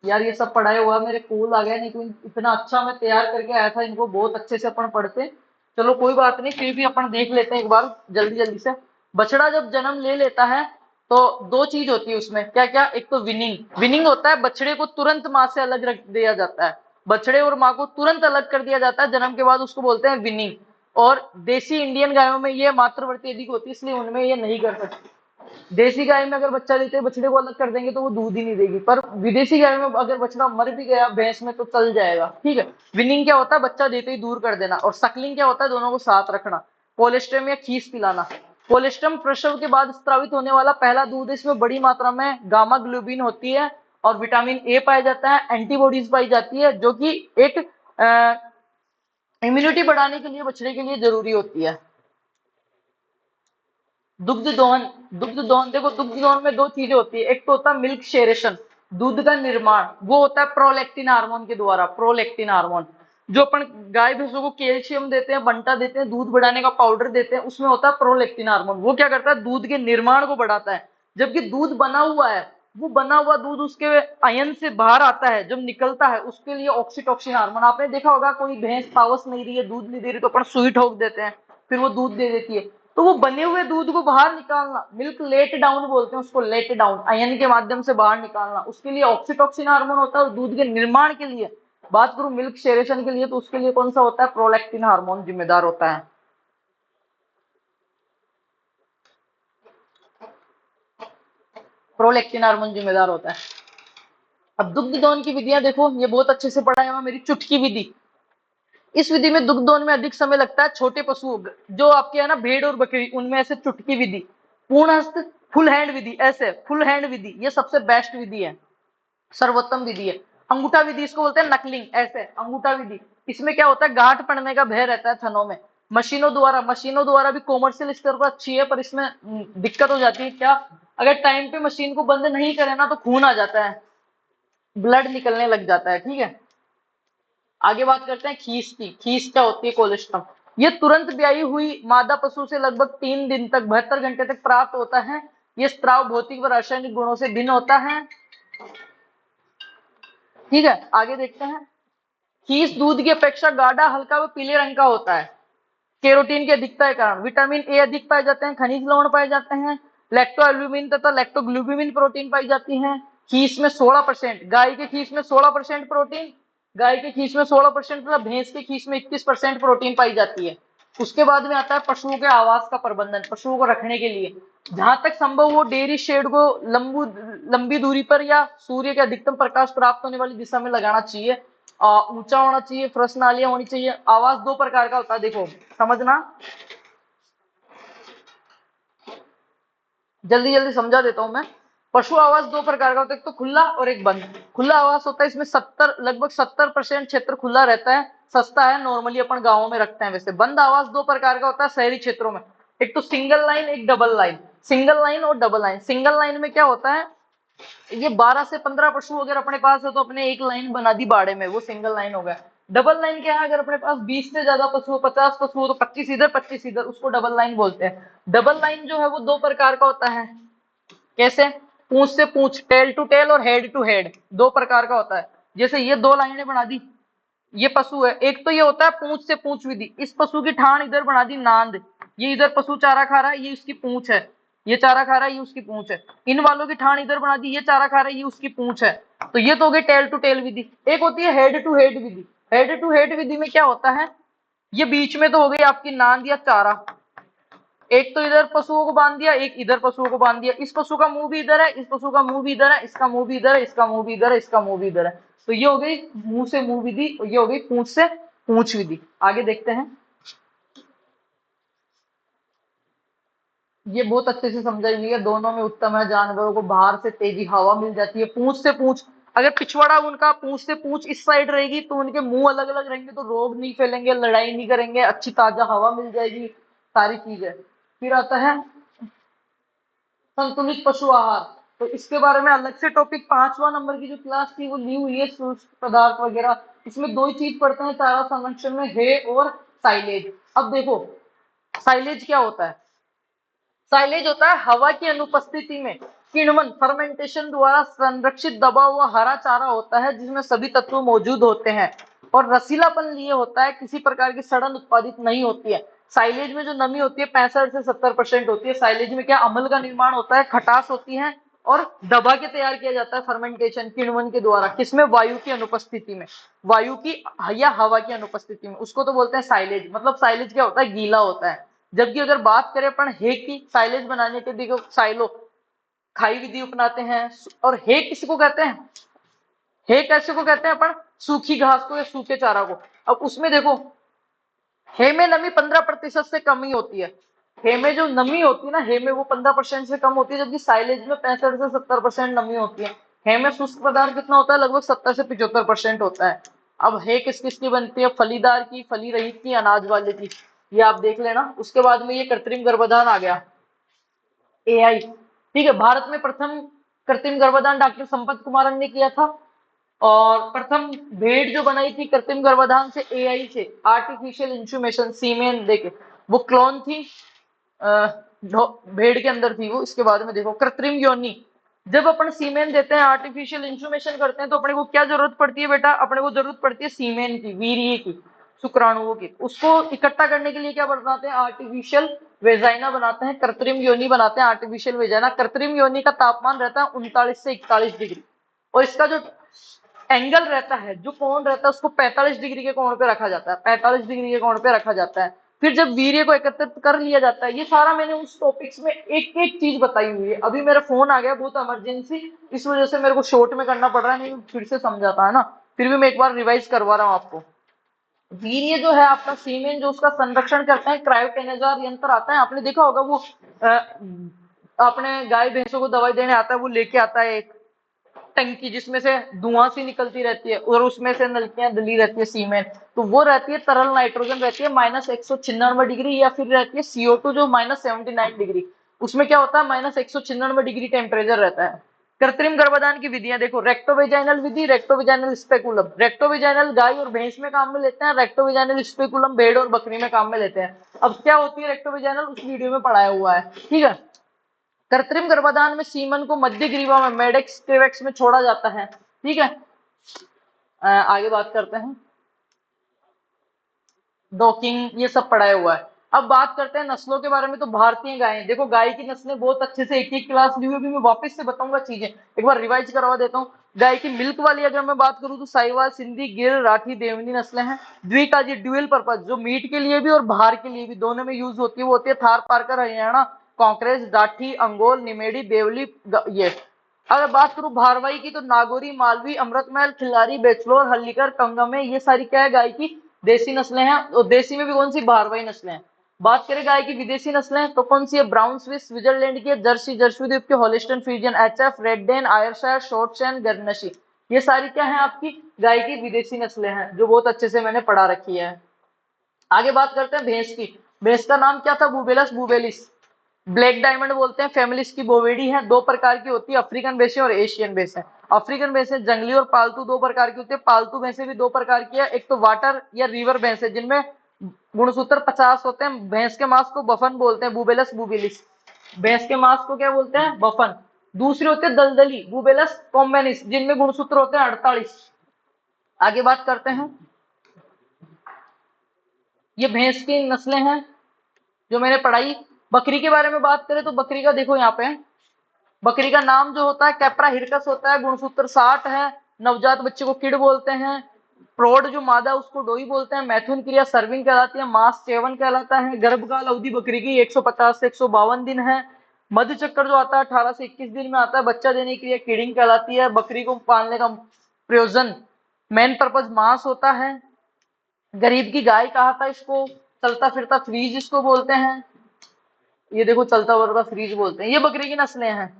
यार ये सब पढ़ाया हुआ मेरे कूल आ गया, नहीं तो इतना अच्छा मैं तैयार करके आया था, इनको बहुत अच्छे से अपन पढ़ते। चलो कोई बात नहीं, फिर भी अपन देख लेते हैं एक बार जल्दी जल्दी से। बछड़ा जब जन्म ले लेता है तो दो चीज होती है उसमें, क्या क्या, एक तो विनिंग, विनिंग होता है बछड़े को तुरंत माँ से अलग रख दिया जाता है, बछड़े और माँ को तुरंत अलग कर दिया जाता है जन्म के बाद, उसको बोलते हैं विनिंग। और देसी इंडियन गायों में ये मातृवर्ती अधिक होती है, इसलिए उनमें ये नहीं कर सकते। देसी गाय में अगर बच्चा देते बछड़े को अलग कर देंगे तो वो दूध ही नहीं देगी, पर विदेशी गाय में अगर बछड़ा मर भी गया भैंस में तो चल जाएगा, ठीक है। विनिंग क्या होता है, बच्चा देते ही दूर कर देना, और सकलिंग क्या होता है, दोनों को साथ रखना। कोलेस्ट्रम या खीस पिलाना। कोलेस्ट्रम प्रसव के बाद स्त्रावित होने वाला पहला दूध है, इसमें बड़ी मात्रा में गामा ग्लोबिन होती है और विटामिन ए पाया जाता है, एंटीबॉडीज पाई जाती है, जो कि एक इम्यूनिटी बढ़ाने के लिए बछड़े के लिए जरूरी होती है। दुग्ध दोहन, दुग्ध दोहन देखो, दुग्ध दोहन में दो चीजें होती है, एक तो होता है मिल्क शेरेशन, दूध का निर्माण, वो होता है प्रोलैक्टिन हार्मोन के द्वारा, प्रोलैक्टिन हार्मोन। जो अपन गाय भैंसों को कैल्शियम देते हैं, बंटा देते हैं, दूध बढ़ाने का पाउडर देते हैं, उसमें होता है प्रोलैक्टिन हार्मोन। वो क्या करता है, दूध के निर्माण को बढ़ाता है। जबकि दूध बना हुआ है, वो बना हुआ दूध उसके अयन से बाहर आता है, जब निकलता है उसके लिए ऑक्सीटोसिन हार्मोन। आपने देखा होगा कोई भैंस पावस नहीं रही है, दूध नहीं दे रही, तो अपन सुई ठोक देते हैं, फिर वो दूध दे देती है। तो वो बने हुए दूध को बाहर निकालना, मिल्क लेट डाउन बोलते हैं उसको, लेट डाउन, अयन के माध्यम से बाहर निकालना, उसके लिए ऑक्सीटोसिन हार्मोन होता है। और दूध के निर्माण के लिए बात करूं, मिल्क शेरेशन के लिए, तो उसके लिए कौन सा होता है, प्रोलैक्टिन हार्मोन जिम्मेदार होता है। प्रोलैक्टिन हार्मोन जिम्मेदार होता है। अब दुग्ध दोहन की विधियां देखो, ये बहुत अच्छे से पढ़ा है मेरी चुटकी विधि। इस विधि में दुग्ध दोहन में अधिक समय लगता है, छोटे पशु जो आपके है ना भेड़ और बकरी, उनमें ऐसे चुटकी विधि, पूर्ण हस्त, फुल हैंड विधि, ऐसे फुल हैंड विधि, ये सबसे बेस्ट विधि है, सर्वोत्तम विधि है। अंगूठा विधि इसको बोलते हैं, नकलिंग, ऐसे अंगूठा विधि। इसमें क्या होता है, गांठ पड़ने का भय रहता है थनों में। मशीनों द्वारा भी कॉमर्शियल स्तर पर अच्छी है, पर इसमें दिक्कत हो जाती है, क्या, अगर टाइम पे मशीन को बंद नहीं करे ना तो खून आ जाता है, ब्लड निकलने लग जाता है, ठीक है। आगे बात करते हैं खीस की। खीस क्या होती है, कोलेस्ट्रम। ये तुरंत ब्याई हुई मादा पशु से लगभग 3 दिन तक, 72 घंटे तक प्राप्त होता है। ये स्त्राव भौतिक व रासायनिक गुणों से भिन्न होता है, ठीक है। आगे देखते हैं, खीस दूध की अपेक्षा गाढ़ा, हल्का व पीले रंग का होता है, केरोटीन की अधिकता के कारण। विटामिन ए अधिक पाए जाते हैं, खनिज लवण पाए जाते हैं, लैक्टोएल्ब्यूमिन तथा लैक्टोग्लूबिन प्रोटीन पाई जाती है। खीस में 16%, गाय के खीस में 16% प्रोटीन, गाय के खीस में 16% तथा भैंस के खीस में 21% प्रोटीन पाई जाती है। उसके बाद में आता है पशुओं के आवास का प्रबंधन, पशुओं को रखने के लिए जहां तक संभव हो डेयरी शेड को लंबी दूरी पर या सूर्य के अधिकतम प्रकाश प्राप्त होने वाली दिशा में लगाना चाहिए। ऊंचा होना चाहिए, फ्रस नालियां होनी चाहिए। आवास दो प्रकार का होता है, देखो समझना, जल्दी जल्दी समझा देता हूं मैं। पशु आवास दो प्रकार का होता है, एक तो खुला और एक बंद। खुला आवास होता है, इसमें 70% क्षेत्र खुला रहता है, सस्ता है, नॉर्मली अपन गांवों में रखते हैं वैसे। बंद आवास दो प्रकार का होता है शहरी क्षेत्रों में, एक तो सिंगल लाइन, एक डबल लाइन। सिंगल लाइन और डबल लाइन। सिंगल लाइन में क्या होता है, ये 12 से 15 पशु अगर अपने पास है तो अपने एक लाइन बना दी बाड़े में, वो सिंगल लाइन हो गया। डबल लाइन क्या है, अगर अपने पास 20 से ज्यादा पशु, 50 पशु हो तो 25 इधर 25 इधर, उसको डबल लाइन बोलते हैं। डबल लाइन जो है वो दो प्रकार का होता है, कैसे, पूंछ से पूंछ, टेल टू टेल और हेड टू हेड, दो प्रकार का होता है। जैसे ये दो लाइनें बना दी, ये पशु है, एक तो ये होता है पूंछ से पूंछ विधि, इस पशु की ठाण इधर बना दी नांद, ये इधर पशु चारा खा रहा है, ये उसकी पूंछ है, ये चारा खा रहा है, ये उसकी पूंछ है। इन वालों की ठाण इधर बना दी, ये चारा खा रहा है, ये उसकी पूंछ है। तो ये तो हो गई टेल टू टेल विधि। एक होती है हेड टू हेड विधि। हेड टू हेड विधि में क्या होता है, ये बीच में तो हो गई आपकी नांद या चारा, एक तो इधर पशुओं को बांध दिया, एक इधर पशुओं को बांध दिया, इस पशु का मुंह भी इधर है, इस पशु का मुंह भी इधर है, इसका मुंह भी इधर है, इसका मुंह भी इधर है, इसका मुंह भी इधर है। तो ये हो गई मुंह से मुंह विधि, और ये हो गई पूंछ से पूंछ विधि। आगे देखते हैं, ये बहुत अच्छे से समझाई हुई है, दोनों में उत्तम है। जानवरों को बाहर से तेजी हवा मिल जाती है, पूंछ से पूंछ। अगर पिछवाड़ा उनका पूंछ से पूंछ इस साइड रहेगी तो उनके मुंह अलग अलग रहेंगे, तो रोग नहीं फैलेंगे, लड़ाई नहीं करेंगे, अच्छी ताजा हवा मिल जाएगी, सारी चीजें। फिर आता है संतुलित पशु आहार। तो इसके बारे में अलग से टॉपिक 5वां नंबर की जो क्लास थी वो ली हुई है, सूक्ष्म पदार्थ वगैरह। इसमें दो ही चीज पढ़ते हैं चारा संरक्षण में, हे और साइलेज। अब देखो साइलेज क्या होता है, साइलेज होता है हवा की अनुपस्थिति में किण्वन फर्मेंटेशन द्वारा संरक्षित दबा हुआ हरा चारा होता है, जिसमें सभी तत्व मौजूद होते हैं और रसीलापन लिए होता है, किसी प्रकार की सड़न उत्पादित नहीं होती है। साइलेज में जो नमी होती है 65 से 70% होती है। साइलेज में क्या अम्ल का निर्माण होता है, खटास होती है और दबा के तैयार किया जाता है फर्मेंटेशन किण्वन के द्वारा। किसमें? वायु की अनुपस्थिति में, वायु की या हवा की अनुपस्थिति में, उसको तो बोलते हैं साइलेज। मतलब साइलेज क्या होता है? गीला होता है। जबकि अगर बात करें अपन हे की, साइलेज बनाने के, देखो साइलो खाई विधि अपनाते हैं। और हे किसको कहते हैं? हे कैसे को कहते हैं अपन? सूखी घास को या सूखे चारा को। अब उसमें देखो हे में नमी 15% से कम ही होती है। हे में जो नमी होती है ना, हे में वो 15% से कम होती है, जबकि साइलेज में 65 से 70% नमी होती है। हे में शुष्क पदार्थ कितना होता है? लगभग 70 से 75% होता है। अब हे किस किस की बनती है? फलीदार की, फली रहित की, अनाज वाले की, ये आप देख लेना। उसके बाद में ये कृत्रिम गर्भाधान आ गया, एआई। ठीक है, भारत में प्रथम कृत्रिम गर्भाधान डॉक्टर संपत कुमारन ने किया था। और प्रथम भेड़ जो बनाई थी कृत्रिम गर्भाधान से, एआई से, आर्टिफिशियल इंसुमेशन, सीमेन देके, वो क्लोन थी, भेड़ के अंदर थी वो। इसके बाद में देखो कृत्रिम योनि, जब अपन सीमेन देते हैं, आर्टिफिशियल इंसुमेशन करते हैं, तो अपने को क्या जरूरत पड़ती है बेटा? अपने को जरूरत पड़ती है सीमेन की, वीर्य की, शुक्राणुओं की। उसको इकट्ठा करने के लिए क्या बनाते हैं? आर्टिफिशियल वेजाइना बनाते हैं, कृत्रिम योनि बनाते हैं, आर्टिफिशियल वेजाइना। कृत्रिम योनि का तापमान रहता है 39 से 41 डिग्री, और इसका जो एंगल रहता है, जो कोण रहता है, उसको 45 डिग्री के कोण पे रखा जाता है, 45 डिग्री के कोण पे रखा जाता है। फिर जब वीर्य को एकत्रित कर लिया जाता है, ये सारा मैंने उस टॉपिक्स में एक एक चीज बताई हुई है। अभी मेरा फोन आ गया बहुत इमरजेंसी, इस वजह से मेरे को शॉर्ट में करना पड़ रहा है, नहीं फिर से समझाता है ना। फिर भी मैं एक बार रिवाइज करवा रहा हूँ आपको। वीर्य जो है आपका, सीमेन जो उसका संरक्षण करते हैं, क्रायोटेनेजार यंत्र आता है, आपने देखा होगा वो अपने गाय भैंसों को दवाई देने आता है, वो लेके आता है एक टंकी जिसमें से धुआं सी निकलती रहती है, और उसमें से नलकियां डली रहती है सीमेंट। तो वो रहती है तरल नाइट्रोजन, रहती है -196 डिग्री, या फिर रहती है CO2 जो -79 डिग्री। उसमें क्या होता है? -196 डिग्री टेम्परेचर रहता है। कृत्रिम गर्भाधान की विधियां देखो, रेक्टोवेजाइनल विधि, रेक्टोवेजाइनल स्पेकुलम। रेक्टोवेजाइनल गाय और भैंस में काम में लेते हैं, रेक्टोवेजाइनल स्पेकुलम भेड़ और बकरी में काम में लेते हैं। अब क्या होती है रेक्टोवेजाइनल, उस वीडियो में पढ़ाया हुआ है, ठीक है। कृत्रिम गर्भाधान में सीमन को मध्य ग्रीवा में, मेडेक्स टेवेक्स में छोड़ा जाता है, ठीक है। आगे बात करते हैं, डॉकिंग ये सब पढ़ाया हुआ है। अब बात करते हैं नस्लों के बारे में। तो भारतीय गायें देखो, गाय की नस्लें बहुत अच्छे से एक एक क्लास ली हुई, अभी मैं वापस से बताऊंगा चीजें, एक बार रिवाइज करवा देता हूँ। गाय की मिल्क वाली अगर मैं बात करूं, तो साहिवाल, सिंधी, गिर, राठी, देवनी नस्लें हैं। द्विकाजी, ड्यूअल पर्पज, जो मीट के लिए भी और बाहर के लिए भी, दोनों में यूज होती है, वो होती है थार पारकर हरियाणा, कांकरेज, डाठी, अंगोल, निमेड़ी, देवली, ये। अगर बात करूं भारवाई की, तो नागौरी, मालवी, अमृतमहल, खिल्लारी, बेचलोर, हल्लीकर, कंगमे, ये सारी क्या है? गाय की देसी नस्लें हैं। और देसी में भी कौन सी? भारवाई नस्लें हैं। बात करें गाय की विदेशी नस्लें, तो कौन सी है? ब्राउन स्विस, स्विट्जरलैंड की है, जर्सी, जर्सी द्वीप की, Holstein Friesian, HF, red Dane, Ayrshire, Shorthorn, Guernsey. ये सारी क्या है? आपकी गाय की विदेशी नस्लें हैं, जो बहुत अच्छे से मैंने पढ़ा रखी है। आगे बात करते हैं भैंस की। भैंस का नाम क्या था? बुबेलस बुबेलिस। ब्लैक डायमंड बोलते हैं, फैमिली इसकी बोवेडी है, दो प्रकार की होती है, अफ्रीकन भैंसे और एशियन भैंसे। अफ्रीकन भैंसे जंगली और पालतू दो प्रकार की होती है। पालतू भैंसे भी दो प्रकार की है, एक तो वाटर या रिवर भैंसे, जिनमें गुणसूत्र 50 होते हैं। भैंस के मांस को बफन बोलते हैं, बुबेलस बुबेलिस। भैंस के मांस को क्या बोलते हैं? बफन। दूसरी होती है दलदली, बुबेलस कॉम्बेनिस, जिनमें गुणसूत्र होते हैं 48। आगे बात करते हैं, ये भैंस की नस्लें हैं जो मैंने पढ़ाई। बकरी के बारे में बात करें, तो बकरी का देखो यहाँ पे, बकरी का नाम जो होता है कैप्रा हिरकस होता है, गुणसूत्र 60 है। नवजात बच्चे को किड बोलते हैं। प्रौढ़ जो मादा उसको डोई बोलते हैं। मैथुन क्रिया सर्विंग कहलाती है। मास सेवन कहलाता है। गर्भकाल अवधि बकरी की 150 से 152 दिन है। मध्य चक्कर जो आता है 18 से 21 दिन में आता है। बच्चा देने की क्रिया किडिंग कहलाती है। बकरी को पालने का प्रयोजन, मेन पर्पज मांस होता है। गरीब की गाय कहा था इसको। चलता फिरता फ्रीज इसको बोलते हैं। ये देखो चलता फिरता फ्रीज बोलते हैं। ये बकरी की नस्लें हैं।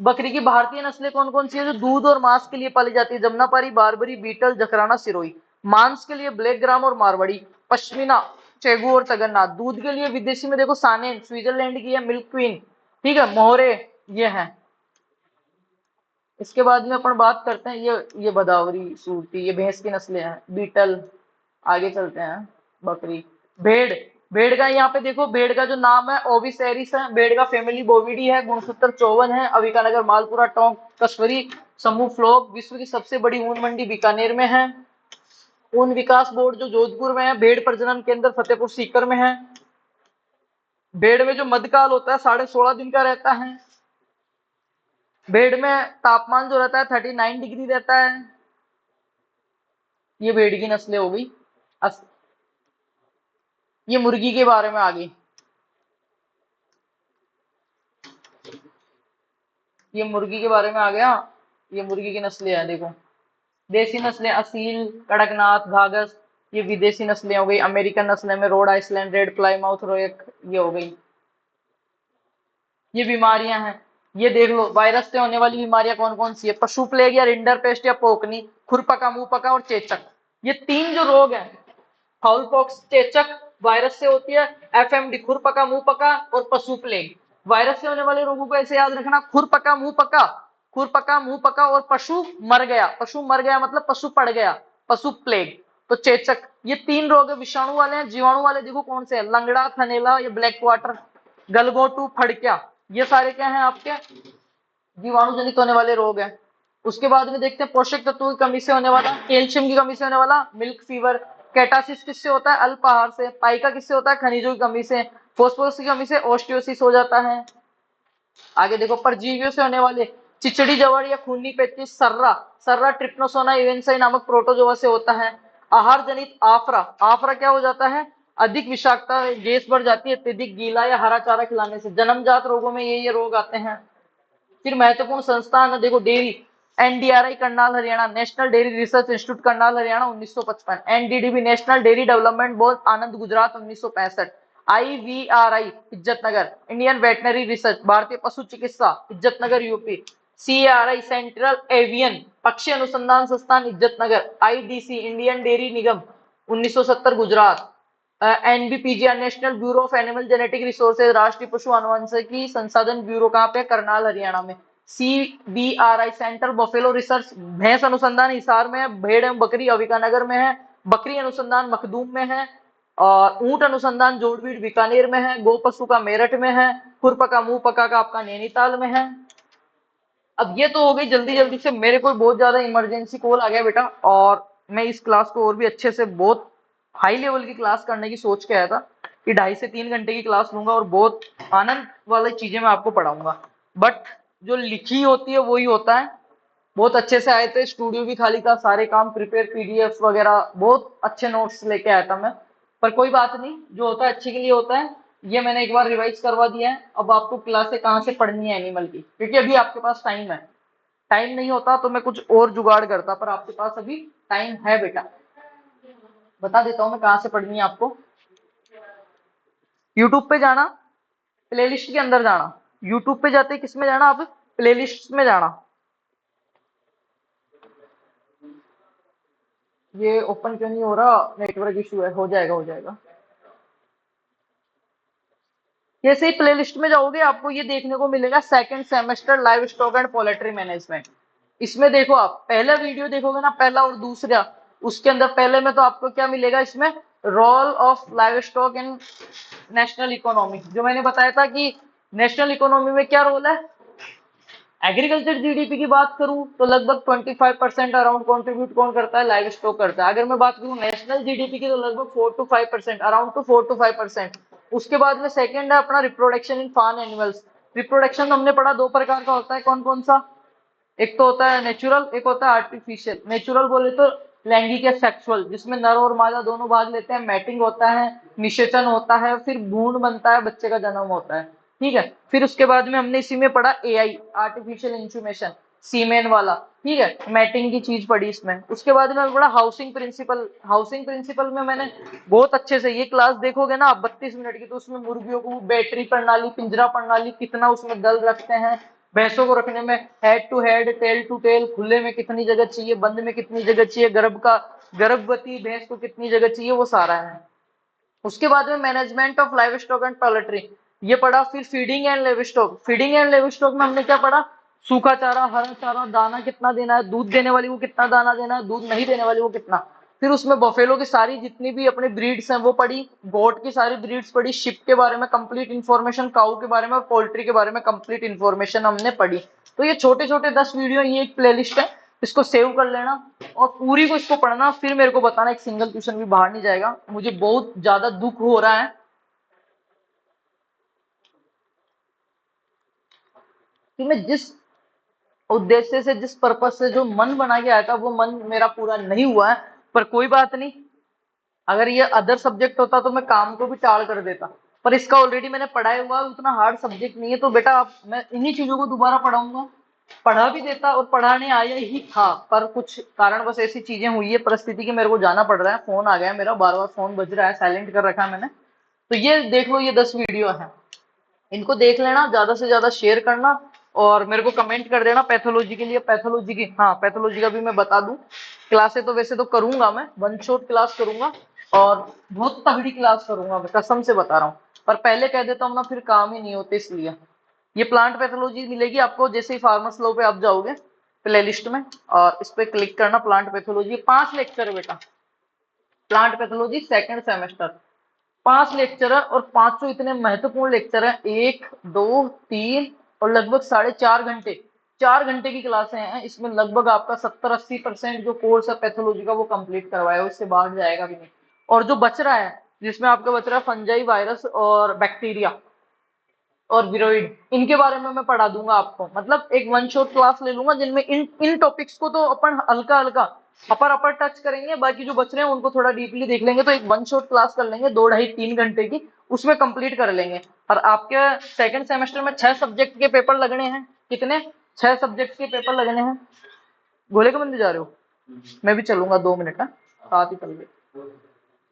बकरी की भारतीय नस्लें कौन कौन सी है? जो दूध और मांस के लिए पाली जाती है, जमुनापारी, बारबरी, बीटल, जकराना, सिरोही। मांस के लिए ब्लैक ग्राम और मारवाड़ी, पश्मीना, चेगू और तगन्ना। दूध के लिए विदेशी में देखो सानेन, स्विट्जरलैंड की है, मिल्क क्वीन, ठीक है, मोहरे, ये है। इसके बाद में अपन बात करते हैं, ये बदावरी, सूरती, ये भैंस की नस्लें हैं, बीटल। आगे चलते हैं, बकरी। भेड़, भेड़ का यहाँ पे देखो, भेड़ का जो नाम है ओविसेरिस है। भेड़ का फैमिली बोविडी है। गुणसूत्र 54 है। अविकानगर, मालपुरा, टोंक, कश्मीरी, समूह फ्लोक। विश्व की सबसे बड़ी ऊन मंडी बीकानेर में है। ऊन विकास बोर्ड जो जोधपुर में है। भेड़ प्रजनन केंद्र फतेहपुर सीकर में है। भेड़ में जो मध्यकाल होता है 16.5 दिन का रहता है। भेड़ में तापमान जो रहता है 39 डिग्री रहता है। ये भेड़ की नस्लें हो गई। ये मुर्गी के बारे में आ गई। ये मुर्गी के बारे में आ गया। ये मुर्गी की नस्लें हैं देखो। देसी नस्लें असील, कड़कनाथ, घाघस। ये विदेशी नस्लें हो गई। अमेरिकन नस्लें में रोड आइसलैंड, रेड प्लाईमाउथ रोएक, ये हो गई। ये बीमारियां हैं। ये देख लो वायरस से होने वाली बीमारियां कौन कौन सी है। पशु प्लेग या रिंडर पेस्ट या पोकनी, खुरपका, मुंहपका और चेचक। ये 3 जो रोग हैं, फाउल पॉक्स, चेचक वायरस से होती है, एफएमडी खुरपका मुंहपका और पशु प्लेग वायरस से होने वाले रोगों को ऐसे याद रखना, खुरपका मुंहपका, खुरपका मुंहपका और पशु मर गया। पशु मर गया मतलब पशु पड़ गया, पशु प्लेग। तो चेचक, ये 3 रोग है, विषाणु वाले हैं। जीवाणु वाले देखो कौन से हैं, लंगड़ा, थनेला, ये ब्लैक क्वार्टर, गलगोटू, फड़किया। ये सारे क्या हैं आपके जीवाणु जनित होने वाले रोग हैं। उसके बाद में देखते हैं पोषक तत्वों की कमी से होने वाला, कैल्शियम की कमी से होने वाला मिल्क फीवर। कैटासिस किससे होता है, अल्प आहार से। पाइका किससे होता है, खनिजों की कमी से। फोस्फोरस की कमी से ओस्टियोसिस हो जाता है। आगे देखो परजीवियों से होने वाले, चिचड़ी जवड़ या खूनी पेचिश, सर्रा, सर्रा ट्रिप्नोसोना इवेंसाई नामक प्रोटोजोआ से होता है। आहार जनित आफरा, आफरा क्या हो जाता है, अधिक विषाक्तता, गैस बढ़ जाती है अत्यधिक गीला या हरा चारा खिलाने से। जन्मजात रोगों में ये रोग आते हैं। फिर महत्वपूर्ण संस्थान है देखो, dairy, NDRI Karnal Haryana, national dairy research institute Karnal Haryana 1955, NDDB national dairy development board Anand Gujarat 1965, IVRI Izzatnagar, Indian veterinary research भारतीय पशु चिकित्सा Izzatnagar UP, CRI central avian पक्षी अनुसंधान संस्थान इज्जतनगर, आईडीसी इंडियन डेयरी निगम 1970 Gujarat, NBPGR national bureau of animal genetic resources राष्ट्रीय पशु आनुवंशिकी संसाधन ब्यूरो कहाँ पे, करनाल हरियाणा में। सीबीआरआई सेंट्रल बफेलो रिसर्च भैंस अनुसंधान हिसार में है। भेड़ एवं बकरी अविकानगर में है। बकरी अनुसंधान मखदूम में है। और ऊंट अनुसंधान जोड़बीड़ बीकानेर में है। गो पशु का मेरठ में है। खुरपका मुंहपका का आपका नैनीताल में है। अब ये तो हो गई जल्दी जल्दी से, मेरे को बहुत ज्यादा इमरजेंसी कॉल आ गया बेटा, और मैं इस क्लास को और भी अच्छे से बहुत हाई लेवल की क्लास करने की सोच के आया था कि 2.5 से 3 घंटे की क्लास लूंगा और बहुत आनंद वाली चीजें मैं आपको पढ़ाऊंगा। बट जो लिखी होती है वही होता है। बहुत अच्छे से आए थे, स्टूडियो भी खाली था, सारे काम प्रिपेयर, पीडीएफ वगैरह बहुत अच्छे नोट्स लेके आया था मैं। पर कोई बात नहीं, जो होता है अच्छे के लिए होता है। ये मैंने एक बार रिवाइज करवा दिया है। अब आपको क्लासें कहाँ से पढ़नी है एनिमल की, क्योंकि अभी आपके पास टाइम है। टाइम नहीं होता तो मैं कुछ और जुगाड़ करता, पर आपके पास अभी टाइम है बेटा। बता देता हूँ मैं कहाँ से पढ़नी है आपको। यूट्यूब पे जाना, प्लेलिस्ट के अंदर जाना। यूट्यूब पे जाते किस में जाना, आप प्लेलिस्ट में जाना। ये ओपन क्यों नहीं हो रहा, नेटवर्क इशू है, हो जाएगा हो जाएगा। जैसे ही प्लेलिस्ट में जाओगे आपको ये देखने को मिलेगा second semester live stock and poultry management. इसमें देखो आप पहला वीडियो देखोगे ना, पहला और दूसरा, उसके अंदर पहले में तो आपको क्या मिलेगा, इसमें role of livestock in national economy, जो मैंने बताया था कि नेशनल इकोनॉमी में क्या रोल है। एग्रीकल्चर जीडीपी की बात करूं तो लगभग 25% अराउंड कंट्रीब्यूट कौन करता है, लाइव स्टॉक करता है। अगर मैं बात करूं नेशनल जीडीपी की तो लगभग 4 to 5%, अराउंड टू 4 to 5%। उसके बाद में सेकंड है अपना reproduction in farm animals. Reproduction हमने पढ़ा 2 प्रकार का होता है, कौन कौन सा, एक तो होता है नेचुरल, एक होता है आर्टिफिशियल। नेचुरल बोले तो लैंगिक या सेक्सुअल, जिसमें नर और मादा दोनों भाग लेते हैं, मैटिंग होता है, निषेचन होता है, फिर भ्रूण बनता है, बच्चे का जन्म होता है। ठीक है। फिर उसके बाद में हमने इसी में पढ़ा एआई, आर्टिफिशियल इंसूमेशन, सीमेन वाला। ठीक है, मैटिंग की चीज पढ़ी इसमें। उसके बाद में पढ़ा हाउसिंग प्रिंसिपल। हाउसिंग प्रिंसिपल में मैंने बहुत अच्छे से, ये क्लास देखोगे ना आप 32 मिनट की, तो उसमें मुर्गियों को बैटरी प्रणाली, पिंजरा प्रणाली, कितना उसमें दल रखते हैं, भैंसों को रखने में head to head, tail to tail, खुले में कितनी जगह चाहिए, बंद में कितनी जगह चाहिए, गर्भवती भैंस को कितनी जगह चाहिए, वो सारा है। उसके बाद में management of livestock and poultry ये पढ़ा। फिर feeding and live stock. Feeding and live stock में हमने क्या पढ़ा, सूखा चारा, हरा चारा, दाना कितना देना है, दूध देने वाली को कितना दाना देना है, दूध नहीं देने वाली को कितना। फिर उसमें बफेलो की सारी जितनी भी अपने ब्रीड्स हैं वो पढ़ी, गोट की सारी ब्रीड्स पढ़ी, शिप के बारे में कंप्लीट इन्फॉर्मेशन, काऊ के बारे में और पोल्ट्री के बारे में कंप्लीट इन्फॉर्मेशन हमने पढ़ी। तो ये छोटे छोटे 10 वीडियो, ये एक प्लेलिस्ट है, इसको सेव कर लेना और पूरी को इसको पढ़ना। फिर मेरे को बताना, एक सिंगल क्वेश्चन भी बाहर नहीं जाएगा। मुझे बहुत ज्यादा दुख हो रहा है कि मैं जिस उद्देश्य से, जिस पर्पज से जो मन बना के आया था, वो मन मेरा पूरा नहीं हुआ है। पर कोई बात नहीं, अगर ये अदर सब्जेक्ट होता तो मैं काम को भी टाल कर देता, पर इसका ऑलरेडी मैंने पढ़ाया हुआ है, उतना हार्ड सब्जेक्ट नहीं है। तो बेटा आप, मैं इन्हीं चीजों को दोबारा पढ़ाऊंगा, पढ़ा भी देता और पढ़ाने आया ही था, पर कुछ कारण बस ऐसी चीजें हुई है परिस्थिति की, मेरे को जाना पड़ रहा है। फोन आ गया है मेरा, बार बार फोन बज रहा है, साइलेंट कर रखा है मैंने। तो ये देख लो, ये 10 वीडियो है, इनको देख लेना, ज्यादा से ज्यादा शेयर करना और मेरे को कमेंट कर देना पैथोलॉजी के लिए। पैथोलॉजी की, हाँ पैथोलॉजी का भी मैं बता दूं, क्लासें तो वैसे तो करूंगा मैं, वन शॉट क्लास करूंगा और बहुत तगड़ी क्लास करूंगा, मैं कसम से बता रहा हूँ। पर पहले कह देता हूँ ना, फिर काम ही नहीं होते, इसलिए ये प्लांट पैथोलॉजी मिलेगी आपको जैसे ही फार्मस लॉ पे आप जाओगे प्ले लिस्ट में, और इस पे क्लिक करना, प्लांट पैथोलॉजी। 5 लेक्चर है बेटा, plant pathology second semester, 5 lecture है और 500 इतने महत्वपूर्ण लेक्चर है, 1 2 3 और लगभग 4.5 घंटे, 4 घंटे की क्लासें हैं इसमें। लगभग आपका 70-80% जो कोर्स है पैथोलॉजी का वो कंप्लीट करवाया है, उससे बाहर जाएगा भी नहीं। और जो बच रहा है, जिसमें आपका बच रहा है फंजाई, वायरस और बैक्टीरिया और विरोइड, इनके बारे में मैं पढ़ा दूंगा आपको। मतलब एक वन शॉट क्लास ले लूंगा जिनमें इन टॉपिक्स को तो अपन हल्का हल्का अपर टच करेंगे, बाकी जो बच रहे हैं उनको थोड़ा डीपली देख लेंगे। तो एक वन शॉट क्लास कर लेंगे 2 2.5 3 घंटे की, उसमें कंप्लीट कर लेंगे। और आपके सेकंड सेमेस्टर में 6 सब्जेक्ट के पेपर लगने हैं। कितने? 6 सब्जेक्ट के पेपर लगने हैं। गोले के बंदे जा रहे हो? मैं भी चलूंगा 2 मिनट, है साथ ही चल गए,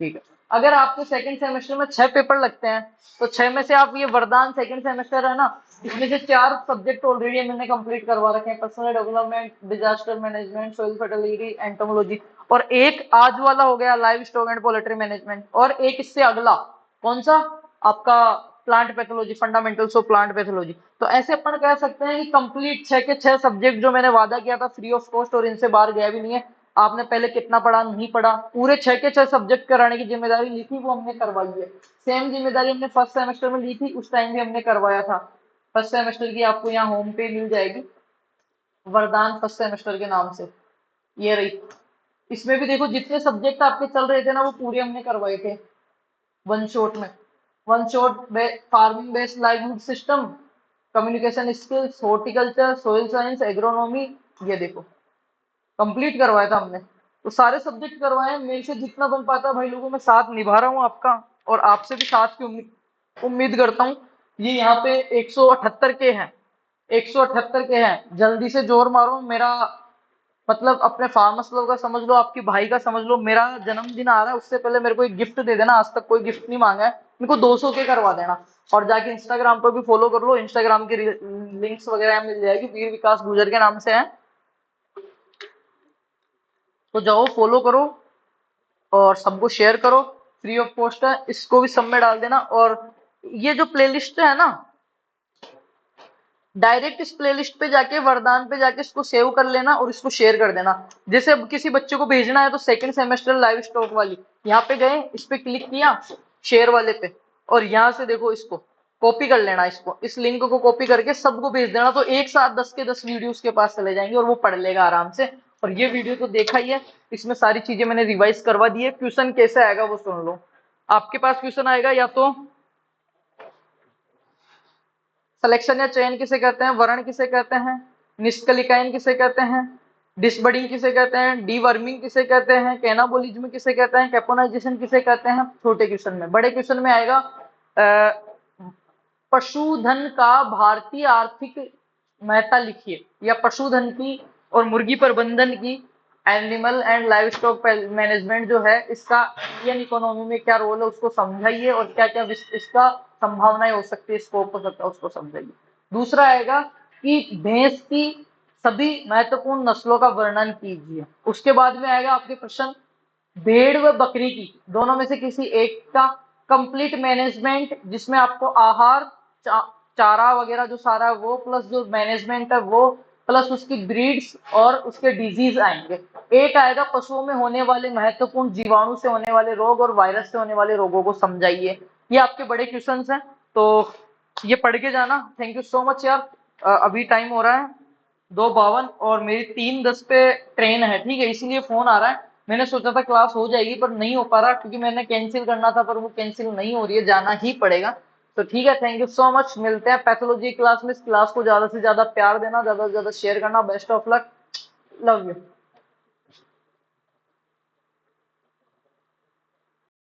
ठीक है। अगर आपके सेकंड सेमेस्टर में 6 पेपर लगते हैं, तो 6 में से आप, ये वरदान सेकंड सेमेस्टर है ना, इसमें से 4 सब्जेक्ट ऑलरेडी मैंने कंप्लीट करवा रखे हैं, personal development, disaster management, soil fertility, entomology. और एक आज वाला हो गया live stock and poultry management, और एक इससे अगला कौन सा आपका, plant pathology, fundamentals of plant pathology. तो ऐसे अपन कह सकते हैं कि कंप्लीट 6 के 6 सब्जेक्ट जो मैंने वादा किया था फ्री ऑफ कॉस्ट, और इनसे बाहर गया भी नहीं है। आपने पहले कितना पढ़ा, नहीं पढ़ा, पूरे 6 के 6 सब्जेक्ट कराने की जिम्मेदारी ली थी, वो हमने करवाई है। सेम जिम्मेदारी हमने फर्स्ट सेमेस्टर में ली थी, उस टाइम भी हमने करवाया था। फर्स्ट सेमेस्टर की आपको यहाँ होम पे मिल जाएगी, वरदान फर्स्ट सेमेस्टर के नाम से, ये रही। इसमें भी देखो जितने सब्जेक्ट आपके चल रहे थे ना, वो पूरे हमने करवाए थे वन शॉट में। One shot farming based livelihood system, communication skills, horticulture, soil science, agronomy, ये देखो कंप्लीट करवाया था हमने। तो सारे सब्जेक्ट करवाए हैं, मेरे से जितना बन पाता है भाई लोगों, मैं साथ निभा रहा हूँ आपका, और आपसे भी साथ की उम्मीद करता हूँ। ये यहाँ पे 178 के हैं, 178 के हैं, जल्दी से जोर मारो। मेरा मतलब अपने फार्मस लोग का समझ लो, आपकी भाई का समझ लो, मेरा जन्मदिन आ रहा है, उससे पहले मेरे को एक गिफ्ट दे देना। आज तक कोई गिफ्ट नहीं मांगा है, मेरे को 200 के करवा देना। और जाके इंस्टाग्राम पर भी फॉलो कर लो, इंस्टाग्राम की लिंक्स वगैरह मिल जाएगी, वीर विकास गुजर के नाम से है, तो जाओ फॉलो करो और सबको शेयर करो, फ्री ऑफ कॉस्ट है, इसको भी सब में डाल देना। और ये जो प्लेलिस्ट है ना, डायरेक्ट इस प्लेलिस्ट पे जाके, वरदान पे जाके इसको सेव कर लेना और इसको शेयर कर देना। जैसे अब किसी बच्चे को भेजना है तो सेकंड सेमेस्टर लाइव स्टॉक वाली, यहाँ पे गए, इस पे क्लिक किया शेयर वाले पे, और यहाँ से देखो इसको कॉपी कर लेना, इसको, इस लिंक को कॉपी करके सबको भेज देना। तो एक साथ 10 के 10 वीडियो उसके पास चले जाएंगे और वो पढ़ लेगा आराम से। और ये वीडियो तो देखा ही है, इसमें सारी चीजें मैंने रिवाइज करवा दी है। क्वेश्चन कैसे आएगा वो सुन लो। आपके पास क्वेश्चन आएगा या तो सिलेक्शन या चयन किसे कहते हैं, वर्ण किसे कहते हैं, निष्कलिकायन किसे कहते हैं, डिसबडिंग किसे कहते हैं, डीवर्मिंग किसे कहते हैं, कैनाबोलिज्म किसे कहते हैं, कैपोनाइजेशन किसे कहते हैं, छोटे क्वेश्चन में। बड़े क्वेश्चन में आएगा पशुधन का भारतीय आर्थिक महत्ता लिखिए, या पशुधन की और मुर्गी प्रबंधन की, animal and live stock management जो है इसका इंडियन इकोनॉमी में क्या रोल है उसको समझाइए, और क्या क्या इसका संभावनाएं हो सकती है, स्कोप हो सकता है, उसको समझाइए। दूसरा आएगा कि भैंस की सभी महत्वपूर्ण नस्लों का वर्णन कीजिए। उसके बाद में आएगा आपके प्रश्न भेड़ व बकरी की, दोनों में से किसी एक का कंप्लीट मैनेजमेंट, जिसमें आपको आहार, चारा वगैरह जो सारा वो, प्लस जो मैनेजमेंट है वो, प्लस उसकी ब्रीड्स और उसके डिजीज आएंगे। एक आएगा पशुओं में होने वाले महत्वपूर्ण जीवाणु से होने वाले रोग और वायरस से होने वाले रोगों को समझाइए। ये आपके बड़े क्वेश्चंस हैं, तो ये पढ़ के जाना। थैंक यू सो मच यार। अभी टाइम हो रहा है 2:52 और मेरी 3:10 पे ट्रेन है, ठीक है, इसीलिए फोन आ रहा है। मैंने सोचा था क्लास हो जाएगी पर नहीं हो पा रहा, क्योंकि मैंने कैंसिल करना था, पर वो कैंसिल नहीं हो रही है, जाना ही पड़ेगा। तो ठीक है, थैंक यू सो मच। मिलते हैं पैथोलॉजी क्लास में। इस क्लास को ज्यादा से ज्यादा प्यार देना, ज्यादा से ज्यादा शेयर करना। Best of luck, love you.